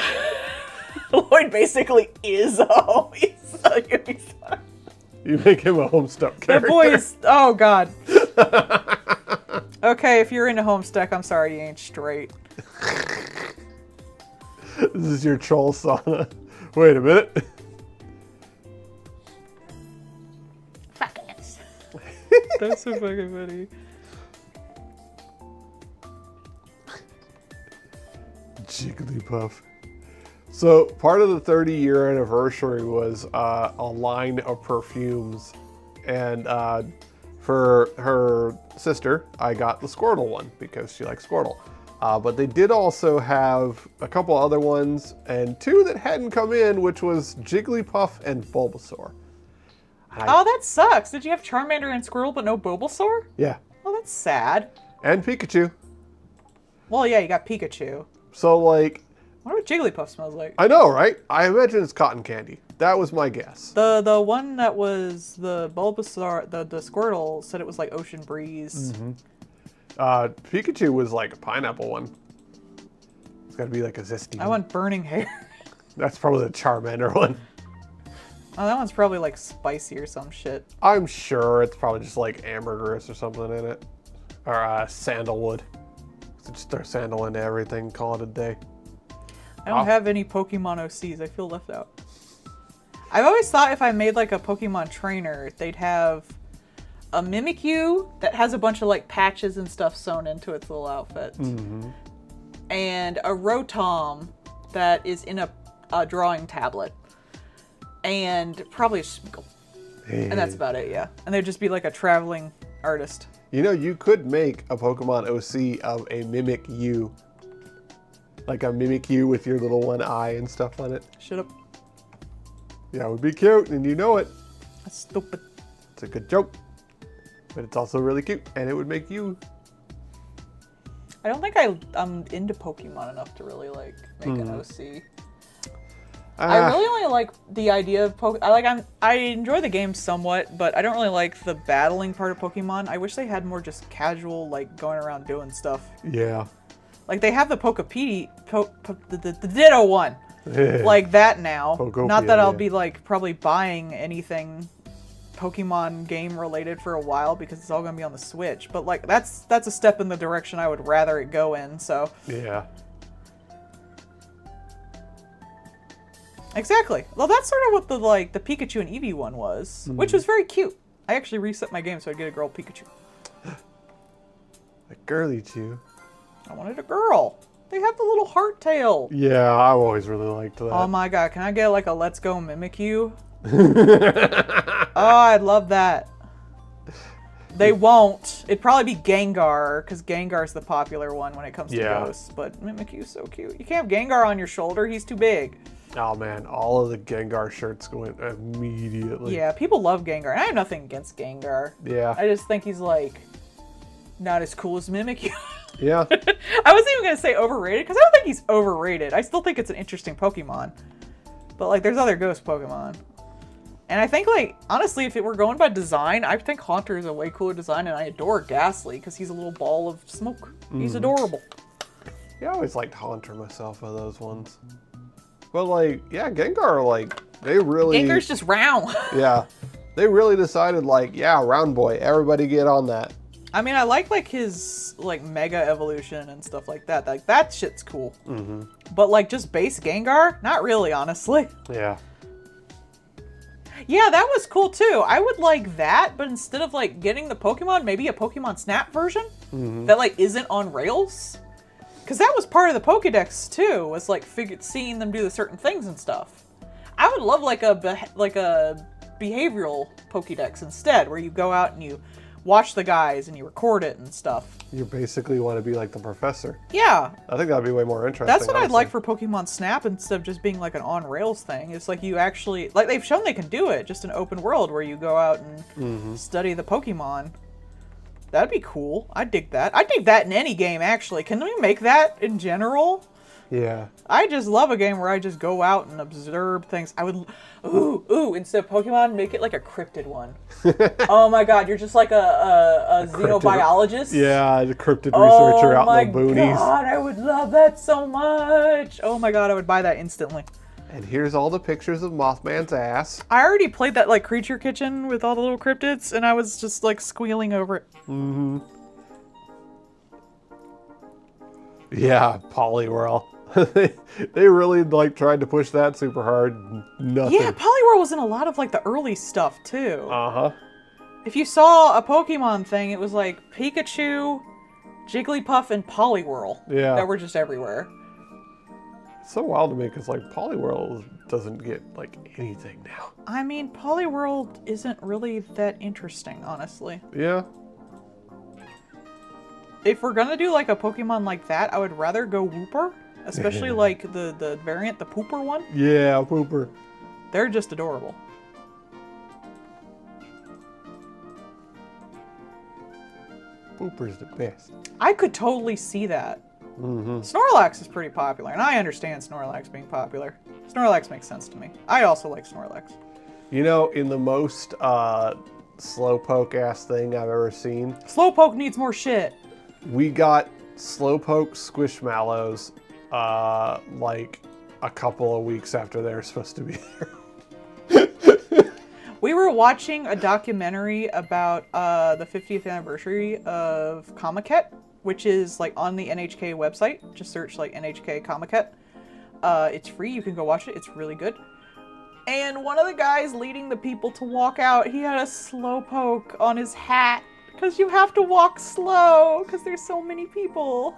[SPEAKER 1] Lloyd basically is always a Ubisoft.
[SPEAKER 2] You make him a Homestuck character.
[SPEAKER 1] That boy is, oh god. Okay, if you're into Homestuck, I'm sorry you ain't straight.
[SPEAKER 2] This is your troll sauna. Wait a minute.
[SPEAKER 1] That's so fucking funny.
[SPEAKER 2] Jigglypuff. So part of the 30-year anniversary was a line of perfumes, and for her sister, I got the Squirtle one because she likes Squirtle. But they did also have a couple other ones, and two that hadn't come in, which was Jigglypuff and Bulbasaur.
[SPEAKER 1] Oh, that sucks. Did you have Charmander and Squirtle but no Bulbasaur?
[SPEAKER 2] Yeah.
[SPEAKER 1] Oh, that's sad.
[SPEAKER 2] And Pikachu.
[SPEAKER 1] Well, yeah, you got Pikachu.
[SPEAKER 2] So, like...
[SPEAKER 1] I wonder what Jigglypuff smells like.
[SPEAKER 2] I know, right? I imagine it's cotton candy. That was my guess.
[SPEAKER 1] The one that was the Bulbasaur, the Squirtle, said it was like Ocean Breeze.
[SPEAKER 2] Mm-hmm. Pikachu was like a pineapple one. It's got to be like a zesty
[SPEAKER 1] I want Burning Hair.
[SPEAKER 2] That's probably the Charmander one.
[SPEAKER 1] Oh, that one's probably like spicy or some shit.
[SPEAKER 2] I'm sure it's probably just like ambergris or something in it. Or sandalwood. So just throw sandal into everything, call it a day.
[SPEAKER 1] I don't have any Pokemon OCs. I feel left out. I've always thought if I made like a Pokemon trainer, they'd have a Mimikyu that has a bunch of like patches and stuff sewn into its little outfit. Mm-hmm. And a Rotom that is in a drawing tablet. And probably a Smeagol.
[SPEAKER 2] Hey.
[SPEAKER 1] And that's about it, yeah. And they'd just be like a traveling artist.
[SPEAKER 2] You know, you could make a Pokemon OC of a Mimikyu. Like a Mimikyu with your little one eye and stuff on it.
[SPEAKER 1] Shut up.
[SPEAKER 2] Yeah, it would be cute, and you know it.
[SPEAKER 1] That's stupid.
[SPEAKER 2] It's a good joke. But it's also really cute, and it would make you.
[SPEAKER 1] I don't think I'm into Pokemon enough to really like make an OC. I really only like the idea of I enjoy the game somewhat, but I don't really like the battling part of Pokemon. I wish they had more just casual, like going around doing stuff.
[SPEAKER 2] Yeah.
[SPEAKER 1] Like they have the the Ditto one, like that now.
[SPEAKER 2] Pokopia,
[SPEAKER 1] Not that I'll be like probably buying anything Pokemon game related for a while because it's all gonna be on the Switch. But like that's a step in the direction I would rather it go in. So
[SPEAKER 2] yeah.
[SPEAKER 1] Exactly. Well, that's sort of what the Pikachu and Eevee one was, which was very cute. I actually reset my game so I'd get a girl Pikachu.
[SPEAKER 2] A girly Chew.
[SPEAKER 1] I wanted a girl. They have the little heart tail.
[SPEAKER 2] Yeah, I've always really liked that.
[SPEAKER 1] Oh my god, can I get like a Let's Go Mimikyu? Oh, I'd love that. They won't. It'd probably be Gengar, because Gengar's the popular one when it comes to ghosts. But Mimikyu's so cute. You can't have Gengar on your shoulder. He's too big.
[SPEAKER 2] Oh man, all of the Gengar shirts go in immediately.
[SPEAKER 1] Yeah, people love Gengar. And I have nothing against Gengar.
[SPEAKER 2] Yeah.
[SPEAKER 1] I just think he's like not as cool as Mimikyu.
[SPEAKER 2] Yeah.
[SPEAKER 1] I wasn't even gonna say overrated because I don't think he's overrated. I still think it's an interesting Pokemon. But like, there's other ghost Pokemon. And I think, like, honestly, if it were going by design, I think Haunter is a way cooler design, and I adore Ghastly because he's a little ball of smoke. He's adorable.
[SPEAKER 2] Yeah, I always liked Haunter myself of those ones. But like, yeah, Gengar, like, they really...
[SPEAKER 1] Gengar's just round.
[SPEAKER 2] Yeah. They really decided, like, yeah, round boy, everybody get on that.
[SPEAKER 1] I mean, I like his, like, Mega Evolution and stuff like that. Like, that shit's cool. Mm-hmm. But, like, just base Gengar? Not really, honestly.
[SPEAKER 2] Yeah.
[SPEAKER 1] Yeah, that was cool, too. I would like that, but instead of, like, getting the Pokemon, maybe a Pokemon Snap version that, like, isn't on rails. Because that was part of the Pokedex, too, was, like, seeing them do the certain things and stuff. I would love, like, a behavioral Pokedex instead, where you go out and you watch the guys and you record it and stuff.
[SPEAKER 2] You basically want to be like the professor.
[SPEAKER 1] Yeah.
[SPEAKER 2] I think that'd be way more interesting.
[SPEAKER 1] That's what I'd like for Pokemon Snap instead of just being like an on-rails thing. It's like you actually, like they've shown they can do it, just an open world where you go out and study the Pokemon. That'd be cool. I'd dig that. I'd dig that in any game, actually. Can we make that in general?
[SPEAKER 2] Yeah.
[SPEAKER 1] I just love a game where I just go out and observe things. I would, instead of Pokemon, make it like a cryptid one. Oh my god, you're just like a xenobiologist?
[SPEAKER 2] Yeah, the cryptid researcher out in the boonies.
[SPEAKER 1] Oh my god, I would love that so much. Oh my god, I would buy that instantly.
[SPEAKER 2] And here's all the pictures of Mothman's ass.
[SPEAKER 1] I already played that like Creature Kitchen with all the little cryptids, and I was just like squealing over it.
[SPEAKER 2] Mm-hmm. Yeah, Poliwhirl. They really like tried to push that super hard. Nothing.
[SPEAKER 1] Yeah, Poliwhirl was in a lot of like the early stuff too.
[SPEAKER 2] Uh-huh.
[SPEAKER 1] If you saw a Pokemon thing, it was like Pikachu, Jigglypuff, and Poliwhirl.
[SPEAKER 2] Yeah.
[SPEAKER 1] That were just everywhere.
[SPEAKER 2] It's so wild to me because like Polyworld doesn't get like anything now.
[SPEAKER 1] I mean, Polyworld isn't really that interesting, honestly.
[SPEAKER 2] Yeah.
[SPEAKER 1] If we're gonna do like a Pokemon like that, I would rather go Wooper, especially like the variant, the Pooper one.
[SPEAKER 2] Yeah, Pooper.
[SPEAKER 1] They're just adorable.
[SPEAKER 2] Pooper's the best.
[SPEAKER 1] I could totally see that. Snorlax is pretty popular, and I understand Snorlax being popular. Snorlax makes sense to me. I also like Snorlax.
[SPEAKER 2] You know, in the most slowpoke ass thing I've ever seen,
[SPEAKER 1] Slowpoke needs more shit.
[SPEAKER 2] we got Slowpoke Squishmallows like a couple of weeks after they were supposed to be there.
[SPEAKER 1] We were watching a documentary about the 50th anniversary of Comiket, which is like on the NHK website. Just search like NHK Comiket. It's free. You can go watch it. It's really good. And one of the guys leading the people to walk out, he had a Slowpoke on his hat because you have to walk slow because there's so many people.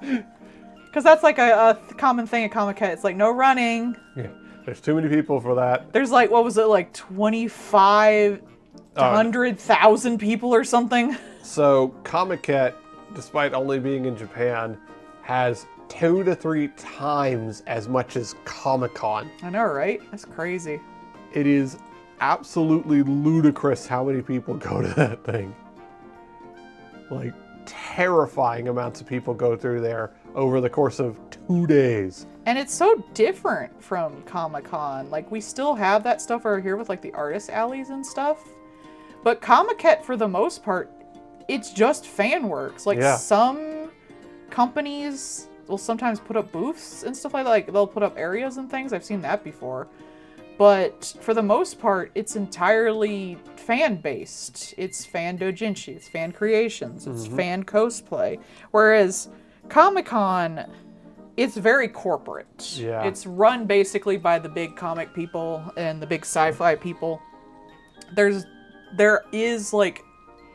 [SPEAKER 1] Because that's like a common thing at Comiket. It's like no running.
[SPEAKER 2] Yeah, there's too many people for that.
[SPEAKER 1] There's like, what was it, like 2,500,000 people or something?
[SPEAKER 2] So Comiket, despite only being in Japan, has 2 to 3 times as much as Comic-Con.
[SPEAKER 1] I know, right? That's crazy.
[SPEAKER 2] It is absolutely ludicrous how many people go to that thing. Like, terrifying amounts of people go through there over the course of 2 days.
[SPEAKER 1] And it's so different from Comic-Con. Like, we still have that stuff over here with, like, the artist alleys and stuff. But Comiket, for the most part, it's just fan works. Like, some companies will sometimes put up booths and stuff like that. Like, they'll put up areas and things. I've seen that before. But for the most part, it's entirely fan-based. It's fan doujinshi, it's fan creations, it's fan cosplay. Whereas Comic-Con, it's very corporate.
[SPEAKER 2] Yeah.
[SPEAKER 1] It's run basically by the big comic people and the big sci-fi people. There is like,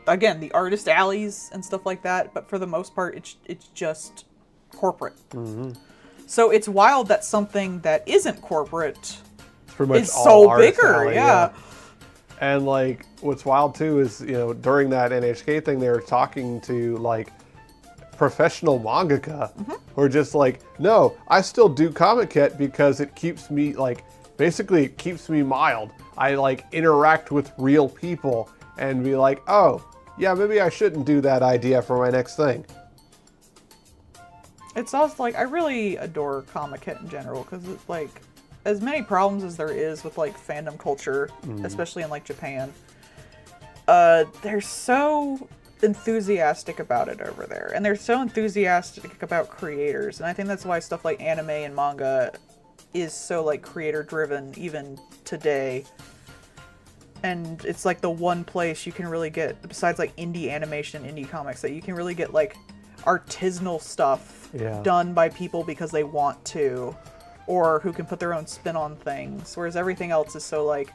[SPEAKER 1] again, the artist alleys and stuff like that, but for the most part, it's just corporate. So it's wild that something that isn't corporate is so bigger, yeah.
[SPEAKER 2] And like, what's wild too is, you know, during that NHK thing, they were talking to like professional mangaka who are just like, no, I still do Comiket because it keeps me like, basically it keeps me mild. I like interact with real people and be like, oh, yeah, maybe I shouldn't do that idea for my next thing.
[SPEAKER 1] It's also like, I really adore Comiket in general because it's like, as many problems as there is with like fandom culture, especially in like Japan, they're so enthusiastic about it over there, and they're so enthusiastic about creators, and I think that's why stuff like anime and manga is so like creator driven even today. And it's like the one place you can really get, besides like indie animation, indie comics, that you can really get like artisanal stuff done by people because they want to, or who can put their own spin on things, whereas everything else is so like,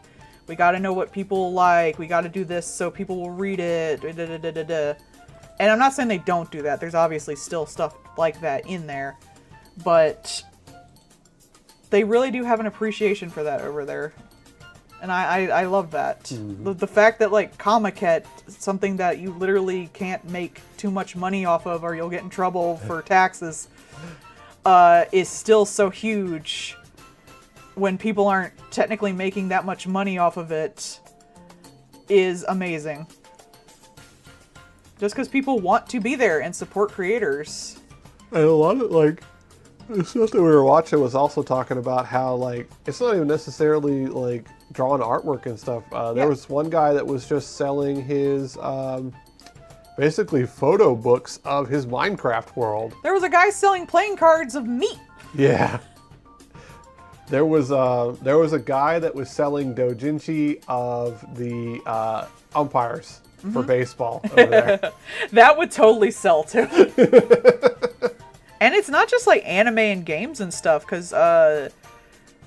[SPEAKER 1] we gotta know what people like, we gotta do this so people will read it, And I'm not saying they don't do that, there's obviously still stuff like that in there, but they really do have an appreciation for that over there. And I love that. The fact that like Comiket, something that you literally can't make too much money off of or you'll get in trouble for taxes, is still so huge when people aren't technically making that much money off of it is amazing. Just because people want to be there and support creators.
[SPEAKER 2] And a lot of like, the stuff that we were watching was also talking about how like, it's not even necessarily like drawing artwork and stuff. There was one guy that was just selling his basically photo books of his Minecraft world.
[SPEAKER 1] There was a guy selling playing cards of meat.
[SPEAKER 2] Yeah. There was a guy that was selling doujinshi of the umpires for baseball over there.
[SPEAKER 1] That would totally sell too. And it's not just like anime and games and stuff, because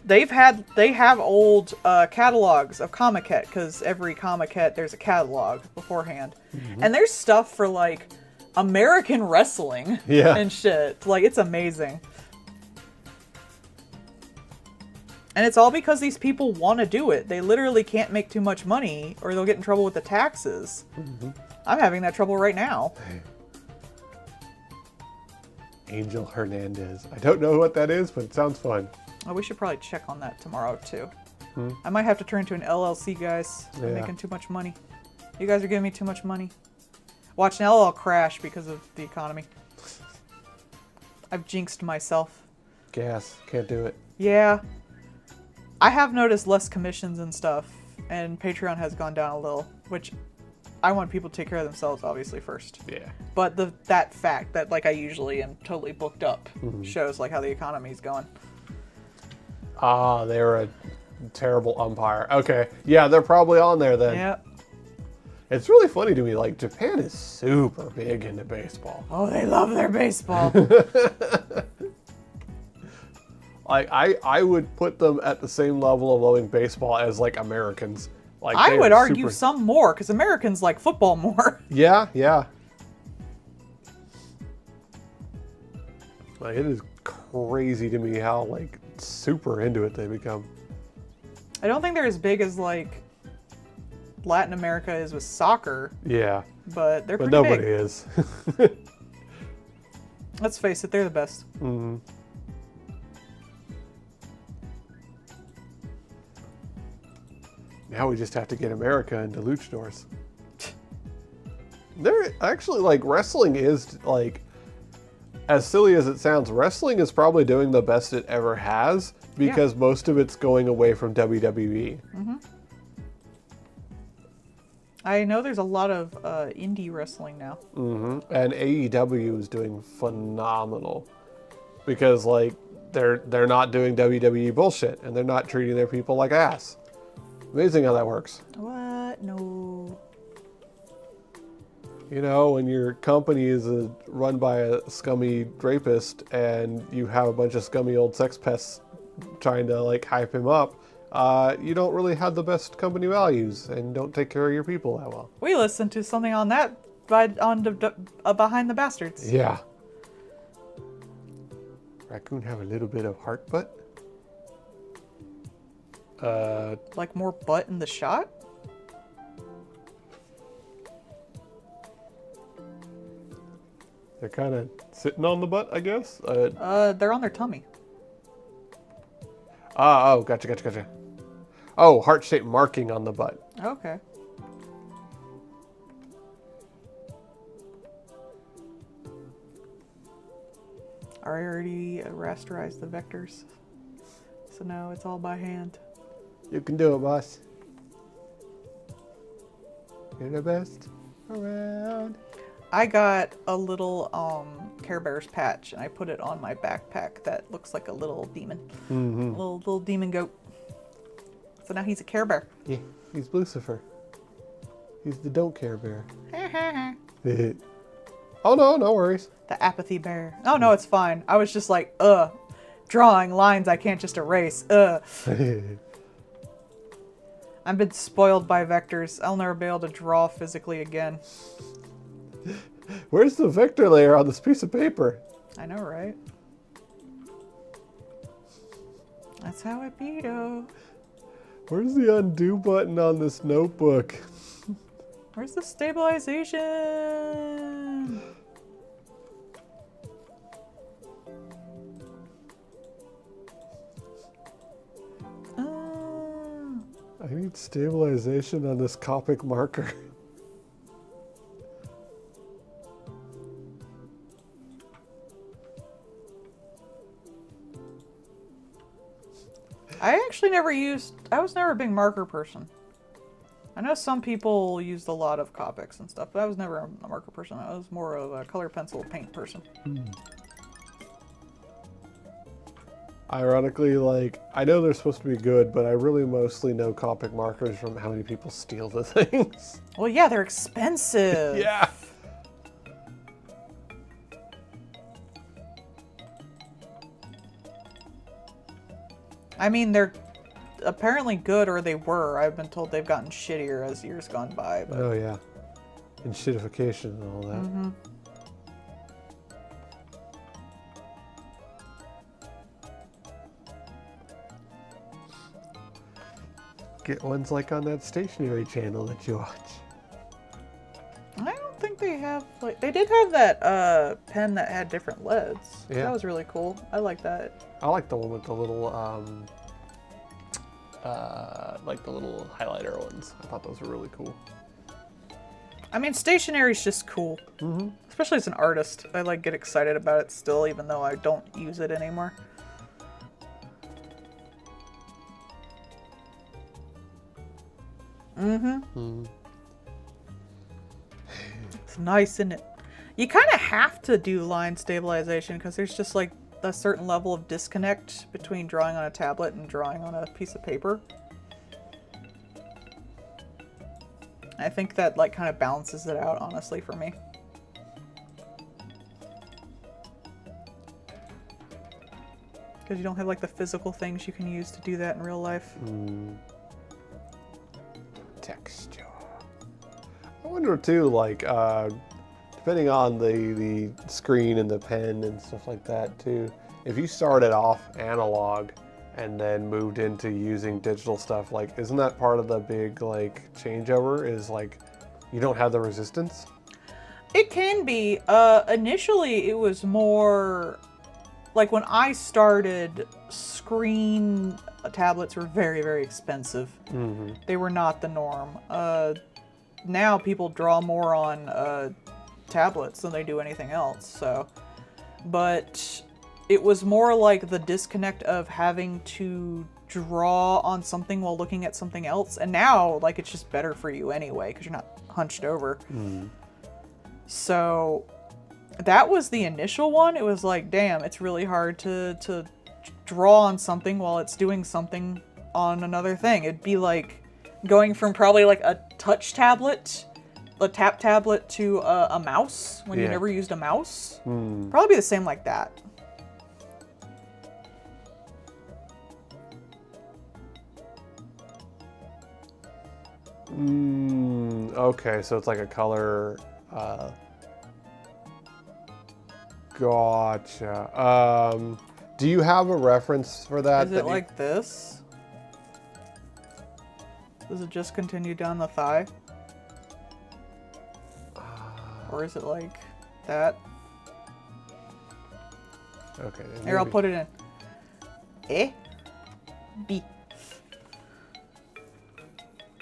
[SPEAKER 1] they have old catalogs of Comiket, because every Comiket there's a catalog beforehand, and there's stuff for like American wrestling and shit. Like, it's amazing. And it's all because these people want to do it. They literally can't make too much money or they'll get in trouble with the taxes.
[SPEAKER 2] Mm-hmm.
[SPEAKER 1] I'm having that trouble right now.
[SPEAKER 2] Angel Hernandez. I don't know what that is, but it sounds fun.
[SPEAKER 1] Oh, we should probably check on that tomorrow, too. I might have to turn to an LLC, guys. I'm making too much money. You guys are giving me too much money. Watch, now I'll crash because of the economy. I've jinxed myself.
[SPEAKER 2] Gas. Can't do it.
[SPEAKER 1] Yeah. I have noticed less commissions and stuff, and Patreon has gone down a little, which I want people to take care of themselves, obviously, first.
[SPEAKER 2] Yeah.
[SPEAKER 1] But that fact that, like, I usually am totally booked up shows, like, how the economy's going.
[SPEAKER 2] Ah, they were a terrible umpire. Okay. Yeah, they're probably on there then.
[SPEAKER 1] Yeah.
[SPEAKER 2] It's really funny to me, like, Japan is super big into baseball.
[SPEAKER 1] Oh, they love their baseball.
[SPEAKER 2] Like, I would put them at the same level of loving baseball as, like, Americans. Like,
[SPEAKER 1] I would argue
[SPEAKER 2] super...
[SPEAKER 1] some more, because Americans like football more.
[SPEAKER 2] Yeah, yeah. Like, it is crazy to me how, like, super into it they become.
[SPEAKER 1] I don't think they're as big as, like, Latin America is with soccer.
[SPEAKER 2] Yeah.
[SPEAKER 1] But they're pretty
[SPEAKER 2] nobody
[SPEAKER 1] big.
[SPEAKER 2] is.
[SPEAKER 1] Let's face it, they're the best.
[SPEAKER 2] Mm-hmm. Now we just have to get America into luchadors. They're actually, like, wrestling is, like, as silly as it sounds, wrestling is probably doing the best it ever has because most of it's going away from WWE.
[SPEAKER 1] Mm-hmm. I know there's a lot of indie wrestling now.
[SPEAKER 2] Mm-hmm. And AEW is doing phenomenal because, like, they're not doing WWE bullshit and they're not treating their people like ass. Amazing how that works.
[SPEAKER 1] What? No.
[SPEAKER 2] You know, when your company is run by a scummy rapist and you have a bunch of scummy old sex pests trying to, like, hype him up, you don't really have the best company values and don't take care of your people that well.
[SPEAKER 1] We listened to something on that Behind the Bastards.
[SPEAKER 2] Yeah. Raccoon have a little bit of heart butt?
[SPEAKER 1] Like more butt in the shot?
[SPEAKER 2] They're kind of sitting on the butt, I guess.
[SPEAKER 1] They're on their tummy.
[SPEAKER 2] Oh, gotcha. Oh, heart-shaped marking on the butt.
[SPEAKER 1] Okay. I already rasterized the vectors. So now it's all by hand.
[SPEAKER 2] You can do it, boss. You're the best around.
[SPEAKER 1] I got a little Care Bears patch and I put it on my backpack that looks like a little demon.
[SPEAKER 2] Mm-hmm.
[SPEAKER 1] Little demon goat. So now he's a Care Bear.
[SPEAKER 2] Yeah, he's Lucifer. He's the don't care bear. Oh no worries.
[SPEAKER 1] The apathy bear. Oh no, it's fine. I was just like, drawing lines I can't just erase. I've been spoiled by vectors. I'll never be able to draw physically again.
[SPEAKER 2] Where's the vector layer on this piece of paper?
[SPEAKER 1] I know, right? That's how it be, though.
[SPEAKER 2] Where's the undo button on this notebook?
[SPEAKER 1] Where's the stabilization?
[SPEAKER 2] I need stabilization on this Copic marker.
[SPEAKER 1] I actually never used... I was never a big marker person. I know some people used a lot of Copics and stuff, but I was never a marker person. I was more of a color pencil paint person.
[SPEAKER 2] Ironically, like, I know they're supposed to be good, but I really mostly know Copic markers from how many people steal the things.
[SPEAKER 1] Well, yeah, they're expensive.
[SPEAKER 2] Yeah.
[SPEAKER 1] I mean, they're apparently good, or they were. I've been told they've gotten shittier as years gone by. But...
[SPEAKER 2] Oh, yeah. And shitification and all that.
[SPEAKER 1] Mm-hmm.
[SPEAKER 2] Get ones like on that stationery channel that you watch.
[SPEAKER 1] I don't think they have, like, they did have that pen that had different leads.
[SPEAKER 2] Yeah.
[SPEAKER 1] That was really cool. I like that.
[SPEAKER 2] I like the one with the little, like the little highlighter ones. I thought those were really cool.
[SPEAKER 1] I mean, stationery's just cool.
[SPEAKER 2] Mm-hmm.
[SPEAKER 1] Especially as an artist. I, like, get excited about it still, even though I don't use it anymore. Mm-hmm. It's nice, isn't it? You kind of have to do line stabilization because there's just like a certain level of disconnect between drawing on a tablet and drawing on a piece of paper. I think that like kind of balances it out, honestly, for me. Because you don't have like the physical things you can use to do that in real life.
[SPEAKER 2] Texture. I wonder too, like, depending on the screen and the pen and stuff like that too, if you started off analog and then moved into using digital stuff, like, isn't that part of the big, like, changeover is, like, you don't have the resistance?
[SPEAKER 1] It can be. Initially, it was more, like, when I started, screen tablets were very, very expensive.
[SPEAKER 2] Mm-hmm.
[SPEAKER 1] They were not the norm. Now people draw more on tablets than they do anything else, so. But it was more like the disconnect of having to draw on something while looking at something else, and now, like, it's just better for you anyway, because you're not hunched over. So that was the initial one. It was like, damn, it's really hard to draw on something while it's doing something on another thing. It'd be like going from probably like a touch tablet, a tap tablet, to a mouse when you never used a mouse. Probably be the same like that.
[SPEAKER 2] Okay, so it's like a color. Gotcha. Do you have a reference for that?
[SPEAKER 1] Is it like this? Does it just continue down the thigh? Or is it like that?
[SPEAKER 2] Okay.
[SPEAKER 1] Here, I'll put it in. A. B.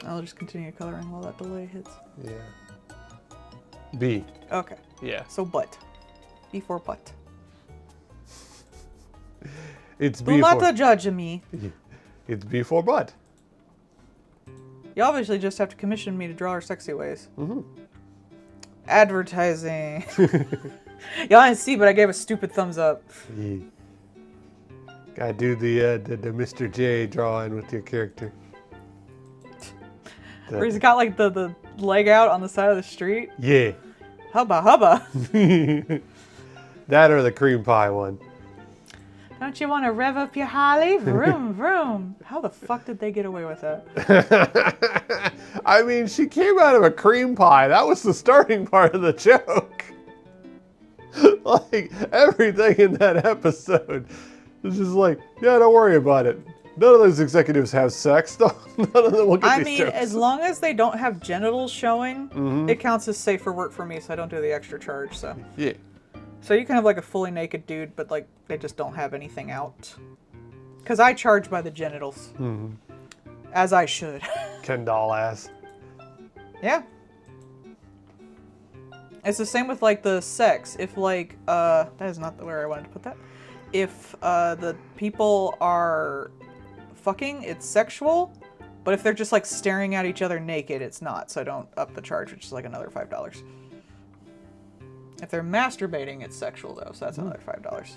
[SPEAKER 1] I'll just continue coloring while that delay hits.
[SPEAKER 2] Yeah. B.
[SPEAKER 1] Okay.
[SPEAKER 2] Yeah.
[SPEAKER 1] So butt. B for butt.
[SPEAKER 2] It's
[SPEAKER 1] Do
[SPEAKER 2] B
[SPEAKER 1] not
[SPEAKER 2] for...
[SPEAKER 1] judge me.
[SPEAKER 2] It's B for butt.
[SPEAKER 1] You obviously just have to commission me to draw her sexy ways. Advertising. Y'all didn't see, but I gave a stupid thumbs up.
[SPEAKER 2] Yeah. Gotta do the Mr. J drawing with your character.
[SPEAKER 1] Where he's got like the leg out on the side of the street.
[SPEAKER 2] Yeah.
[SPEAKER 1] Hubba hubba.
[SPEAKER 2] That or the cream pie one.
[SPEAKER 1] Don't you want to rev up your Harley? Vroom vroom. How the fuck did they get away with that?
[SPEAKER 2] I mean, she came out of a cream pie. That was the starting part of the joke. Like, everything in that episode is just like, yeah, don't worry about it. None of those executives have sex. None of them will get these jokes.
[SPEAKER 1] As long as they don't have genitals showing, it counts as safe for work for me, so I don't do the extra charge, so.
[SPEAKER 2] Yeah.
[SPEAKER 1] So you can have like a fully naked dude, but like they just don't have anything out. Because I charge by the genitals. As I should.
[SPEAKER 2] Ken doll ass.
[SPEAKER 1] Yeah. It's the same with like the sex. If like, that is not where I wanted to put that. If the people are fucking, it's sexual. But if they're just like staring at each other naked, it's not. So I don't up the charge, which is like another $5. If they're masturbating, it's sexual though, so that's another $5.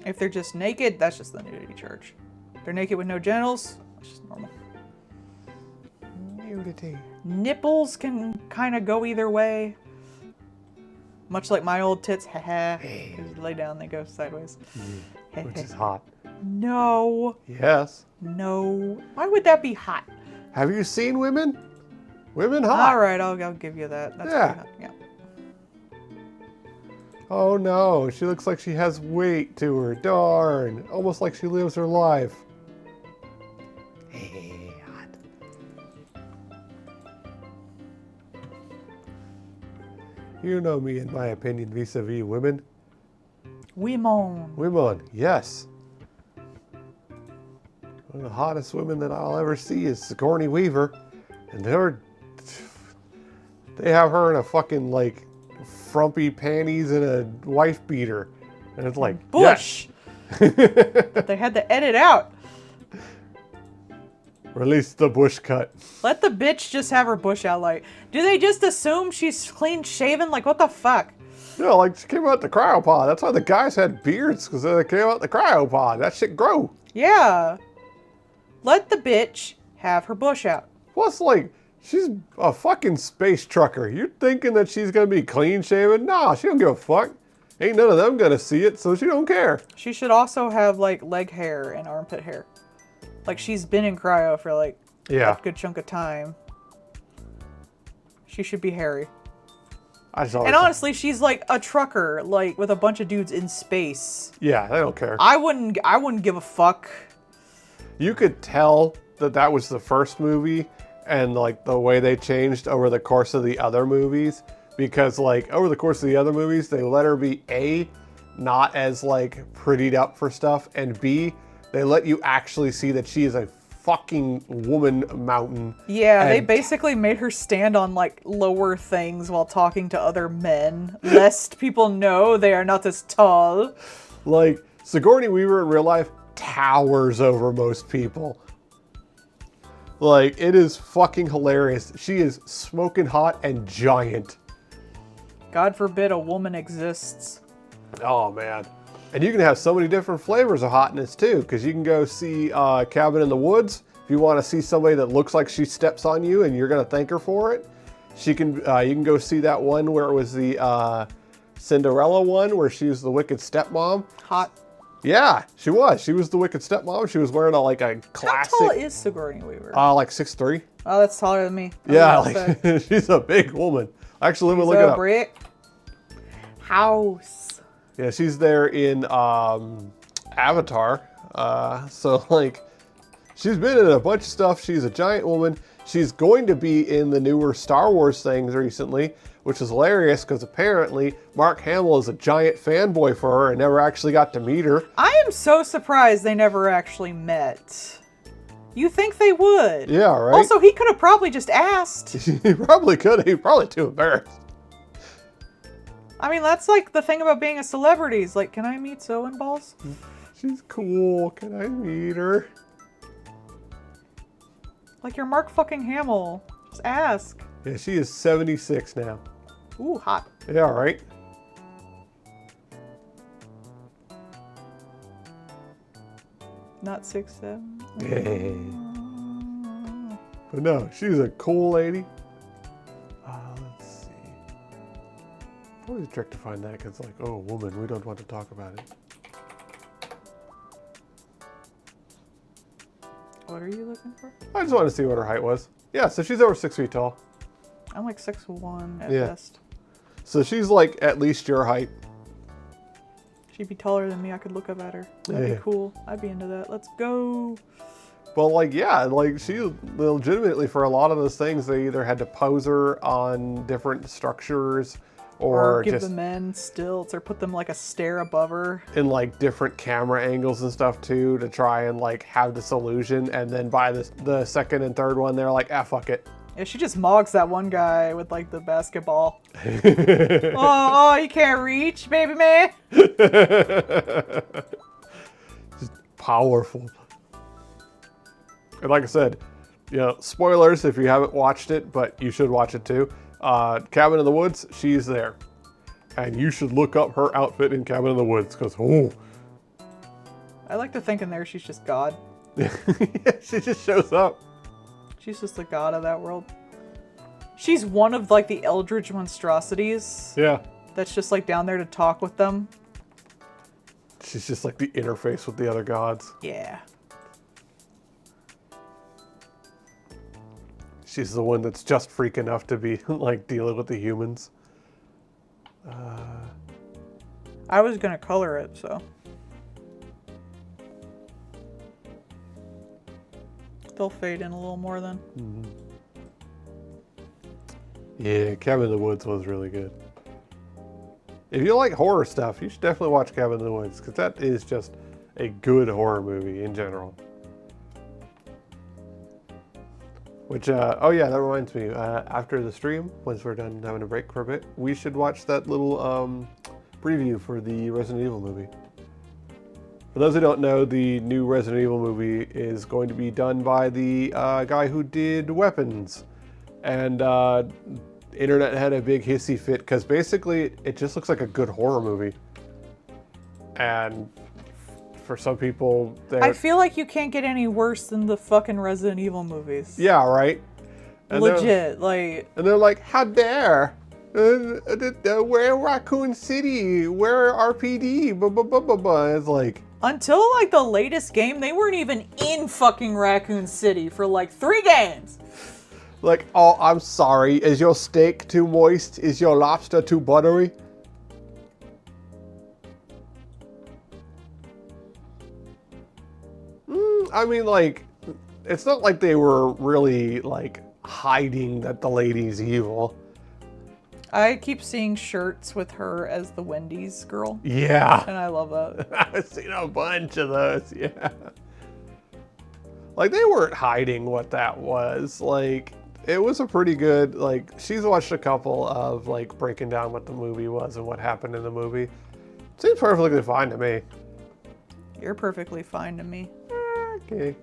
[SPEAKER 1] If they're just naked, that's just the nudity charge. If they're naked with no genitals, that's just normal.
[SPEAKER 2] Nudity.
[SPEAKER 1] Nipples can kind of go either way. Much like my old tits, haha. Just lay down, they go sideways.
[SPEAKER 2] Which is hot.
[SPEAKER 1] No.
[SPEAKER 2] Yes.
[SPEAKER 1] No. Why would that be hot?
[SPEAKER 2] Have you seen women? Women hot.
[SPEAKER 1] All right, I'll give you that. That's
[SPEAKER 2] Yeah.
[SPEAKER 1] pretty hot. Yeah.
[SPEAKER 2] Oh no, she looks like she has weight to her. Darn. Almost like she lives her life. You know me and my opinion vis-a-vis women.
[SPEAKER 1] Women.
[SPEAKER 2] Women, yes. One of the hottest women that I'll ever see is Sigourney Weaver. And they have her in a fucking, like, frumpy panties and a wife beater. And it's like,
[SPEAKER 1] Bush.
[SPEAKER 2] yes.
[SPEAKER 1] That they had to edit out.
[SPEAKER 2] Release the bush cut.
[SPEAKER 1] Let the bitch just have her bush out. Like, do they just assume she's clean shaven? Like, what the fuck?
[SPEAKER 2] Yeah, like she came out the cryopod. That's why the guys had beards, because they came out the cryopod. That shit grow.
[SPEAKER 1] Yeah. Let the bitch have her bush out.
[SPEAKER 2] Plus, like, she's a fucking space trucker. You're thinking that she's gonna be clean shaven? Nah, she don't give a fuck. Ain't none of them gonna see it, so she don't care.
[SPEAKER 1] She should also have, like, leg hair and armpit hair. Like, she's been in cryo for, like,
[SPEAKER 2] Yeah.
[SPEAKER 1] a good chunk of time. She should be hairy.
[SPEAKER 2] And
[SPEAKER 1] honestly, she's like a trucker, like, with a bunch of dudes in space.
[SPEAKER 2] yeah, they don't care.
[SPEAKER 1] I wouldn't give a fuck.
[SPEAKER 2] You could tell that that was the first movie, and like the way they changed over the course of the other movies, because like over the course of the other movies, they let her be A, not as like prettied up for stuff, and B, they let you actually see that she is a fucking woman mountain.
[SPEAKER 1] Yeah, they
[SPEAKER 2] And-
[SPEAKER 1] basically made her stand on, like, lower things while talking to other men, lest people know they are not as tall.
[SPEAKER 2] Like, Sigourney Weaver in real life towers over most people. Like, it is fucking hilarious. She is smoking hot and giant.
[SPEAKER 1] God forbid a woman exists.
[SPEAKER 2] Oh, man. And you can have so many different flavors of hotness, too, because you can go see Cabin in the Woods. If you want to see somebody that looks like she steps on you and you're going to thank her for it, you can go see that one where it was the Cinderella one, where she was the wicked stepmom.
[SPEAKER 1] Hot.
[SPEAKER 2] Yeah, she was. She was the wicked stepmom. She was wearing a classic.
[SPEAKER 1] How tall is Sigourney Weaver?
[SPEAKER 2] Like 6'3".
[SPEAKER 1] Oh, that's taller than me.
[SPEAKER 2] Yeah, like she's a big woman. Actually, let me look it up.
[SPEAKER 1] Brick house.
[SPEAKER 2] Yeah, she's there in Avatar. So like, she's been in a bunch of stuff. She's a giant woman. She's going to be in the newer Star Wars things recently, which is hilarious because apparently Mark Hamill is a giant fanboy for her and never actually got to meet her.
[SPEAKER 1] I am so surprised they never actually met. You think they would?
[SPEAKER 2] Yeah, right.
[SPEAKER 1] Also, he could have probably just asked.
[SPEAKER 2] He probably could. He's probably too embarrassed.
[SPEAKER 1] I mean, that's like the thing about being a celebrity. Is like, can I meet so-and balls?
[SPEAKER 2] She's cool. Can I meet her?
[SPEAKER 1] Like, you're Mark fucking Hamill. Just ask.
[SPEAKER 2] Yeah, she is 76 now.
[SPEAKER 1] Ooh, hot.
[SPEAKER 2] Yeah, right.
[SPEAKER 1] Not 6'7".
[SPEAKER 2] Yeah. But no, she's a cool lady. Let's see. Always a trick to find that because, like, oh, woman, we don't want to talk about it.
[SPEAKER 1] What are you looking for?
[SPEAKER 2] I just wanted to see what her height was. Yeah, so she's over 6 feet tall.
[SPEAKER 1] I'm like 6'1" at
[SPEAKER 2] Yeah.
[SPEAKER 1] best.
[SPEAKER 2] So she's like at least your height.
[SPEAKER 1] She'd be taller than me. I could look up at her. That'd
[SPEAKER 2] Yeah.
[SPEAKER 1] be cool. I'd be into that. Let's go.
[SPEAKER 2] Well, like, yeah, like she legitimately for a lot of those things, they either had to pose her on different structures or
[SPEAKER 1] give
[SPEAKER 2] just
[SPEAKER 1] the men stilts or put them like a stair above her.
[SPEAKER 2] in like different camera angles and stuff too to try and like have this illusion. And then by the second and third one, they're like, ah, fuck it.
[SPEAKER 1] Yeah, she just mogs that one guy with like the basketball. oh, you can't reach, baby man.
[SPEAKER 2] Just powerful. And like I said, you know, spoilers if you haven't watched it, but you should watch it too. Cabin in the Woods, she's there. And you should look up her outfit in Cabin in the Woods because, oh.
[SPEAKER 1] I like to think in there she's just God.
[SPEAKER 2] She just shows up.
[SPEAKER 1] She's just the god of that world. She's one of like the Eldritch monstrosities
[SPEAKER 2] Yeah.
[SPEAKER 1] that's just like down there to talk with them.
[SPEAKER 2] She's just like the interface with the other gods.
[SPEAKER 1] Yeah.
[SPEAKER 2] She's the one that's just freak enough to be like dealing with the humans.
[SPEAKER 1] I was gonna color it, so. They'll fade in a little more then.
[SPEAKER 2] Yeah, Cabin in the Woods was really good. If you like horror stuff, you should definitely watch Cabin in the Woods, because that is just a good horror movie in general. Which, oh yeah, that reminds me, after the stream, once we're done having a break for a bit, we should watch that little preview for the Resident Evil movie. For those who don't know, the new Resident Evil movie is going to be done by the guy who did Weapons. And internet had a big hissy fit because basically it just looks like a good horror movie. And for some people,
[SPEAKER 1] I feel like you can't get any worse than the fucking Resident Evil movies.
[SPEAKER 2] Yeah, right? And
[SPEAKER 1] legit, like...
[SPEAKER 2] And they're like, how dare? Where Raccoon City? Where RPD? Blah, blah, blah, blah, blah. It's like...
[SPEAKER 1] Until, like, the latest game, they weren't even in fucking Raccoon City for, like, 3 games.
[SPEAKER 2] Like, oh, I'm sorry. Is your steak too moist? Is your lobster too buttery? I mean, like, it's not like they were really, like, hiding that the lady's evil.
[SPEAKER 1] I keep seeing shirts with her as the Wendy's girl.
[SPEAKER 2] Yeah.
[SPEAKER 1] And I love that.
[SPEAKER 2] I've seen a bunch of those, yeah. Like, they weren't hiding what that was. Like, it was a pretty good, like, she's watched a couple of, like, breaking down what the movie was and what happened in the movie. Seems perfectly fine to me.
[SPEAKER 1] You're perfectly fine to me.
[SPEAKER 2] Okay.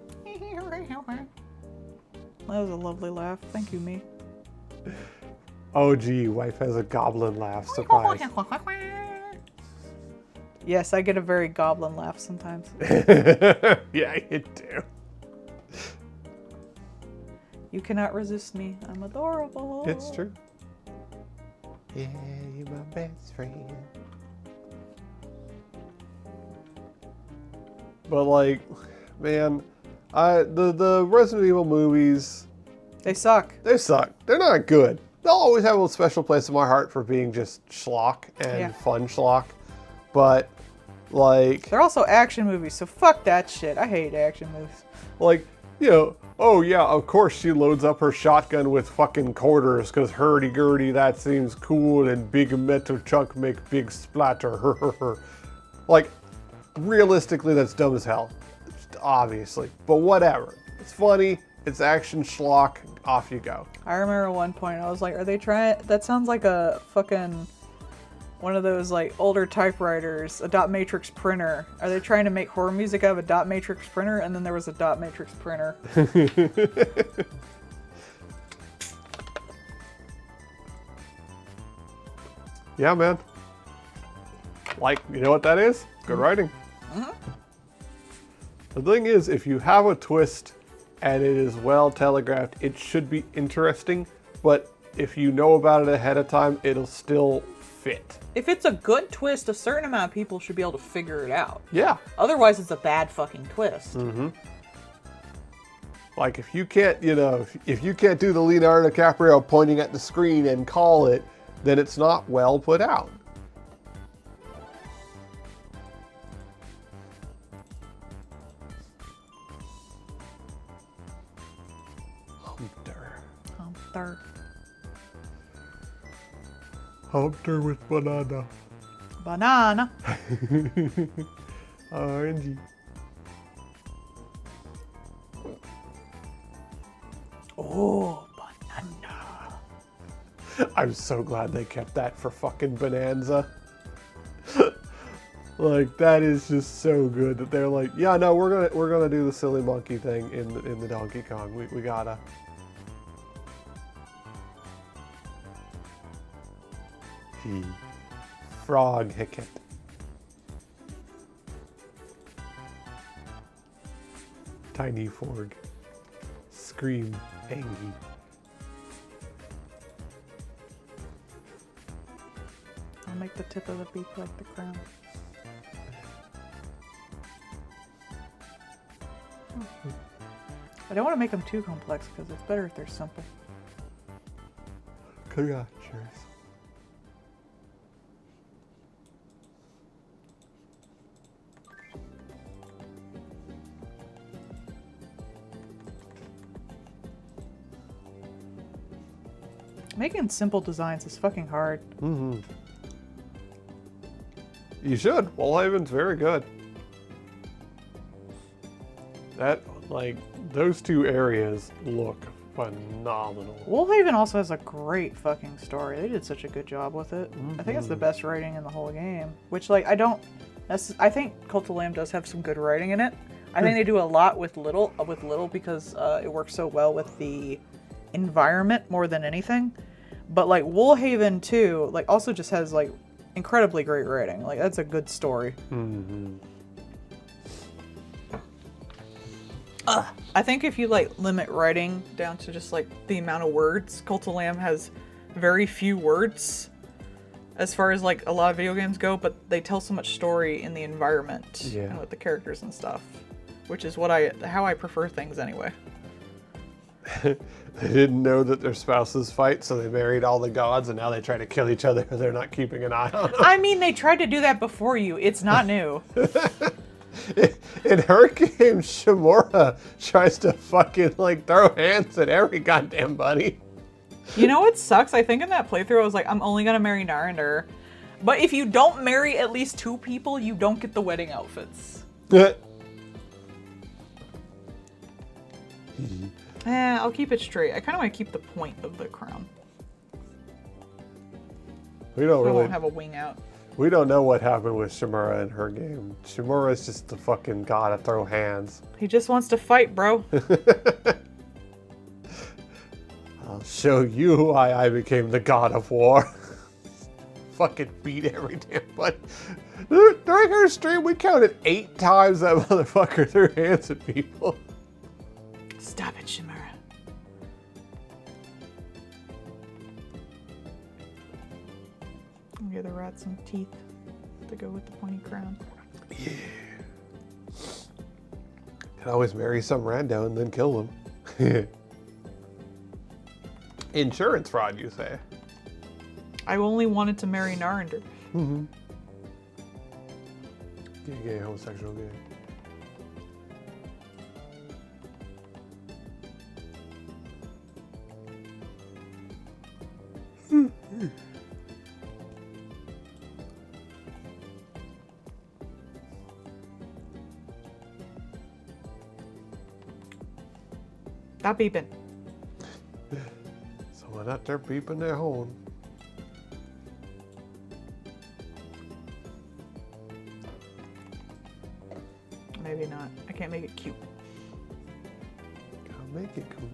[SPEAKER 1] That was a lovely laugh. Thank you, me.
[SPEAKER 2] Oh, gee, wife has a goblin laugh. Surprise.
[SPEAKER 1] Yes, I get a very goblin laugh sometimes.
[SPEAKER 2] Yeah, you do.
[SPEAKER 1] You cannot resist me. I'm adorable.
[SPEAKER 2] It's true. Yeah, you're my best friend. But like, man, the Resident Evil movies,
[SPEAKER 1] they suck.
[SPEAKER 2] They suck. They're not good. They'll always have a special place in my heart for being just schlock and fun schlock. But like,
[SPEAKER 1] they're also action movies, so fuck that shit. I hate action movies.
[SPEAKER 2] Like, you know, oh yeah, of course she loads up her shotgun with fucking quarters because hurdy-gurdy, that seems cool, and big metal chunk make big splatter. Like, realistically, that's dumb as hell. Obviously. But whatever. It's funny. It's action schlock. Off you go.
[SPEAKER 1] I remember at one point I was like, are they trying... That sounds like a fucking... One of those, like, older typewriters. A dot matrix printer. Are they trying to make horror music out of a dot matrix printer? And then there was a dot matrix printer.
[SPEAKER 2] Yeah, man. Like, you know what that is? Good writing. The thing is, if you have a twist and it is well telegraphed, it should be interesting, but if you know about it ahead of time, it'll still fit.
[SPEAKER 1] If it's a good twist, a certain amount of people should be able to figure it out.
[SPEAKER 2] Yeah.
[SPEAKER 1] Otherwise, it's a bad fucking twist.
[SPEAKER 2] Like, if you can't, you know, if you can't do the Leonardo DiCaprio pointing at the screen and call it, then it's not well put out.
[SPEAKER 1] Hunter.
[SPEAKER 2] Hunter with banana.
[SPEAKER 1] Banana.
[SPEAKER 2] Orangey.
[SPEAKER 1] Oh, banana.
[SPEAKER 2] I'm so glad they kept that for fucking Bonanza. Like, that is just so good that they're like, yeah, no, we're gonna do the silly monkey thing in the Donkey Kong. We gotta. Frog Hicket. Tiny Forg. Scream Angie.
[SPEAKER 1] I'll make the tip of the beak like the crown. I don't want to make them too complex because it's better if they're simple.
[SPEAKER 2] Creatures.
[SPEAKER 1] Making simple designs is fucking hard.
[SPEAKER 2] Mm-hmm. You should. Woolhaven's very good. That, like, those two areas look phenomenal.
[SPEAKER 1] Woolhaven also has a great fucking story. They did such a good job with it. I think it's the best writing in the whole game. Which, like, I think Cult of Lamb does have some good writing in it. I think they do a lot with little because it works so well with the environment more than anything. But like Woolhaven too, like also just has like incredibly great writing. Like that's a good story.
[SPEAKER 2] Mm-hmm.
[SPEAKER 1] I think if you like limit writing down to just like the amount of words, Cult of Lamb has very few words as far as like a lot of video games go, but they tell so much story in the environment and with the characters and stuff, which is how I prefer things anyway.
[SPEAKER 2] They didn't know that their spouses fight, so they married all the gods, and now they try to kill each other because they're not keeping an eye on them.
[SPEAKER 1] I mean, they tried to do that before you. It's not new.
[SPEAKER 2] In her game, Shimura tries to fucking like throw hands at every goddamn buddy.
[SPEAKER 1] You know what sucks? I think in that playthrough I was like, I'm only gonna marry Narander. But if you don't marry at least 2 people, you don't get the wedding outfits. I'll keep it straight. I kind of want to keep the point of the crown.
[SPEAKER 2] We don't
[SPEAKER 1] I
[SPEAKER 2] really
[SPEAKER 1] won't have a wing out.
[SPEAKER 2] We don't know what happened with Shimura in her game. Shimura's just the fucking god to throw hands.
[SPEAKER 1] He just wants to fight, bro.
[SPEAKER 2] I'll show you why I became the god of war. Fucking beat every damn buddy. During her stream, we counted 8 times that motherfucker threw hands at people.
[SPEAKER 1] Stop it, Shimura. I'll give the rat some teeth to go with the pointy crown.
[SPEAKER 2] Yeah. Can always marry some rando and then kill him. Insurance fraud, you say?
[SPEAKER 1] I only wanted to marry Narander.
[SPEAKER 2] Mm-hmm. Gay, homosexual, gay.
[SPEAKER 1] Stop beeping.
[SPEAKER 2] Someone out there beeping their horn.
[SPEAKER 1] Maybe not. I can't make it cute.
[SPEAKER 2] I'll make it cool.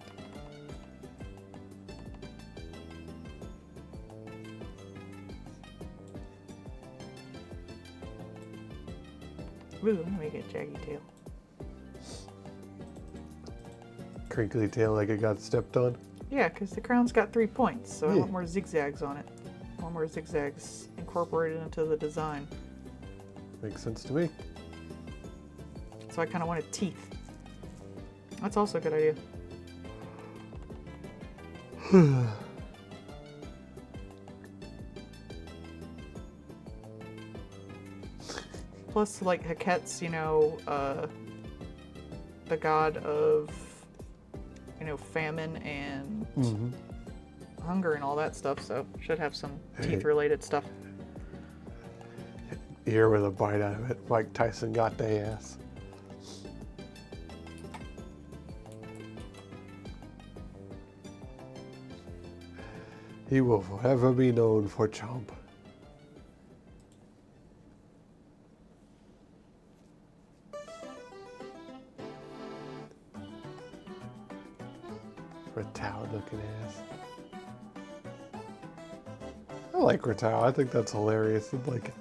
[SPEAKER 1] Ooh, I'm gonna make it jaggy tail.
[SPEAKER 2] Crinkly tail like it got stepped on.
[SPEAKER 1] Yeah, because the crown's got 3 points, so I
[SPEAKER 2] Yeah.
[SPEAKER 1] want more zigzags on it. I want more zigzags incorporated into the design.
[SPEAKER 2] Makes sense to me.
[SPEAKER 1] So I kind of wanted teeth. That's also a good idea. Plus, like Heket's, you know, the god of, you know, famine and hunger and all that stuff, so should have some teeth-related stuff.
[SPEAKER 2] Ear with a bite out of it. Mike Tyson got the ass. He will forever be known for Chomp. Ratau looking ass. I like Ratau. I think that's hilarious. It's like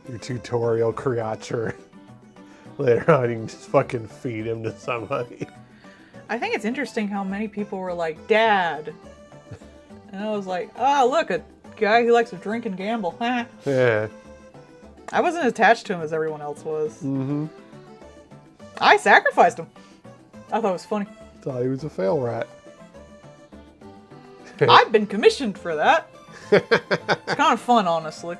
[SPEAKER 2] your tutorial creature. Later on, you can just fucking feed him to somebody.
[SPEAKER 1] I think it's interesting how many people were like, Dad. And I was like, oh, look, a guy who likes to drink and gamble.
[SPEAKER 2] Yeah.
[SPEAKER 1] I wasn't as attached to him as everyone else was.
[SPEAKER 2] Mm-hmm.
[SPEAKER 1] I sacrificed him. I thought it was funny.
[SPEAKER 2] Thought he was a fail rat.
[SPEAKER 1] I've been commissioned for that. It's kind of fun, honestly.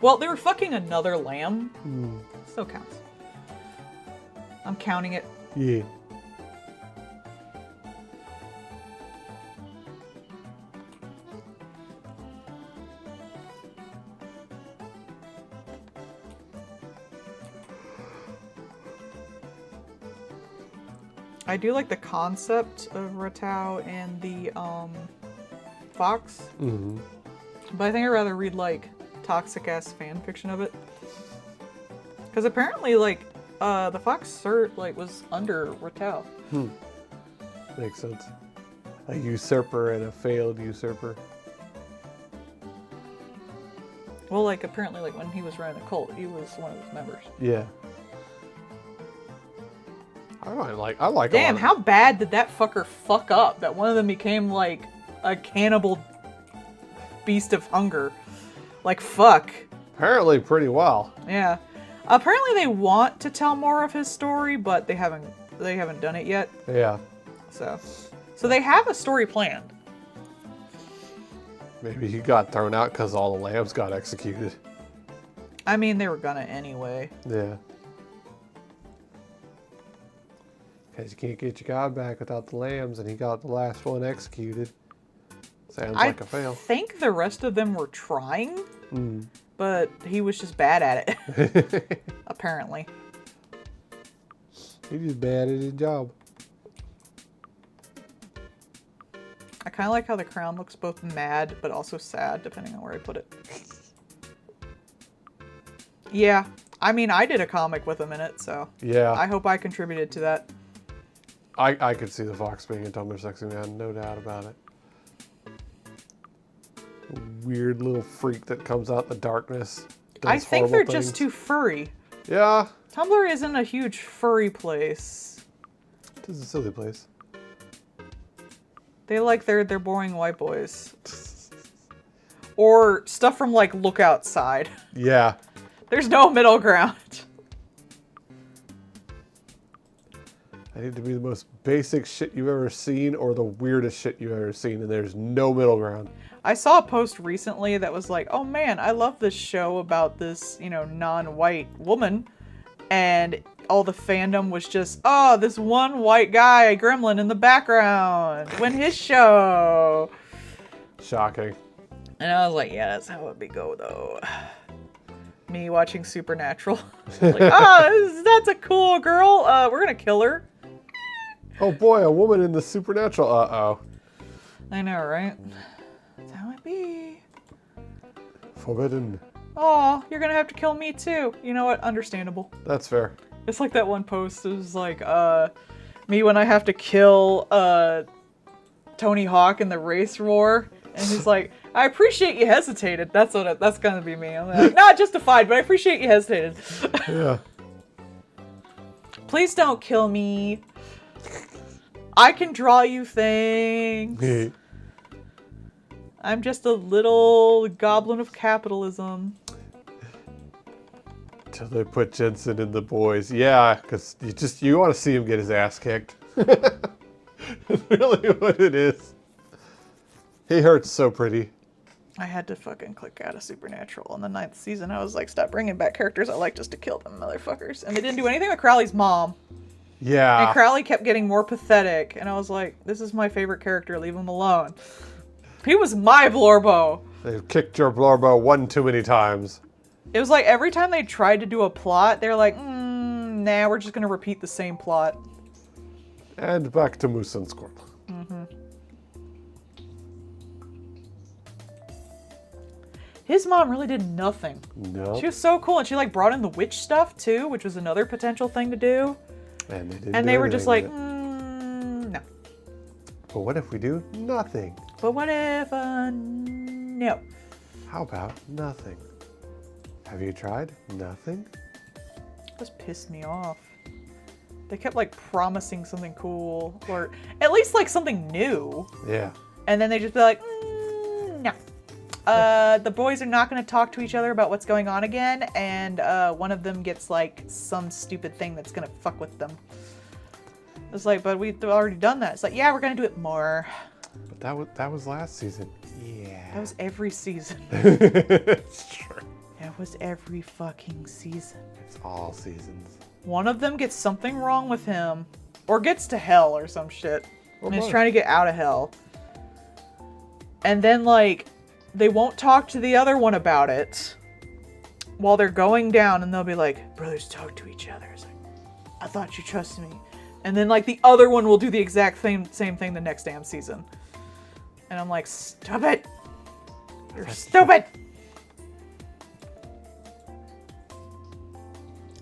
[SPEAKER 1] Well, they were fucking another lamb. Still counts. I'm counting it.
[SPEAKER 2] Yeah.
[SPEAKER 1] I do like the concept of Ratau and the Fox.
[SPEAKER 2] Mm-hmm.
[SPEAKER 1] But I think I'd rather read like toxic ass fan fiction of it. Because apparently like the Fox was under Ratau.
[SPEAKER 2] Makes sense. A usurper and a failed usurper.
[SPEAKER 1] Well, like apparently like when he was running the cult, he was one of his members.
[SPEAKER 2] Yeah. I like.
[SPEAKER 1] Damn, how bad did that fucker fuck up that one of them became like a cannibal beast of hunger? Like fuck.
[SPEAKER 2] Apparently pretty well.
[SPEAKER 1] Yeah. Apparently they want to tell more of his story, but they haven't done it yet.
[SPEAKER 2] Yeah.
[SPEAKER 1] So they have a story planned.
[SPEAKER 2] Maybe he got thrown out because all the lambs got executed.
[SPEAKER 1] I mean, they were gonna anyway.
[SPEAKER 2] Yeah. Because you can't get your god back without the lambs, and he got the last one executed. Sounds like a fail.
[SPEAKER 1] I think the rest of them were trying, but he was just bad at it. Apparently.
[SPEAKER 2] He just bad at his job.
[SPEAKER 1] I kind of like how the crown looks both mad but also sad, depending on where I put it. Yeah, I mean, I did a comic with him in it, so
[SPEAKER 2] Yeah.
[SPEAKER 1] I hope I contributed to that.
[SPEAKER 2] I could see the Fox being a Tumblr sexy man, no doubt about it. A weird little freak that comes out in the darkness.
[SPEAKER 1] I think they're just too furry.
[SPEAKER 2] Yeah.
[SPEAKER 1] Tumblr isn't a huge furry place.
[SPEAKER 2] It is a silly place.
[SPEAKER 1] They like their boring white boys. Or stuff from like Look Outside.
[SPEAKER 2] Yeah.
[SPEAKER 1] There's no middle ground.
[SPEAKER 2] I need to be the most basic shit you've ever seen or the weirdest shit you've ever seen, and there's no middle ground.
[SPEAKER 1] I saw a post recently that was like, oh man, I love this show about this, non-white woman. And all the fandom was just, oh, this one white guy, gremlin in the background. Win his show.
[SPEAKER 2] Shocking.
[SPEAKER 1] And I was like, yeah, that's how it be go though. Me watching Supernatural. Like, oh, that's a cool girl. We're gonna kill her.
[SPEAKER 2] Oh boy, a woman in the Supernatural. Uh-oh.
[SPEAKER 1] I know, right? That's how it be.
[SPEAKER 2] Forbidden.
[SPEAKER 1] Oh, you're gonna have to kill me too. You know what? Understandable.
[SPEAKER 2] That's fair.
[SPEAKER 1] It's like that one post. It was like, me when I have to kill Tony Hawk in the race war, and he's like, I appreciate you hesitated. That's gonna be me. I'm like, not justified, but I appreciate you hesitated.
[SPEAKER 2] Yeah.
[SPEAKER 1] Please don't kill me. I can draw you things. I'm just a little goblin of capitalism.
[SPEAKER 2] Till they put Jensen in the boys. Yeah, because you want to see him get his ass kicked. That's really what it is. He hurts so pretty.
[SPEAKER 1] I had to fucking click out of Supernatural in the 9th season. I was like, stop bringing back characters I like just to kill them motherfuckers. And they didn't do anything with Crowley's mom.
[SPEAKER 2] Yeah.
[SPEAKER 1] And Crowley kept getting more pathetic. And I was like, this is my favorite character. Leave him alone. He was my Blorbo.
[SPEAKER 2] They've kicked your Blorbo one too many times.
[SPEAKER 1] It was like every time they tried to do a plot, they're like, nah, we're just going to repeat the same plot.
[SPEAKER 2] And back to Moose and Squirrel.
[SPEAKER 1] Mm-hmm. His mom really did nothing.
[SPEAKER 2] No.
[SPEAKER 1] She was so cool. And she like brought in the witch stuff too, which was another potential thing to do.
[SPEAKER 2] And
[SPEAKER 1] they were just like, no.
[SPEAKER 2] But what if we do nothing?
[SPEAKER 1] But what if, no.
[SPEAKER 2] How about nothing? Have you tried nothing?
[SPEAKER 1] Just pissed me off. They kept like promising something cool or at least like something new.
[SPEAKER 2] Yeah.
[SPEAKER 1] And then they just be like, no. The boys are not going to talk to each other about what's going on again. And one of them gets like some stupid thing that's going to fuck with them. It's like, but we've already done that. It's like, yeah, we're going to do it more.
[SPEAKER 2] But that was last season. Yeah.
[SPEAKER 1] That was every season.
[SPEAKER 2] It's true.
[SPEAKER 1] That was every fucking season.
[SPEAKER 2] It's all seasons.
[SPEAKER 1] One of them gets something wrong with him. Or gets to hell or some shit. And he's
[SPEAKER 2] boy.
[SPEAKER 1] trying to get out of hell. And then, like, they won't talk to the other one about it. While they're going down. And they'll be like, brothers talk to each other. It's like, I thought you trusted me. And then like the other one will do the exact same thing the next damn season. And I'm like, stupid. You're stupid.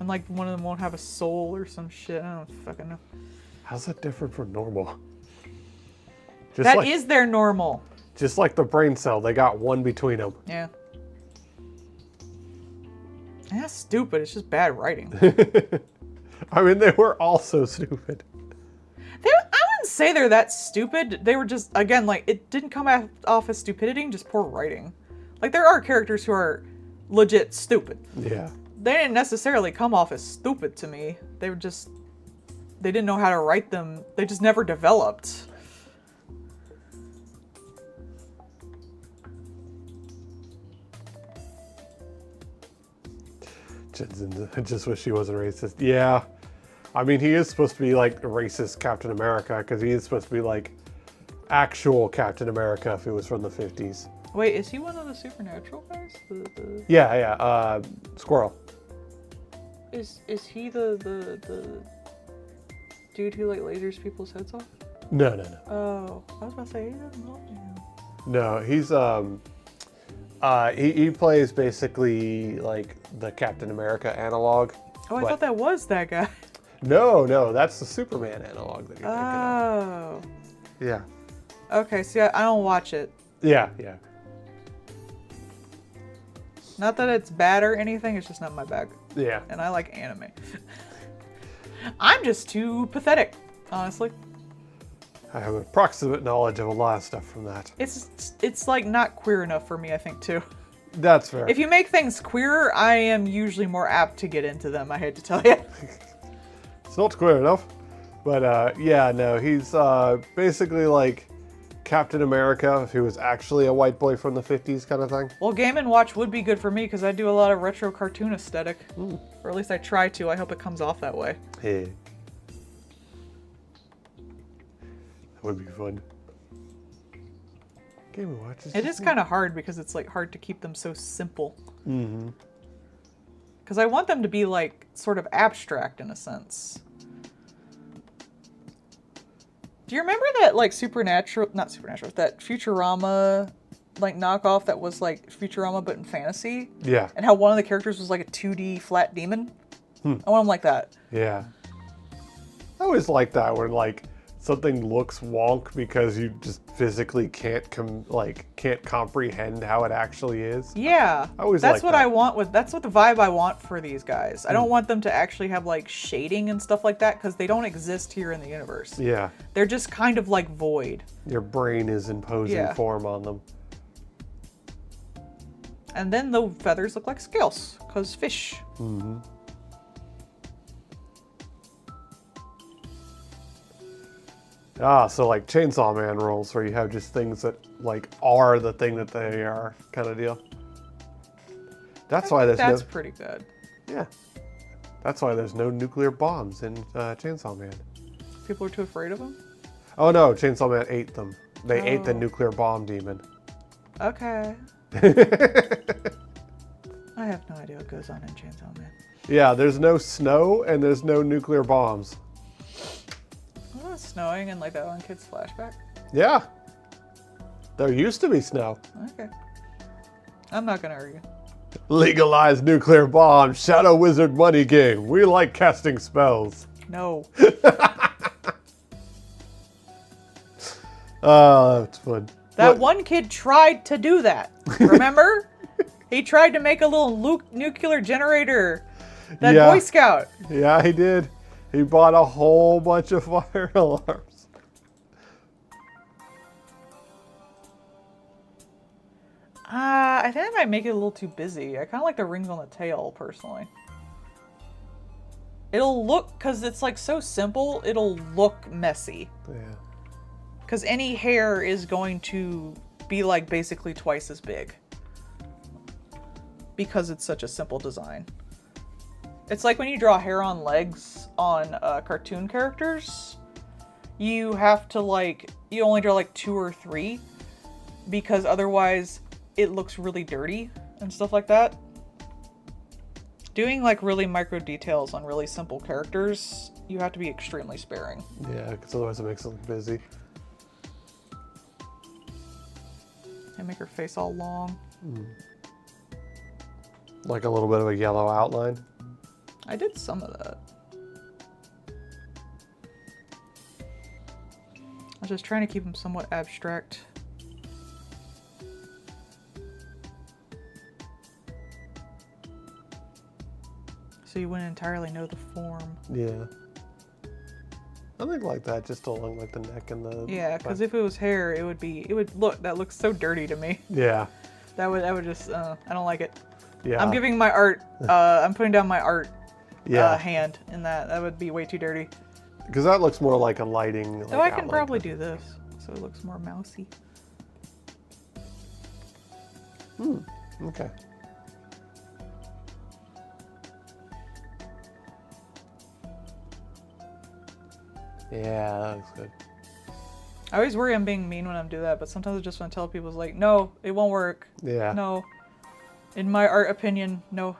[SPEAKER 1] And like one of them won't have a soul or some shit. I don't fucking know.
[SPEAKER 2] How's that different from normal?
[SPEAKER 1] That is their normal.
[SPEAKER 2] Just like the brain cell, they got one between them.
[SPEAKER 1] Yeah. And that's stupid. It's just bad writing.
[SPEAKER 2] I mean, they were all so stupid.
[SPEAKER 1] I wouldn't say they're that stupid. They were just, again, like, it didn't come off as stupidity, just poor writing. Like, there are characters who are legit stupid.
[SPEAKER 2] Yeah.
[SPEAKER 1] They didn't necessarily come off as stupid to me. They were just, they didn't know how to write them. They just never developed.
[SPEAKER 2] I just wish he wasn't racist. Yeah. I mean, he is supposed to be like a racist Captain America because he is supposed to be like actual Captain America if it was from the 50s.
[SPEAKER 1] Wait, is he one of the supernatural guys?
[SPEAKER 2] Yeah. Squirrel.
[SPEAKER 1] Is he the dude who like lasers people's heads off?
[SPEAKER 2] No.
[SPEAKER 1] Oh, I was about to say he doesn't look him.
[SPEAKER 2] No, he's he plays basically like the Captain America analog.
[SPEAKER 1] Oh, I thought that was that guy.
[SPEAKER 2] No, that's the Superman analog that you're thinking
[SPEAKER 1] Oh.
[SPEAKER 2] of. Yeah.
[SPEAKER 1] Okay, see, I don't watch it.
[SPEAKER 2] Yeah.
[SPEAKER 1] Not that it's bad or anything, it's just not my bag.
[SPEAKER 2] Yeah.
[SPEAKER 1] And I like anime. I'm just too pathetic, honestly.
[SPEAKER 2] I have approximate knowledge of a lot of stuff from that.
[SPEAKER 1] It's like not queer enough for me, I think, too.
[SPEAKER 2] That's fair.
[SPEAKER 1] If you make things queer, I am usually more apt to get into them, I hate to tell you.
[SPEAKER 2] It's not queer enough. But yeah, no, he's basically like Captain America if he was actually a white boy from the 50s kind of thing.
[SPEAKER 1] Well, Game & Watch would be good for me because I do a lot of retro cartoon aesthetic.
[SPEAKER 2] Ooh.
[SPEAKER 1] Or at least I try to. I hope it comes off that way.
[SPEAKER 2] Hey. That would be fun. Game & Watch is
[SPEAKER 1] It is kind of hard because it's like hard to keep them so simple.
[SPEAKER 2] Mm-hmm.
[SPEAKER 1] Because I want them to be like sort of abstract in a sense. Do you remember that like that Futurama like knockoff that was like Futurama but in fantasy?
[SPEAKER 2] Yeah.
[SPEAKER 1] And how one of the characters was like a 2D flat demon? I want them like that.
[SPEAKER 2] Yeah. I always like that when like something looks wonk because you just physically can't comprehend how it actually is.
[SPEAKER 1] Yeah.
[SPEAKER 2] I always
[SPEAKER 1] that's
[SPEAKER 2] like
[SPEAKER 1] what that's what the vibe I want for these guys. I don't want them to actually have like shading and stuff like that because they don't exist here in the universe.
[SPEAKER 2] Yeah.
[SPEAKER 1] They're just kind of like void.
[SPEAKER 2] Your brain is imposing form on them.
[SPEAKER 1] And then the feathers look like scales because fish.
[SPEAKER 2] Mm-hmm. So like Chainsaw Man rules where you have just things that like are the thing that they are kind of deal. That's why
[SPEAKER 1] that's pretty good.
[SPEAKER 2] Yeah. That's why there's no nuclear bombs in Chainsaw Man.
[SPEAKER 1] People are too afraid of them?
[SPEAKER 2] Oh no, Chainsaw Man ate them. They ate the nuclear bomb demon.
[SPEAKER 1] Okay. I have no idea what goes on in Chainsaw Man.
[SPEAKER 2] Yeah, there's no snow and there's no nuclear bombs.
[SPEAKER 1] Wasn't it snowing in like that one kid's flashback?
[SPEAKER 2] Yeah. There used to be snow.
[SPEAKER 1] Okay. I'm not gonna argue.
[SPEAKER 2] Legalized nuclear bombs, Shadow Wizard money game. We like casting spells.
[SPEAKER 1] No.
[SPEAKER 2] Oh, that's fun.
[SPEAKER 1] That one kid tried to do that. Remember? He tried to make a little nuclear generator. That Boy Scout.
[SPEAKER 2] Yeah, he did. He bought a whole bunch of fire alarms.
[SPEAKER 1] I think I might make it a little too busy. I kind of like the rings on the tail, personally. It'll look, because it's like so simple, it'll look messy.
[SPEAKER 2] Yeah.
[SPEAKER 1] Because any hair is going to be like basically twice as big. Because it's such a simple design. It's like when you draw hair on legs on cartoon characters, you have to like, you only draw like 2 or 3 because otherwise it looks really dirty and stuff like that. Doing like really micro details on really simple characters you have to be extremely sparing.
[SPEAKER 2] Yeah, because otherwise it makes it look busy.
[SPEAKER 1] And make her face all long.
[SPEAKER 2] Like a little bit of a yellow outline.
[SPEAKER 1] I did some of that. I was just trying to keep them somewhat abstract. So you wouldn't entirely know the form.
[SPEAKER 2] Yeah. I think like that, just along like the neck and the...
[SPEAKER 1] Yeah, because if it was hair, it would look, that looks so dirty to me.
[SPEAKER 2] Yeah.
[SPEAKER 1] That would just, I don't like it.
[SPEAKER 2] Yeah.
[SPEAKER 1] I'm giving my art, I'm putting down my art hand in that. That would be way too dirty.
[SPEAKER 2] Because that looks more like a lighting.
[SPEAKER 1] Though I can probably do this, so it looks more mousy.
[SPEAKER 2] Okay. Yeah, that looks good.
[SPEAKER 1] I always worry I'm being mean when I'm doing that, but sometimes I just want to tell people, like, no, it won't work.
[SPEAKER 2] Yeah.
[SPEAKER 1] No. In my art opinion, no.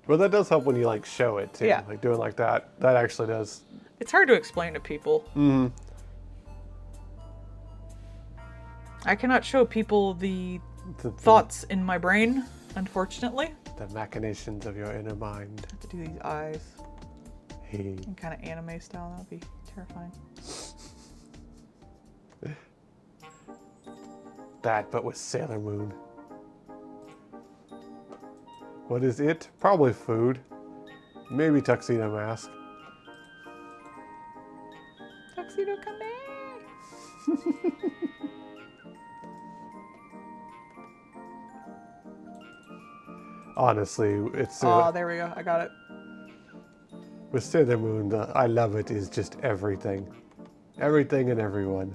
[SPEAKER 2] But that does help when you like show it too.
[SPEAKER 1] Yeah.
[SPEAKER 2] Like doing like that. That actually does.
[SPEAKER 1] It's hard to explain to people.
[SPEAKER 2] Mm-hmm.
[SPEAKER 1] I cannot show people the thoughts in my brain, unfortunately.
[SPEAKER 2] The machinations of your inner mind.
[SPEAKER 1] I have to do these eyes
[SPEAKER 2] Hey.
[SPEAKER 1] in kind of anime style. That would be terrifying.
[SPEAKER 2] That, but with Sailor Moon. What is it? Probably food. Maybe tuxedo mask.
[SPEAKER 1] Tuxedo come here.
[SPEAKER 2] Honestly, it's
[SPEAKER 1] Oh, there we go. I got it.
[SPEAKER 2] with Sailor Moon, the I love it is just everything. Everything and everyone.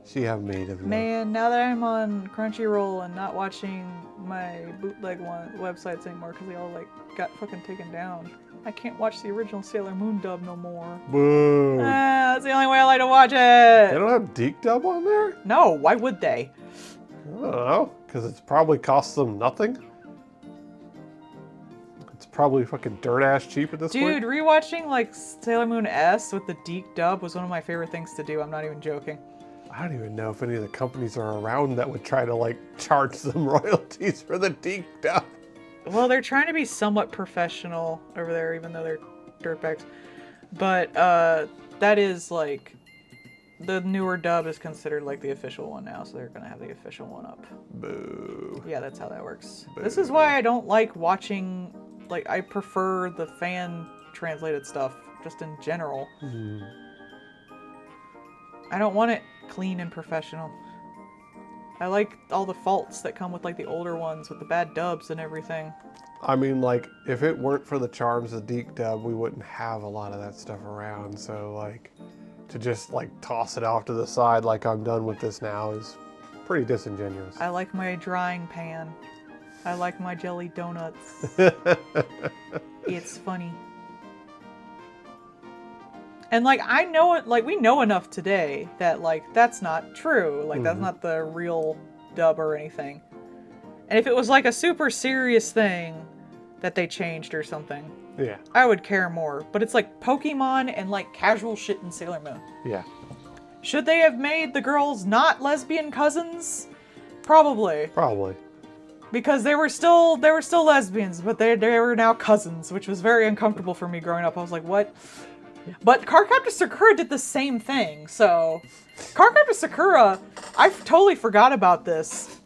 [SPEAKER 2] She have made of me.
[SPEAKER 1] Man, now that I'm on Crunchyroll and not watching my bootleg websites anymore because they all like got fucking taken down, I can't watch the original Sailor Moon dub no more.
[SPEAKER 2] Boo!
[SPEAKER 1] That's the only way I like to watch
[SPEAKER 2] They
[SPEAKER 1] it.
[SPEAKER 2] don't have Deke dub on there?
[SPEAKER 1] No, why would they?
[SPEAKER 2] I don't know, because it's probably costs them nothing. It's probably fucking dirt ass cheap at this
[SPEAKER 1] Dude,
[SPEAKER 2] point.
[SPEAKER 1] rewatching like Sailor Moon S with the Deke dub was one of my favorite things to do. I'm not even joking.
[SPEAKER 2] I don't even know if any of the companies are around that would try to like charge some royalties for the Deke dub.
[SPEAKER 1] Well, they're trying to be somewhat professional over there, even though they're dirtbags. But that is like the newer dub is considered like the official one now, so they're gonna have the official one up.
[SPEAKER 2] Boo.
[SPEAKER 1] Yeah, that's how that works.
[SPEAKER 2] Boo.
[SPEAKER 1] This is why I don't like watching. Like, I prefer the fan translated stuff just in general. I don't want it clean and professional. I like all the faults that come with like the older ones with the bad dubs and everything.
[SPEAKER 2] I mean, like, if it weren't for the charms of Deke dub, we wouldn't have a lot of that stuff around. So, like, to just like toss it off to the side like I'm done with this now is pretty disingenuous.
[SPEAKER 1] I like my drying pan. I like my jelly donuts. It's funny. And like I know it, like we know enough today that like that's not true. Like that's not the real dub or anything. And if it was like a super serious thing that they changed or something,
[SPEAKER 2] Yeah.
[SPEAKER 1] I would care more. But it's like Pokemon and like casual shit in Sailor Moon.
[SPEAKER 2] Yeah.
[SPEAKER 1] Should they have made the girls not lesbian cousins? Probably.
[SPEAKER 2] Probably.
[SPEAKER 1] Because they were still lesbians, but they were now cousins, which was very uncomfortable for me growing up. I was like, what? But Cardcaptor Sakura did the same thing, so... Cardcaptor Sakura, I totally forgot about this.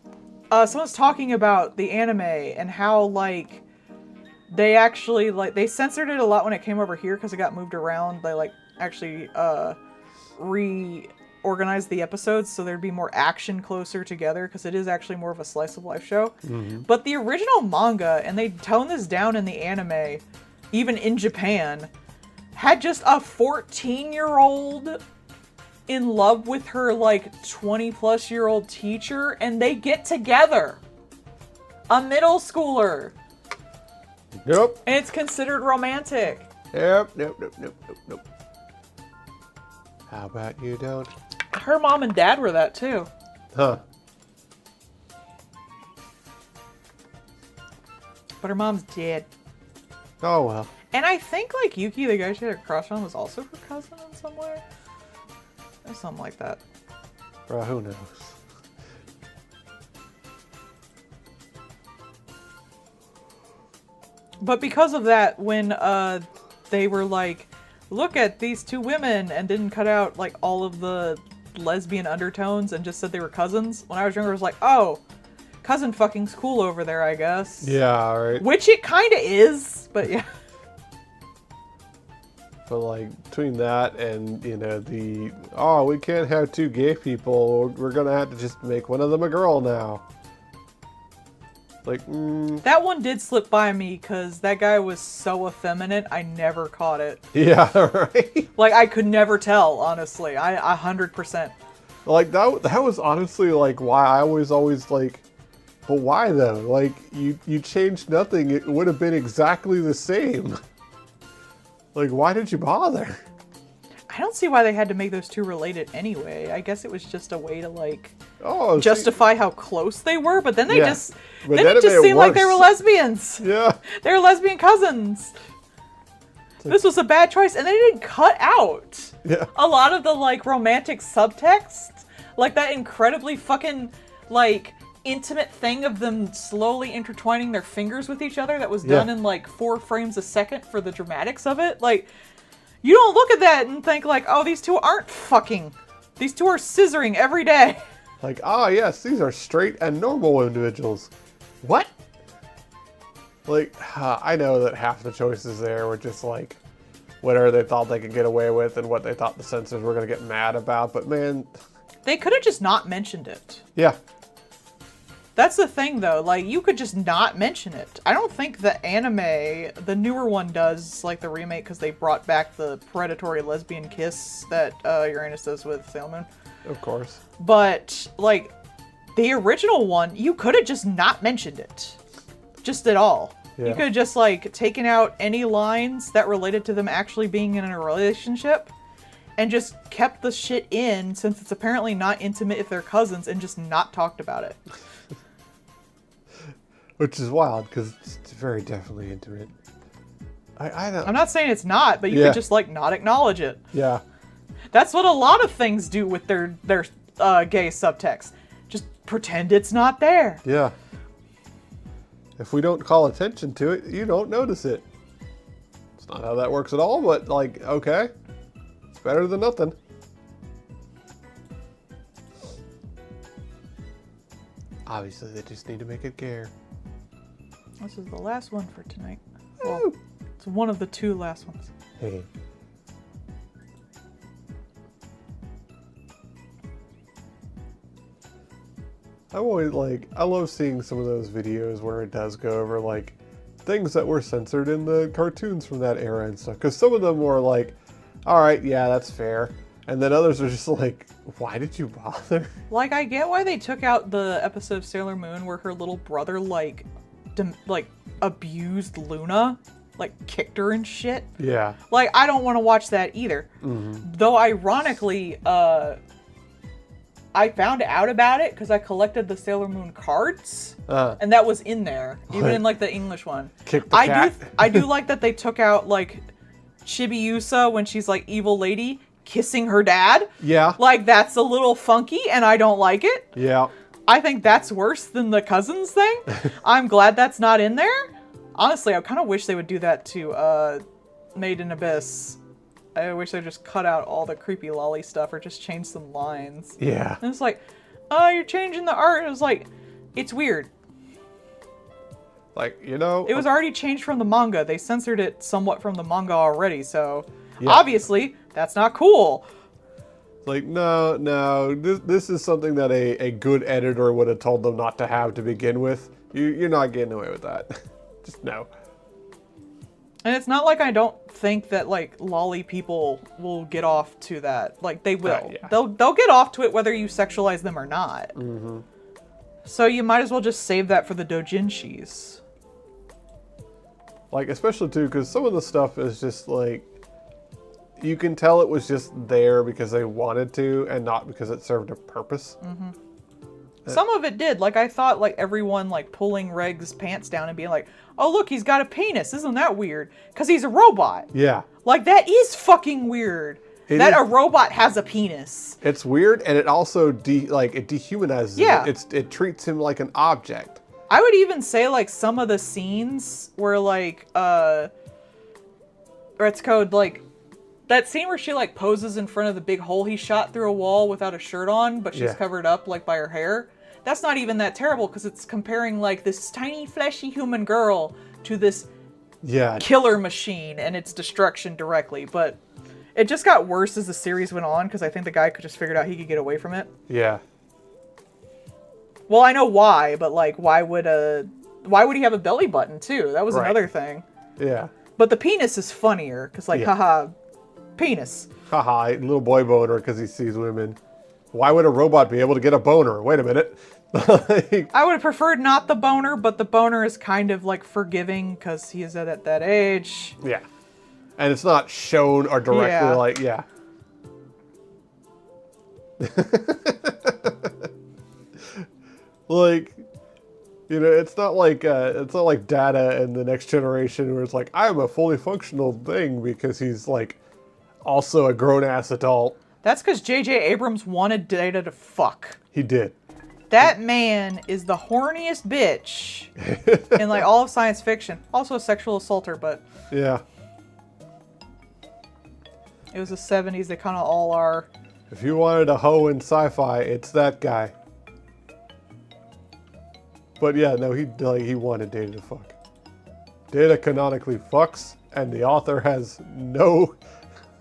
[SPEAKER 1] Someone's talking about the anime and how, like, they actually, like, they censored it a lot when it came over here because it got moved around. They, like, actually, reorganized the episodes so there'd be more action closer together because it is actually more of a slice of life show. But the original manga, and they toned this down in the anime, even in Japan, had just a 14-year-old in love with her like 20-plus-year-old teacher, and they get together. A middle schooler.
[SPEAKER 2] Nope.
[SPEAKER 1] And it's considered romantic.
[SPEAKER 2] Nope. How about you don't?
[SPEAKER 1] Her mom and dad were that too.
[SPEAKER 2] Huh.
[SPEAKER 1] But her mom's dead.
[SPEAKER 2] Oh well.
[SPEAKER 1] And I think like Yuki, the guy she had a crush on, was also her cousin in some way. Or something like that.
[SPEAKER 2] Well, who knows?
[SPEAKER 1] But because of that, when they were like, look at these two women, and didn't cut out like all of the lesbian undertones and just said they were cousins, when I was younger, I was like, oh, cousin fucking's cool over there, I guess.
[SPEAKER 2] Yeah, right.
[SPEAKER 1] Which it kind of is, but yeah.
[SPEAKER 2] But like between that and, you know, we can't have two gay people, we're gonna have to just make one of them a girl now. Like,
[SPEAKER 1] That one did slip by me because that guy was so effeminate, I never caught it.
[SPEAKER 2] Yeah, right?
[SPEAKER 1] Like, I could never tell, honestly. 100%.
[SPEAKER 2] Like, that was honestly, like, why I was always like, but why though? Like, you changed nothing, it would have been exactly the same. Like, why did you bother?
[SPEAKER 1] I don't see why they had to make those two related anyway. I guess it was just a way to, like,
[SPEAKER 2] Oh,
[SPEAKER 1] justify how close they were, but then they
[SPEAKER 2] Yeah.
[SPEAKER 1] just...
[SPEAKER 2] But
[SPEAKER 1] then
[SPEAKER 2] then
[SPEAKER 1] it
[SPEAKER 2] it
[SPEAKER 1] just
[SPEAKER 2] made it
[SPEAKER 1] seemed like they were
[SPEAKER 2] worse.
[SPEAKER 1] lesbians.
[SPEAKER 2] Yeah.
[SPEAKER 1] They were lesbian cousins. This was a bad choice, and they didn't cut out
[SPEAKER 2] Yeah.
[SPEAKER 1] a lot of the, like, romantic subtext. Like, that incredibly fucking, like, intimate thing of them slowly intertwining their fingers with each other that was done
[SPEAKER 2] Yeah.
[SPEAKER 1] in, like, 4 frames a second for the dramatics of it. Like, you don't look at that and think, like, oh, these two aren't fucking. These two are scissoring every day.
[SPEAKER 2] Like, yes, these are straight and normal individuals. What? Like, I know that half the choices there were just like, whatever they thought they could get away with and what they thought the censors were going to get mad about, but man...
[SPEAKER 1] They could have just not mentioned it.
[SPEAKER 2] Yeah.
[SPEAKER 1] That's the thing, though. Like, you could just not mention it. I don't think the anime, the newer one does, like the remake, because they brought back the predatory lesbian kiss that Uranus does with Sailor Moon.
[SPEAKER 2] Of course.
[SPEAKER 1] But, like, the original one, you could have just not mentioned it. Just at all.
[SPEAKER 2] Yeah.
[SPEAKER 1] You could have just, like, taken out any lines that related to them actually being in a relationship and just kept the shit in, since it's apparently not intimate if they're cousins, and just not talked about it.
[SPEAKER 2] Which is wild, because it's very definitely intimate. I don't...
[SPEAKER 1] I'm not saying it's not, but you
[SPEAKER 2] Yeah.
[SPEAKER 1] could just, like, not acknowledge it.
[SPEAKER 2] Yeah.
[SPEAKER 1] That's what a lot of things do with their gay subtext. Just pretend it's not there.
[SPEAKER 2] Yeah. If we don't call attention to it, you don't notice it. It's not how that works at all, but, like, okay. It's better than nothing. Obviously, they just need to make it care.
[SPEAKER 1] This is the last one for tonight. Well, it's one of the 2 last ones.
[SPEAKER 2] Hey. I love seeing some of those videos where it does go over, like, things that were censored in the cartoons from that era and stuff. Because some of them were like, alright, yeah, that's fair. And then others are just like, why did you bother?
[SPEAKER 1] Like, I get why they took out the episode of Sailor Moon where her little brother, like, abused Luna. Like, kicked her and shit.
[SPEAKER 2] Yeah.
[SPEAKER 1] Like, I don't want to watch that either. Though, ironically, I found out about it because I collected the Sailor Moon cards, and that was in there, even in like the English one.
[SPEAKER 2] Kick the cat.
[SPEAKER 1] I do like that they took out like Chibiusa when she's like evil lady kissing her dad.
[SPEAKER 2] Yeah.
[SPEAKER 1] Like, that's a little funky, and I don't like it.
[SPEAKER 2] Yeah.
[SPEAKER 1] I think that's worse than the cousins thing. I'm glad that's not in there. Honestly, I kind of wish they would do that to Made in Abyss. I wish they just cut out all the creepy lolly stuff or just change some lines.
[SPEAKER 2] Yeah.
[SPEAKER 1] And it's like, oh, you're changing the art. And it was like, it's weird.
[SPEAKER 2] Like, you know.
[SPEAKER 1] It was already changed from the manga. They censored it somewhat from the manga already, so
[SPEAKER 2] Yeah.
[SPEAKER 1] obviously that's not cool.
[SPEAKER 2] Like, no, this is something that a good editor would have told them not to have to begin with. You're not getting away with that. Just no.
[SPEAKER 1] And it's not like I don't think that, like, lolly people will get off to that. Like, they will.
[SPEAKER 2] Yeah.
[SPEAKER 1] They'll get off to it whether you sexualize them or not.
[SPEAKER 2] Mm-hmm.
[SPEAKER 1] So you might as well just save that for the doujinshis.
[SPEAKER 2] Like, especially, too, because some of the stuff is just, like, you can tell it was just there because they wanted to and not because it served a purpose.
[SPEAKER 1] Some of it did. Like, I thought, like, everyone, like, pulling Reg's pants down and being like, oh, look, he's got a penis. Isn't that weird? Because he's a robot.
[SPEAKER 2] Yeah.
[SPEAKER 1] Like, that is fucking weird. A robot has a penis.
[SPEAKER 2] It's weird, and it also, it dehumanizes
[SPEAKER 1] Yeah.
[SPEAKER 2] him. It treats him like an object.
[SPEAKER 1] I would even say, like, some of the scenes where, like, Red's Code, like, that scene where she, like, poses in front of the big hole he shot through a wall without a shirt on, but she's covered up, like, by her hair. That's not even that terrible, because it's comparing, like, this tiny, fleshy human girl to this killer machine and its destruction directly. But it just got worse as the series went on, because I think the guy could just figured out he could get away from it.
[SPEAKER 2] Yeah.
[SPEAKER 1] Well, I know why, but, like, why would he have a belly button, too? That was another thing.
[SPEAKER 2] Yeah.
[SPEAKER 1] But the penis is funnier, because, like, haha, penis.
[SPEAKER 2] Haha, little boy boner because he sees women. Why would a robot be able to get a boner? Wait a minute.
[SPEAKER 1] I would have preferred not the boner, but the boner is kind of, like, forgiving, because he is at that age.
[SPEAKER 2] Yeah. And it's not shown or directly, like, like, you know, it's not like Data in the Next Generation where it's like, I'm a fully functional thing because he's like also a grown-ass adult.
[SPEAKER 1] That's because J.J. Abrams wanted Data to fuck.
[SPEAKER 2] He did.
[SPEAKER 1] That man is the horniest bitch in like all of science fiction. Also a sexual assaulter, but
[SPEAKER 2] yeah,
[SPEAKER 1] it was the 70s. They kind of all are.
[SPEAKER 2] If you wanted a hoe in sci-fi, it's that guy. But yeah, no, he wanted Data to fuck. Data canonically fucks, and the author has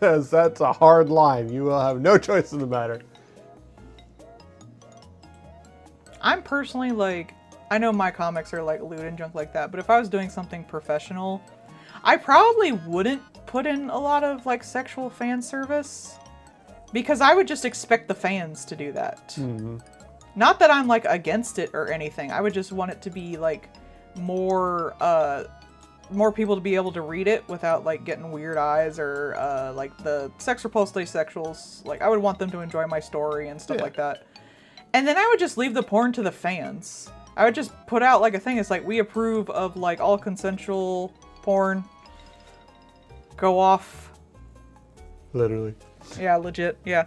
[SPEAKER 2] that's a hard line. You will have no choice in the matter.
[SPEAKER 1] I'm personally like, I know my comics are like lewd and junk like that, but if I was doing something professional, I probably wouldn't put in a lot of like sexual fan service because I would just expect the fans to do that. Mm-hmm. Not that I'm like against it or anything. I would just want it to be like more people to be able to read it without like getting weird eyes or like the sex repulsed asexuals. Like I would want them to enjoy my story and stuff like that. And then I would just leave the porn to the fans. I would just put out like a thing. It's like, we approve of like all consensual porn. Go off.
[SPEAKER 2] Literally.
[SPEAKER 1] Yeah, legit. Yeah.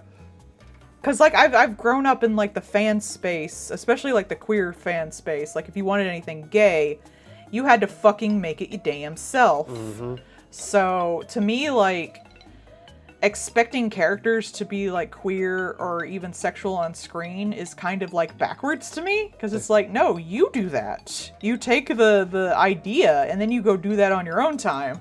[SPEAKER 1] Cause like I've grown up in like the fan space, especially like the queer fan space. Like if you wanted anything gay, you had to fucking make it your damn self. Mm-hmm. So to me, like expecting characters to be like queer or even sexual on screen is kind of like backwards to me, because it's like, no, you do that. You take the idea and then you go do that on your own time.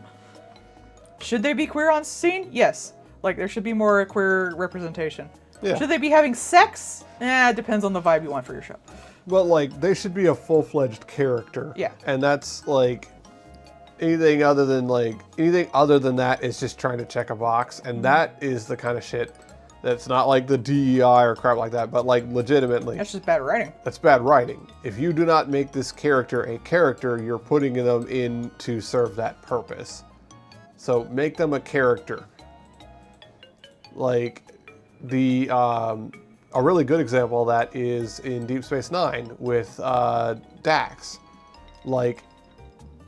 [SPEAKER 1] Should they be queer on scene? Yes. Like there should be more queer representation. Yeah. Should they be having sex? It depends on the vibe you want for your show.
[SPEAKER 2] Well, like they should be a full-fledged character.
[SPEAKER 1] Yeah.
[SPEAKER 2] And that's like anything other than that is just trying to check a box, and that is the kind of shit that's not like the DEI or crap like that, but like legitimately.
[SPEAKER 1] That's just bad writing.
[SPEAKER 2] That's bad writing. If you do not make this character a character, you're putting them in to serve that purpose. So make them a character. Like a really good example of that is in Deep Space Nine with Dax. Like,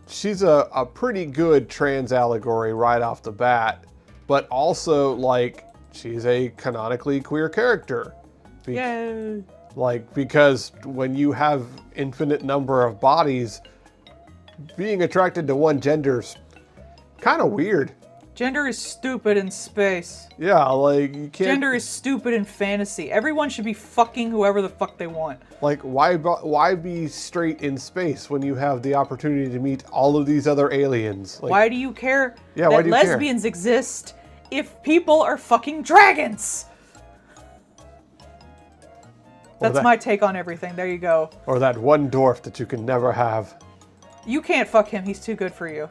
[SPEAKER 2] she's a pretty good trans allegory right off the bat, but also like she's a canonically queer character.
[SPEAKER 1] Yay!
[SPEAKER 2] Like, because when you have infinite number of bodies, being attracted to one gender's kind of weird.
[SPEAKER 1] Gender is stupid in space.
[SPEAKER 2] Yeah, like you can't.
[SPEAKER 1] Gender is stupid in fantasy. Everyone should be fucking whoever the fuck they want.
[SPEAKER 2] Like, why be straight in space when you have the opportunity to meet all of these other aliens? Like,
[SPEAKER 1] why do you care
[SPEAKER 2] that
[SPEAKER 1] why do you lesbians exist if people are fucking dragons? That's my take on everything. There you go.
[SPEAKER 2] Or that one dwarf that you can never have.
[SPEAKER 1] You can't fuck him. He's too good for you.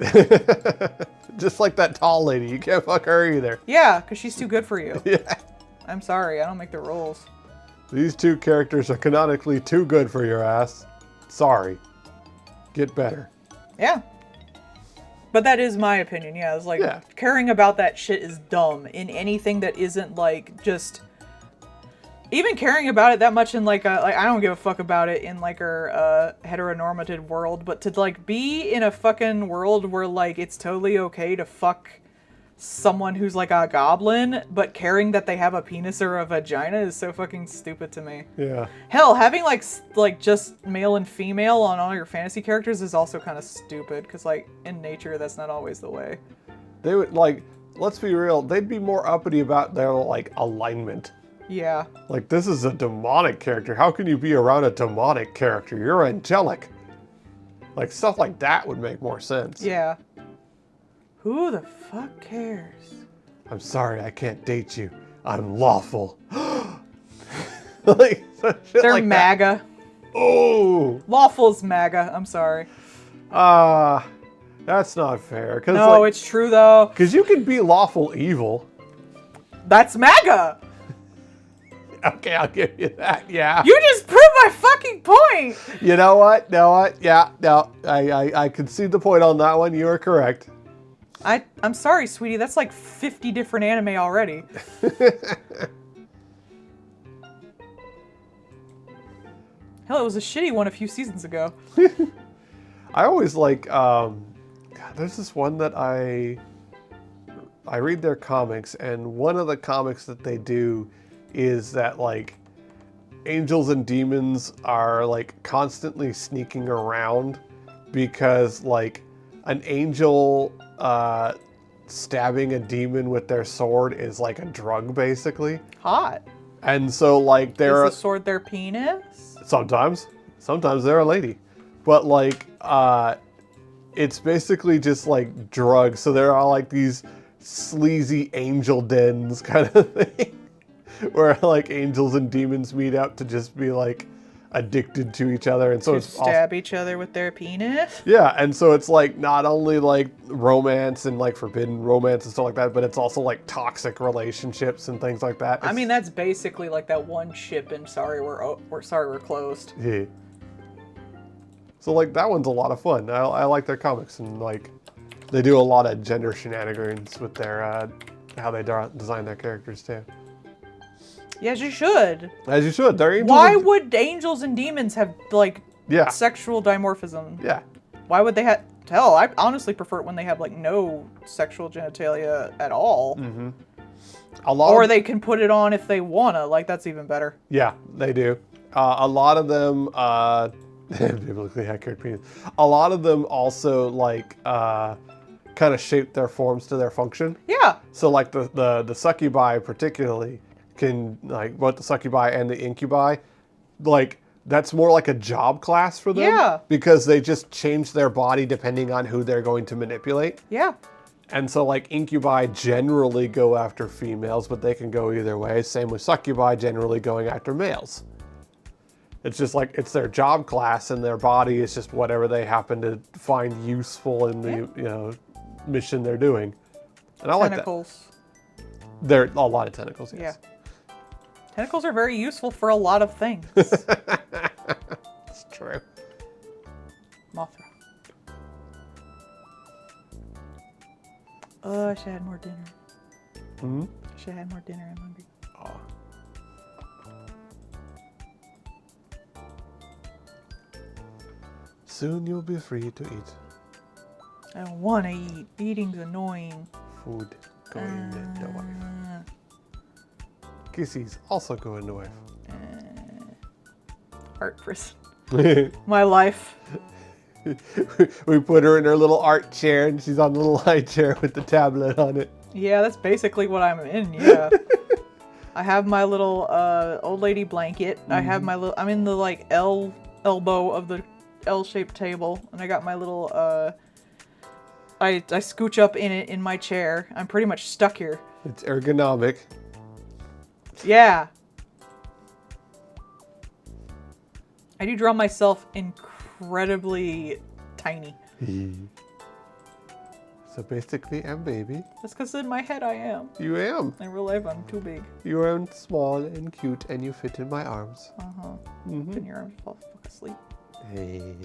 [SPEAKER 2] Just like that tall lady. You can't fuck her either.
[SPEAKER 1] Yeah, because she's too good for you.
[SPEAKER 2] Yeah.
[SPEAKER 1] I'm sorry. I don't make the rules.
[SPEAKER 2] These two characters are canonically too good for your ass. Sorry. Get better.
[SPEAKER 1] Yeah. But that is my opinion. Yeah, it's like caring about that shit is dumb in anything that isn't like just even caring about it that much in like I don't give a fuck about it in like our heteronormative world, but to like be in a fucking world where like it's totally okay to fuck someone who's like a goblin, but caring that they have a penis or a vagina is so fucking stupid to me.
[SPEAKER 2] Yeah.
[SPEAKER 1] Hell, having like just male and female on all your fantasy characters is also kind of stupid, because like in nature that's not always the way.
[SPEAKER 2] They would like, let's be real, they'd be more uppity about their like alignment.
[SPEAKER 1] Yeah.
[SPEAKER 2] Like, this is a demonic character. How can you be around a demonic character? You're angelic. Like, stuff like that would make more sense.
[SPEAKER 1] Yeah. Who the fuck cares?
[SPEAKER 2] I'm sorry, I can't date you. I'm lawful. Like, some shit
[SPEAKER 1] They're
[SPEAKER 2] like
[SPEAKER 1] MAGA.
[SPEAKER 2] That. Oh!
[SPEAKER 1] Lawful's MAGA. I'm sorry.
[SPEAKER 2] That's not fair.
[SPEAKER 1] No,
[SPEAKER 2] like,
[SPEAKER 1] it's true though.
[SPEAKER 2] Because you can be lawful evil.
[SPEAKER 1] That's MAGA.
[SPEAKER 2] Okay, I'll give you that, yeah.
[SPEAKER 1] You just proved my fucking point.
[SPEAKER 2] You know what? Yeah, no. I concede the point on that one. You are correct.
[SPEAKER 1] I'm sorry, sweetie. That's like 50 different anime already. Hell, it was a shitty one a few seasons ago.
[SPEAKER 2] I always like, God, there's this one that I read their comics, and one of the comics that they do is that like angels and demons are like constantly sneaking around because like an angel stabbing a demon with their sword is like a drug basically.
[SPEAKER 1] Hot.
[SPEAKER 2] And so like they're
[SPEAKER 1] Is the sword their penis?
[SPEAKER 2] sometimes they're a lady, but like it's basically just like drugs. So there are like these sleazy angel dens kind of thing where like angels and demons meet up to just be like addicted to each other, and so
[SPEAKER 1] To
[SPEAKER 2] it's
[SPEAKER 1] stab each other with their penis?
[SPEAKER 2] yeah, and so it's like not only like romance and like forbidden romance and stuff like that, but it's also like toxic relationships and things like that.
[SPEAKER 1] I mean, that's basically like that one ship in Sorry We're Closed.
[SPEAKER 2] Yeah. So like that one's a lot of fun. I like their comics, and like they do a lot of gender shenanigans with their how they design their characters too.
[SPEAKER 1] Yes, you should.
[SPEAKER 2] As you should. They're angels.
[SPEAKER 1] Why would angels and demons have like
[SPEAKER 2] Yeah.
[SPEAKER 1] sexual dimorphism?
[SPEAKER 2] Yeah.
[SPEAKER 1] Why would they have? Hell, I honestly prefer it when they have like no sexual genitalia at all.
[SPEAKER 2] Mm-hmm. A lot.
[SPEAKER 1] Or they can put it on if they wanna. Like that's even better.
[SPEAKER 2] Yeah, they do. A lot of them, biblically accurate penis. A lot of them also like kind of shape their forms to their function.
[SPEAKER 1] Yeah.
[SPEAKER 2] So like the succubi particularly can like both the succubi and the incubi, like that's more like a job class for them.
[SPEAKER 1] Yeah.
[SPEAKER 2] Because they just change their body depending on who they're going to manipulate.
[SPEAKER 1] Yeah.
[SPEAKER 2] And so like incubi generally go after females, but they can go either way. Same with succubi generally going after males. It's just like it's their job class, and their body is just whatever they happen to find useful in the mission they're doing. And I like that.
[SPEAKER 1] Tentacles.
[SPEAKER 2] There are a lot of tentacles, yes.
[SPEAKER 1] Yeah. Tentacles are very useful for a lot of things.
[SPEAKER 2] It's true.
[SPEAKER 1] Mothra. Oh, I should have had more dinner.
[SPEAKER 2] Hmm?
[SPEAKER 1] I should have had more dinner. I'm hungry.
[SPEAKER 2] Oh. Soon you'll be free to eat.
[SPEAKER 1] I don't want to eat. Eating's annoying.
[SPEAKER 2] Food go in the wife. Kisses also go in the wife.
[SPEAKER 1] Art prison. My life.
[SPEAKER 2] We put her in her little art chair, and she's on the little high chair with the tablet on it.
[SPEAKER 1] Yeah, that's basically what I'm in. Yeah. I have my little old lady blanket. I have my little. I'm in the like elbow of the L-shaped table, and I got my little. I scooch up in it in my chair. I'm pretty much stuck here.
[SPEAKER 2] It's ergonomic.
[SPEAKER 1] Yeah. I do draw myself incredibly tiny.
[SPEAKER 2] So basically, I'm baby.
[SPEAKER 1] That's because in my head I am.
[SPEAKER 2] You am.
[SPEAKER 1] In real life, I'm too big.
[SPEAKER 2] You are small and cute, and you fit in my arms.
[SPEAKER 1] In your arms, fall fuck asleep.
[SPEAKER 2] Hey,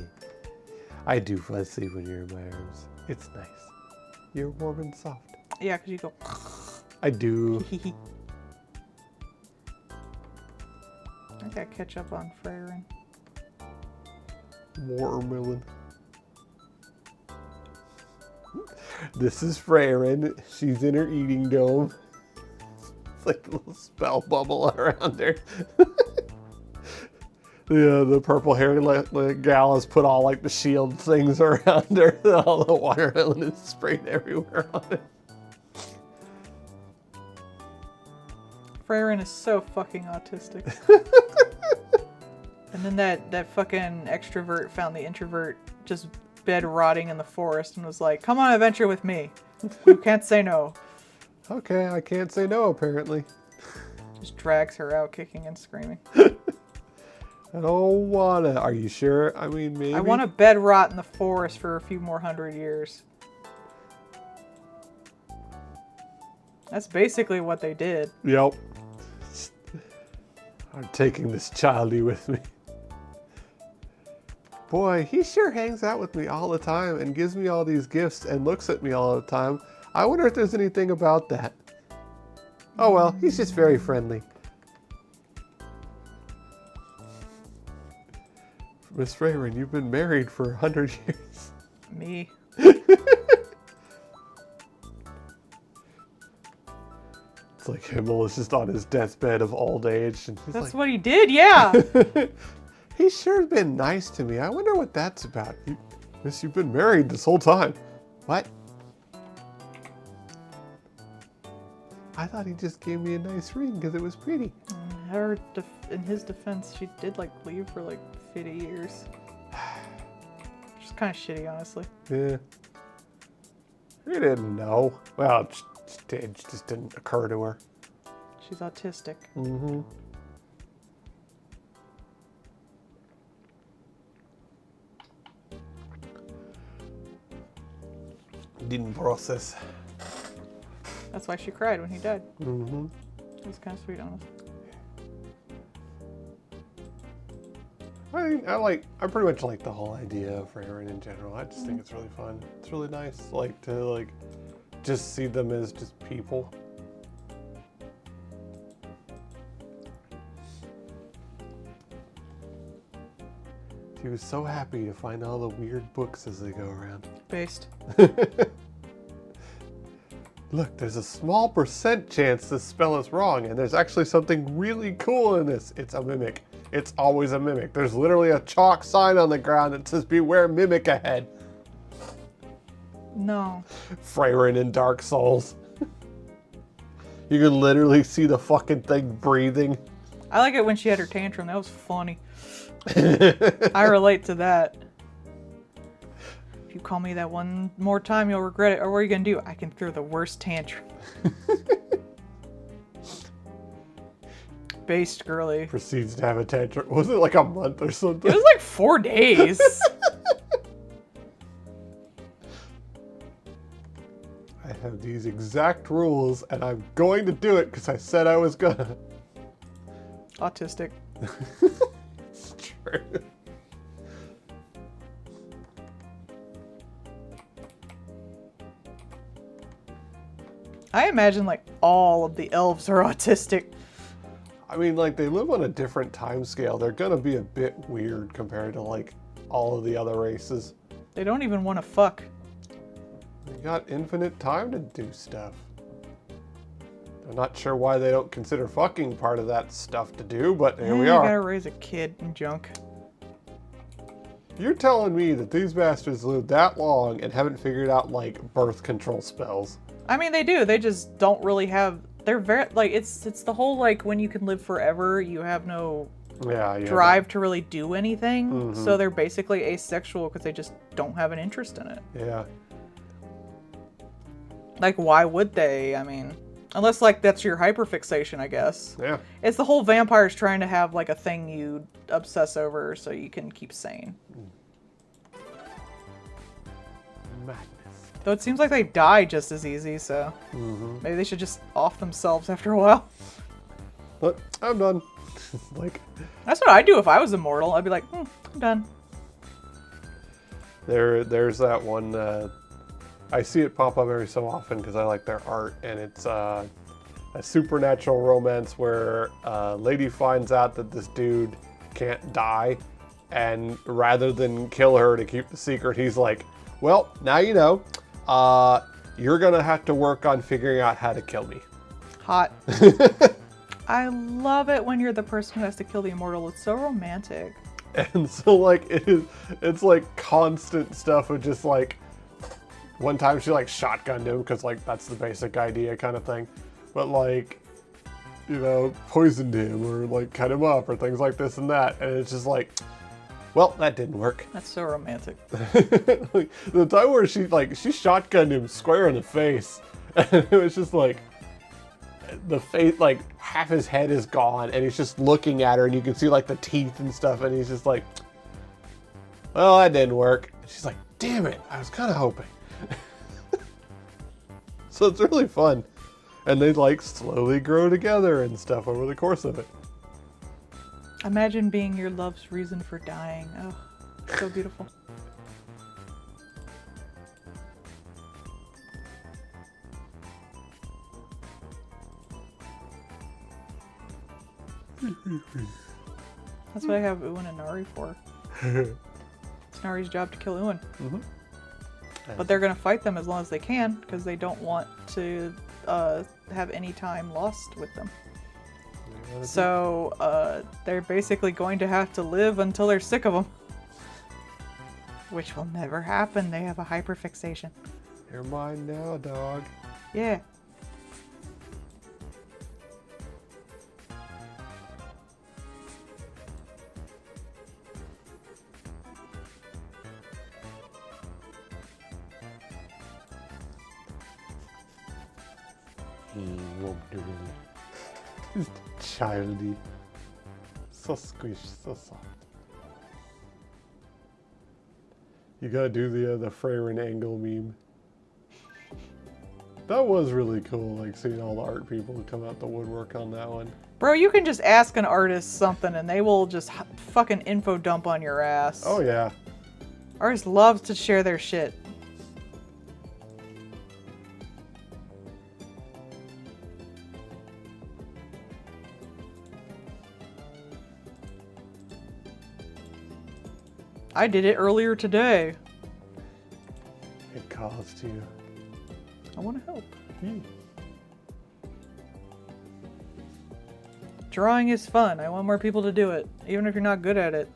[SPEAKER 2] I do fall asleep when you're in my arms. It's nice. You're warm and soft.
[SPEAKER 1] Yeah, because you go.
[SPEAKER 2] I do.
[SPEAKER 1] gotta catch up on Freyrin.
[SPEAKER 2] Watermelon. This is Freyrin. She's in her eating dome. It's like a little spell bubble around her. The purple haired gal has put all like the shield things around her. All the watermelon is sprayed everywhere on it.
[SPEAKER 1] Freyrin is so fucking autistic. And then that fucking extrovert found the introvert just bed rotting in the forest and was like, come on adventure with me. You can't say no.
[SPEAKER 2] Okay, I can't say no apparently.
[SPEAKER 1] Just drags her out kicking and screaming.
[SPEAKER 2] I don't wanna. Are you sure? I mean, maybe.
[SPEAKER 1] I want to bed rot in the forest for a few more 100 years. That's basically what they did.
[SPEAKER 2] Yep. I'm taking this childie with me. Boy, he sure hangs out with me all the time and gives me all these gifts and looks at me all the time. I wonder if there's anything about that. Oh well, he's just very friendly. Miss Freyrin, you've been married for 100 years.
[SPEAKER 1] Me.
[SPEAKER 2] It's like Himmel is just on his deathbed of old age. And he's
[SPEAKER 1] That's
[SPEAKER 2] like,
[SPEAKER 1] what he did, yeah.
[SPEAKER 2] he's sure been nice to me. I wonder what that's about. Miss, you've been married this whole time. What? I thought he just gave me a nice ring because it was pretty.
[SPEAKER 1] In his defense, she did like leave for like 50 years. Which is kind of shitty, honestly.
[SPEAKER 2] Yeah. He didn't know. Well, it just didn't occur to her.
[SPEAKER 1] She's autistic.
[SPEAKER 2] Mm-hmm. Didn't process.
[SPEAKER 1] That's why she cried when he died.
[SPEAKER 2] Mm-hmm.
[SPEAKER 1] It was kind of sweet, honestly.
[SPEAKER 2] I pretty much like the whole idea of Freyrin in general. I just think it's really fun. It's really nice, to just see them as just people. He was so happy to find all the weird books as they go around.
[SPEAKER 1] Based.
[SPEAKER 2] Look, there's a small % chance this spell is wrong, and there's actually something really cool in this. It's a mimic. It's always a mimic. There's literally a chalk sign on the ground that says, beware mimic ahead.
[SPEAKER 1] No.
[SPEAKER 2] Freyrin in Dark Souls. You can literally see the fucking thing breathing.
[SPEAKER 1] I like it when she had her tantrum. That was funny. I relate to that. If you call me that one more time, you'll regret it. Or what are you going to do? I can throw the worst tantrum. Based girly.
[SPEAKER 2] Proceeds to have a tantrum. Was it like a month or something?
[SPEAKER 1] It was like 4 days.
[SPEAKER 2] I have these exact rules, and I'm going to do it because I said I was gonna.
[SPEAKER 1] Autistic.
[SPEAKER 2] It's true.
[SPEAKER 1] I imagine like all of the elves are autistic.
[SPEAKER 2] I mean, like, they live on a different time scale. They're gonna be a bit weird compared to, like, all of the other races.
[SPEAKER 1] They don't even want to fuck.
[SPEAKER 2] They got infinite time to do stuff. I'm not sure why they don't consider fucking part of that stuff to do, but here we
[SPEAKER 1] You
[SPEAKER 2] are.
[SPEAKER 1] gotta raise a kid and junk.
[SPEAKER 2] You're telling me that these bastards lived that long and haven't figured out, like, birth control spells?
[SPEAKER 1] I mean, they do. They just don't really have. They're very like it's the whole like when you can live forever, you have no drive to really do anything.
[SPEAKER 2] Mm-hmm.
[SPEAKER 1] So they're basically asexual because they just don't have an interest in it.
[SPEAKER 2] Yeah.
[SPEAKER 1] Like, why would they? I mean, unless like that's your hyperfixation, I guess.
[SPEAKER 2] Yeah.
[SPEAKER 1] It's the whole vampires trying to have like a thing you obsess over so you can keep sane.
[SPEAKER 2] Madness.
[SPEAKER 1] Though it seems like they die just as easy, so maybe they should just off themselves after a while.
[SPEAKER 2] But I'm done. Like,
[SPEAKER 1] That's what I'd do if I was immortal. I'd be like, I'm done.
[SPEAKER 2] there's that one. I see it pop up every so often because I like their art, and it's a supernatural romance where a lady finds out that this dude can't die, and rather than kill her to keep the secret, he's like, well, now you know, you're gonna have to work on figuring out how to kill me.
[SPEAKER 1] Hot. I love it when you're the person who has to kill the immortal. It's so romantic.
[SPEAKER 2] And so like it's like constant stuff of just like, one time she like shotgunned him because like that's the basic idea kind of thing, but like, you know, poisoned him or like cut him up or things like this and that, and it's just like, well, that didn't work.
[SPEAKER 1] That's so romantic.
[SPEAKER 2] Like, the time where she shotgunned him square in the face, and it was just like, the face, like half his head is gone, and he's just looking at her, and you can see like the teeth and stuff, and he's just like, well, that didn't work. And she's like, damn it, I was kind of hoping. So it's really fun, and they like slowly grow together and stuff over the course of it.
[SPEAKER 1] Imagine being your love's reason for dying. Oh, so beautiful. That's what I have Uin and Nari for. It's Nari's job to kill Uin.
[SPEAKER 2] Mm-hmm.
[SPEAKER 1] But they're going to fight them as long as they can, because they don't want to have any time lost with them. So they're basically going to have to live until they're sick of them. Which will never happen. They have a hyperfixation.
[SPEAKER 2] You're mine now, dog.
[SPEAKER 1] Yeah.
[SPEAKER 2] He won't do it. He's childy. So squish, so soft. You gotta do the Freyrin angle meme. That was really cool, like seeing all the art people come out the woodwork on that one.
[SPEAKER 1] Bro, you can just ask an artist something and they will just fucking info dump on your ass.
[SPEAKER 2] Oh yeah.
[SPEAKER 1] Artists love to share their shit. I did it earlier today.
[SPEAKER 2] It calls to you.
[SPEAKER 1] I want to help.
[SPEAKER 2] Hmm.
[SPEAKER 1] Drawing is fun. I want more people to do it, even if you're not good at it.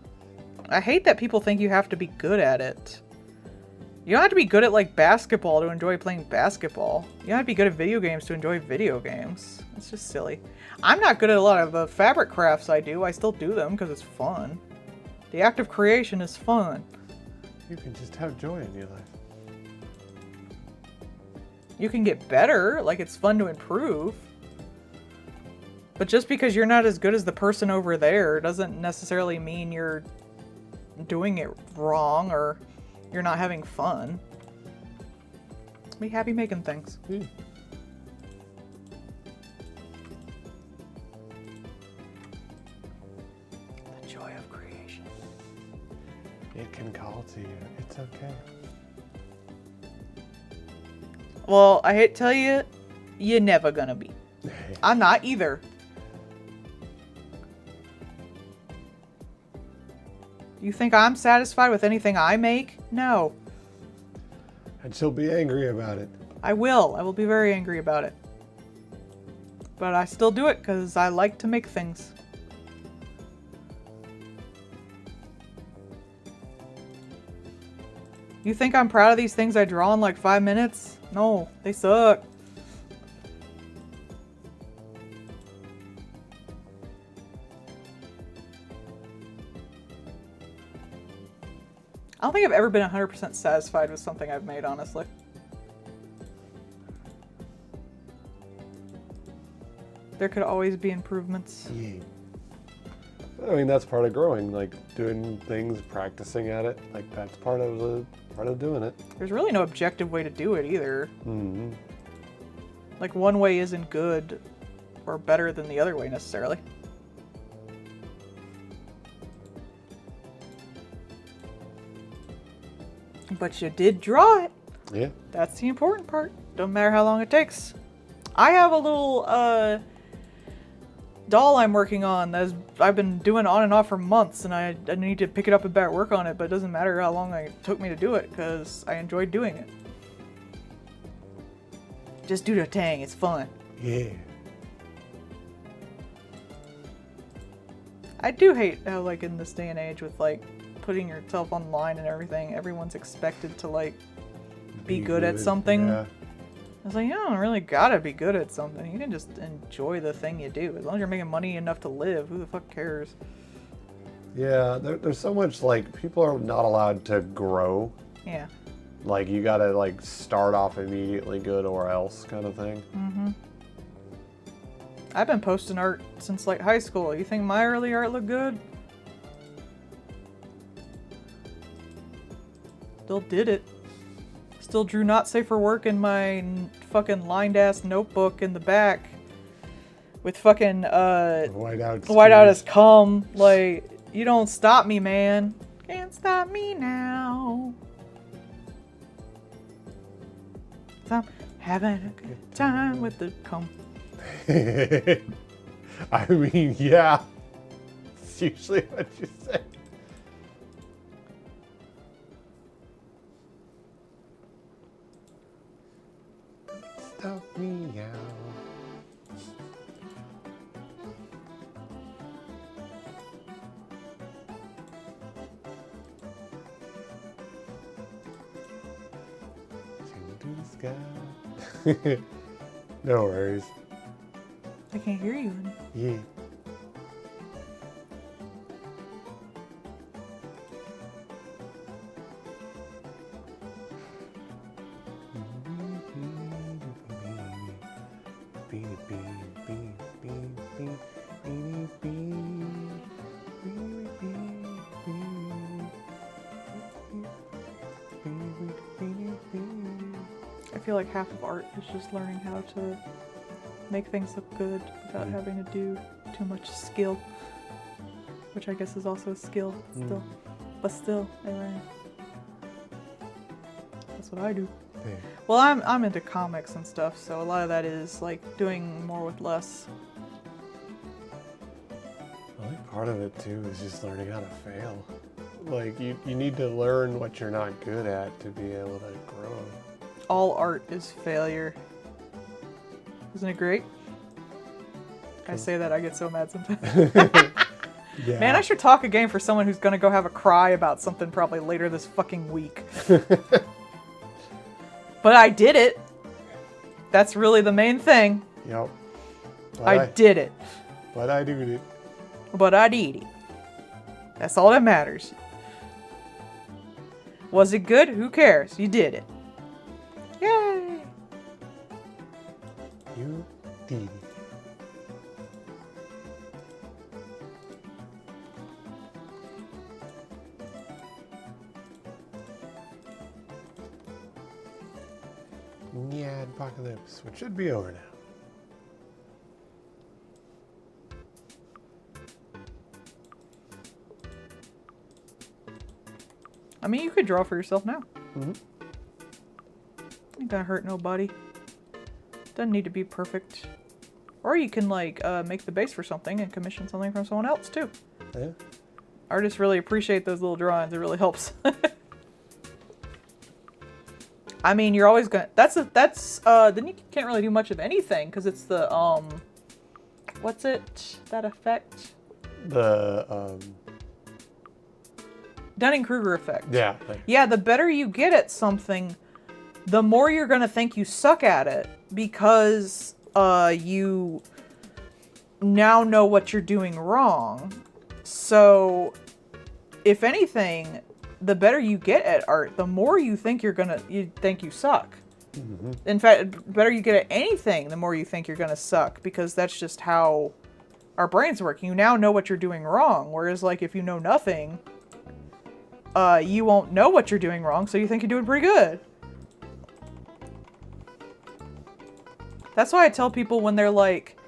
[SPEAKER 1] I hate that people think you have to be good at it. You don't have to be good at like basketball to enjoy playing basketball. You don't have to be good at video games to enjoy video games. It's just silly. I'm not good at a lot of the fabric crafts I do. I still do them because it's fun. The act of creation is fun.
[SPEAKER 2] You can just have joy in your life.
[SPEAKER 1] You can get better, like it's fun to improve. But just because you're not as good as the person over there doesn't necessarily mean you're doing it wrong or you're not having fun. Be happy making things.
[SPEAKER 2] Hmm.
[SPEAKER 1] The joy of creation.
[SPEAKER 2] It can call to you. It's okay.
[SPEAKER 1] Well, I hate to tell you, you're never gonna be. I'm not either. You think I'm satisfied with anything I make? No.
[SPEAKER 2] And she'll be angry about it.
[SPEAKER 1] I will. I will be very angry about it. But I still do it because I like to make things. You think I'm proud of these things I draw in like 5 minutes? No, they suck. I don't think I've ever been 100% satisfied with something I've made, honestly. There could always be improvements.
[SPEAKER 2] Yeah. I mean, that's part of growing, like doing things, practicing at it. Like that's part of doing it.
[SPEAKER 1] There's really no objective way to do it either.
[SPEAKER 2] Mm-hmm.
[SPEAKER 1] Like one way isn't good or better than the other way necessarily. But you did draw it.
[SPEAKER 2] Yeah.
[SPEAKER 1] That's the important part. Don't matter how long it takes. I have a little doll I'm working on that I've been doing on and off for months, and I need to pick it up and back work on it, but it doesn't matter how long it took me to do it because I enjoyed doing it. Just do the tang, it's fun.
[SPEAKER 2] Yeah.
[SPEAKER 1] I do hate how, like, in this day and age with, like, putting yourself online and everything, everyone's expected to, like, be good at something.
[SPEAKER 2] Yeah.
[SPEAKER 1] I was like, you don't really gotta be good at something. You can just enjoy the thing you do. As long as you're making money enough to live, who the fuck cares?
[SPEAKER 2] Yeah, there's so much, like, people are not allowed to grow.
[SPEAKER 1] Yeah.
[SPEAKER 2] Like, you gotta, like, start off immediately good or else kind of thing.
[SPEAKER 1] Mm-hmm. I've been posting art since, like, high school. You think my early art looked good? Still did it. Still drew not safe for work in my fucking lined-ass notebook in the back. With fucking, whiteout as cum. Like, you don't stop me, man. Can't stop me now. I'm having a good time with the cum.
[SPEAKER 2] I mean, yeah. It's usually what you say. Stop me out. To the sky. No worries.
[SPEAKER 1] I can't hear you.
[SPEAKER 2] Yeah.
[SPEAKER 1] I feel like half of art is just learning how to make things look good without having to do too much skill. Which I guess is also a skill still. But still, anyway. That's what I do.
[SPEAKER 2] Yeah.
[SPEAKER 1] Well, I'm into comics and stuff, so a lot of that is like doing more with less.
[SPEAKER 2] I think part of it too is just learning how to fail. Like you need to learn what you're not good at to be able to grow.
[SPEAKER 1] All art is failure. Isn't it great? I say that, I get so mad sometimes.
[SPEAKER 2] Yeah.
[SPEAKER 1] Man, I should talk a game for someone who's gonna go have a cry about something probably later this fucking week. But I did it. That's really the main thing.
[SPEAKER 2] Yep.
[SPEAKER 1] I did it.
[SPEAKER 2] But I did it.
[SPEAKER 1] But I did it. That's all that matters. Was it good? Who cares? You did it. Yay!
[SPEAKER 2] You did it. Yeah, apocalypse, which should be over now.
[SPEAKER 1] I mean, you could draw for yourself now.
[SPEAKER 2] Mm-hmm.
[SPEAKER 1] Ain't gonna hurt nobody. Doesn't need to be perfect. Or you can, like, make the base for something and commission something from someone else, too.
[SPEAKER 2] Yeah.
[SPEAKER 1] Artists really appreciate those little drawings. It really helps. I mean, you're always gonna... then you can't really do much of anything, because it's the, what's it? That effect?
[SPEAKER 2] The,
[SPEAKER 1] Dunning-Kruger effect.
[SPEAKER 2] Yeah.
[SPEAKER 1] Yeah, the better you get at something, the more you're gonna think you suck at it, because, you now know what you're doing wrong. So, if anything... the better you get at art, the more you think you think you suck. Mm-hmm. In fact, the better you get at anything, the more you think you're gonna suck, because that's just how our brains work. You now know what you're doing wrong, whereas like if you know nothing, you won't know what you're doing wrong, so you think you're doing pretty good. That's why I tell people when they're like,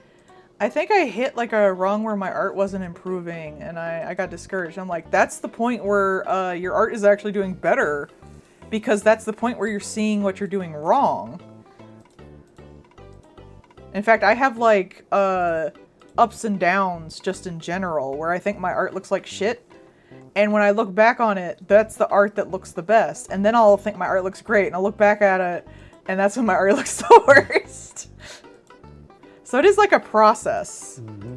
[SPEAKER 1] I think I hit like a rung where my art wasn't improving and I got discouraged. I'm like, that's the point where your art is actually doing better, because that's the point where you're seeing what you're doing wrong. In fact, I have like ups and downs just in general where I think my art looks like shit. And when I look back on it, that's the art that looks the best. And then I'll think my art looks great, and I'll look back at it, and that's when my art looks the worst. So it is like a process.
[SPEAKER 2] Mm-hmm.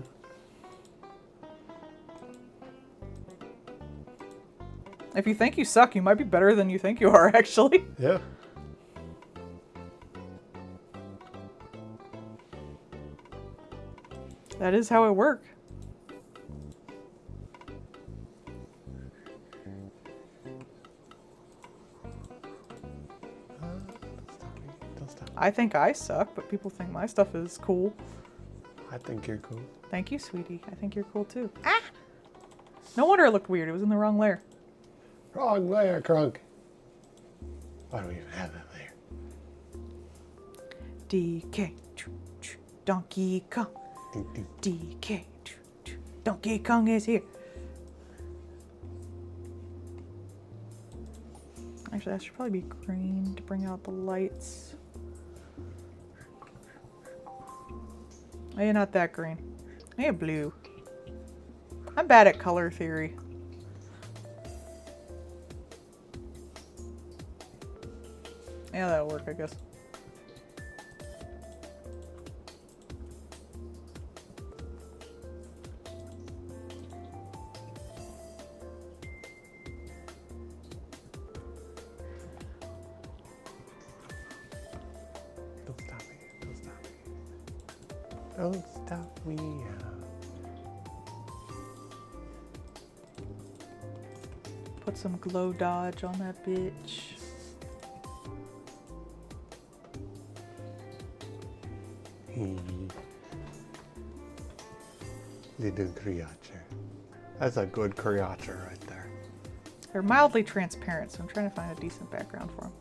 [SPEAKER 1] If you think you suck, you might be better than you think you are, actually.
[SPEAKER 2] Yeah.
[SPEAKER 1] That is how it works.
[SPEAKER 2] Don't stop.
[SPEAKER 1] I think I suck, but people think my stuff is cool.
[SPEAKER 2] I think you're cool.
[SPEAKER 1] Thank you, sweetie. I think you're cool too. Ah! No wonder it looked weird. It was in the wrong layer.
[SPEAKER 2] Wrong layer, Crunk. Why do we even have that layer?
[SPEAKER 1] DK. Donkey Kong. DK. Donkey Kong is here. Actually, that should probably be green to bring out the lights. Oh, you're not that green. You're blue. I'm bad at color theory. Yeah, that'll work, I guess.
[SPEAKER 2] Don't stop me. Don't stop me. Don't stop me.
[SPEAKER 1] Put some glow dodge on that bitch.
[SPEAKER 2] Little creature. That's a good creature right there.
[SPEAKER 1] They're mildly transparent, so I'm trying to find a decent background for them.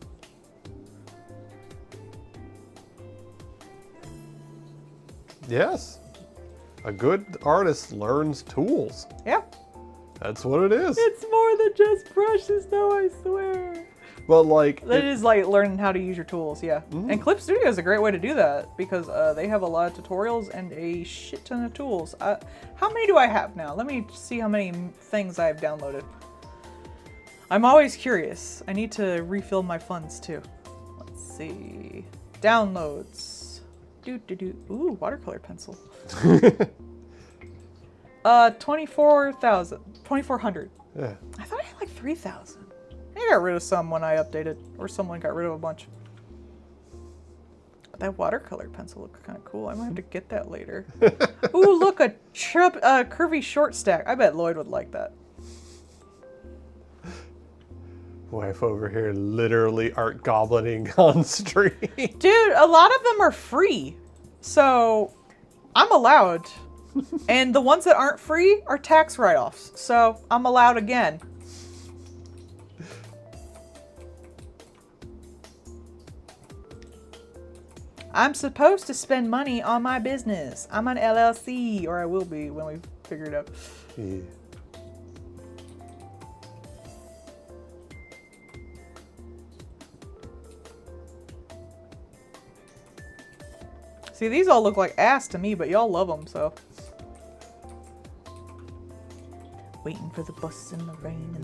[SPEAKER 2] Yes. A good artist learns tools.
[SPEAKER 1] Yeah.
[SPEAKER 2] That's what it is.
[SPEAKER 1] It's more than just brushes, though, I swear.
[SPEAKER 2] But like...
[SPEAKER 1] It is like learning how to use your tools, yeah.
[SPEAKER 2] Mm-hmm.
[SPEAKER 1] And Clip Studio is a great way to do that because they have a lot of tutorials and a shit ton of tools. How many do I have now? Let me see how many things I've downloaded. I'm always curious. I need to refill my funds too. Let's see. Downloads. Ooh, watercolor pencil. 24,400.
[SPEAKER 2] Yeah.
[SPEAKER 1] I thought I had like 3,000. I got rid of some when I updated, or someone got rid of a bunch. But that watercolor pencil looked kind of cool. I might have to get that later. Ooh, look, a curvy short stack. I bet Lloyd would like that.
[SPEAKER 2] Wife over here literally art goblining on stream.
[SPEAKER 1] Dude, a lot of them are free. So I'm allowed. And the ones that aren't free are tax write-offs. So I'm allowed again. I'm supposed to spend money on my business. I'm an LLC, or I will be when we figure it out.
[SPEAKER 2] Yeah.
[SPEAKER 1] See, these all look like ass to me, but y'all love them, so. Waiting for the bus in the rain,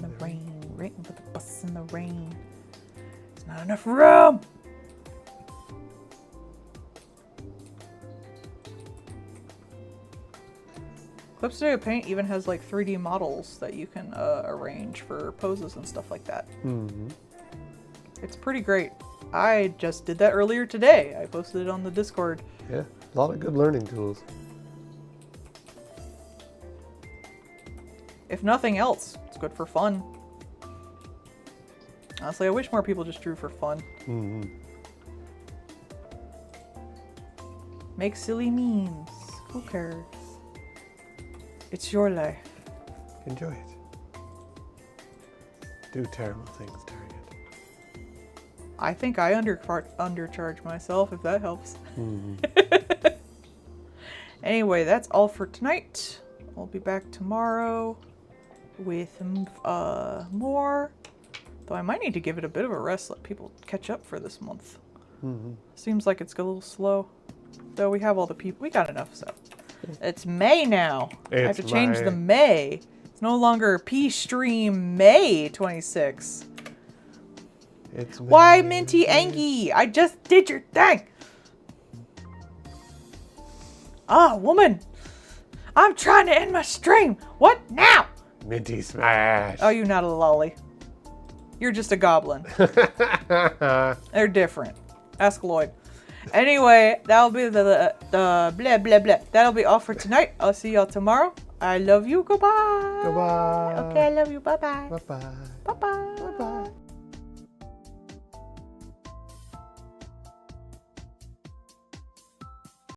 [SPEAKER 1] waiting for the bus in the rain. There's not enough room! Clip Studio Paint even has like 3D models that you can arrange for poses and stuff like that.
[SPEAKER 2] Mm-hmm.
[SPEAKER 1] It's pretty great. I just did that earlier today. I posted it on the Discord.
[SPEAKER 2] Yeah, a lot of good learning tools.
[SPEAKER 1] If nothing else, it's good for fun. Honestly, I wish more people just drew for fun.
[SPEAKER 2] Mm-hmm.
[SPEAKER 1] Make silly memes. Who cares? It's your life.
[SPEAKER 2] Enjoy it. Do terrible things during it.
[SPEAKER 1] I think I undercharge myself, if that helps.
[SPEAKER 2] Mm-hmm.
[SPEAKER 1] Anyway, that's all for tonight. I'll be back tomorrow with more. Though I might need to give it a bit of a rest, let people catch up for this month.
[SPEAKER 2] Mm-hmm.
[SPEAKER 1] Seems like it's a little slow. So we have all the people. We got enough stuff. It's May now. I have to change the May. It's no longer P-Stream May 26.
[SPEAKER 2] It's
[SPEAKER 1] Why, Minty Angie? I just did your thing. Ah, woman. I'm trying to end my stream. What now?
[SPEAKER 2] Minty Smash.
[SPEAKER 1] Oh, you're not a lolly. You're just a goblin. They're different. Ask Lloyd. Anyway, that'll be the blah, blah, blah. That'll be all for tonight. I'll see y'all tomorrow. I love you. Goodbye.
[SPEAKER 2] Goodbye.
[SPEAKER 1] Okay, I love you. Bye-bye.
[SPEAKER 2] Bye-bye.
[SPEAKER 1] Bye-bye.
[SPEAKER 2] Bye-bye.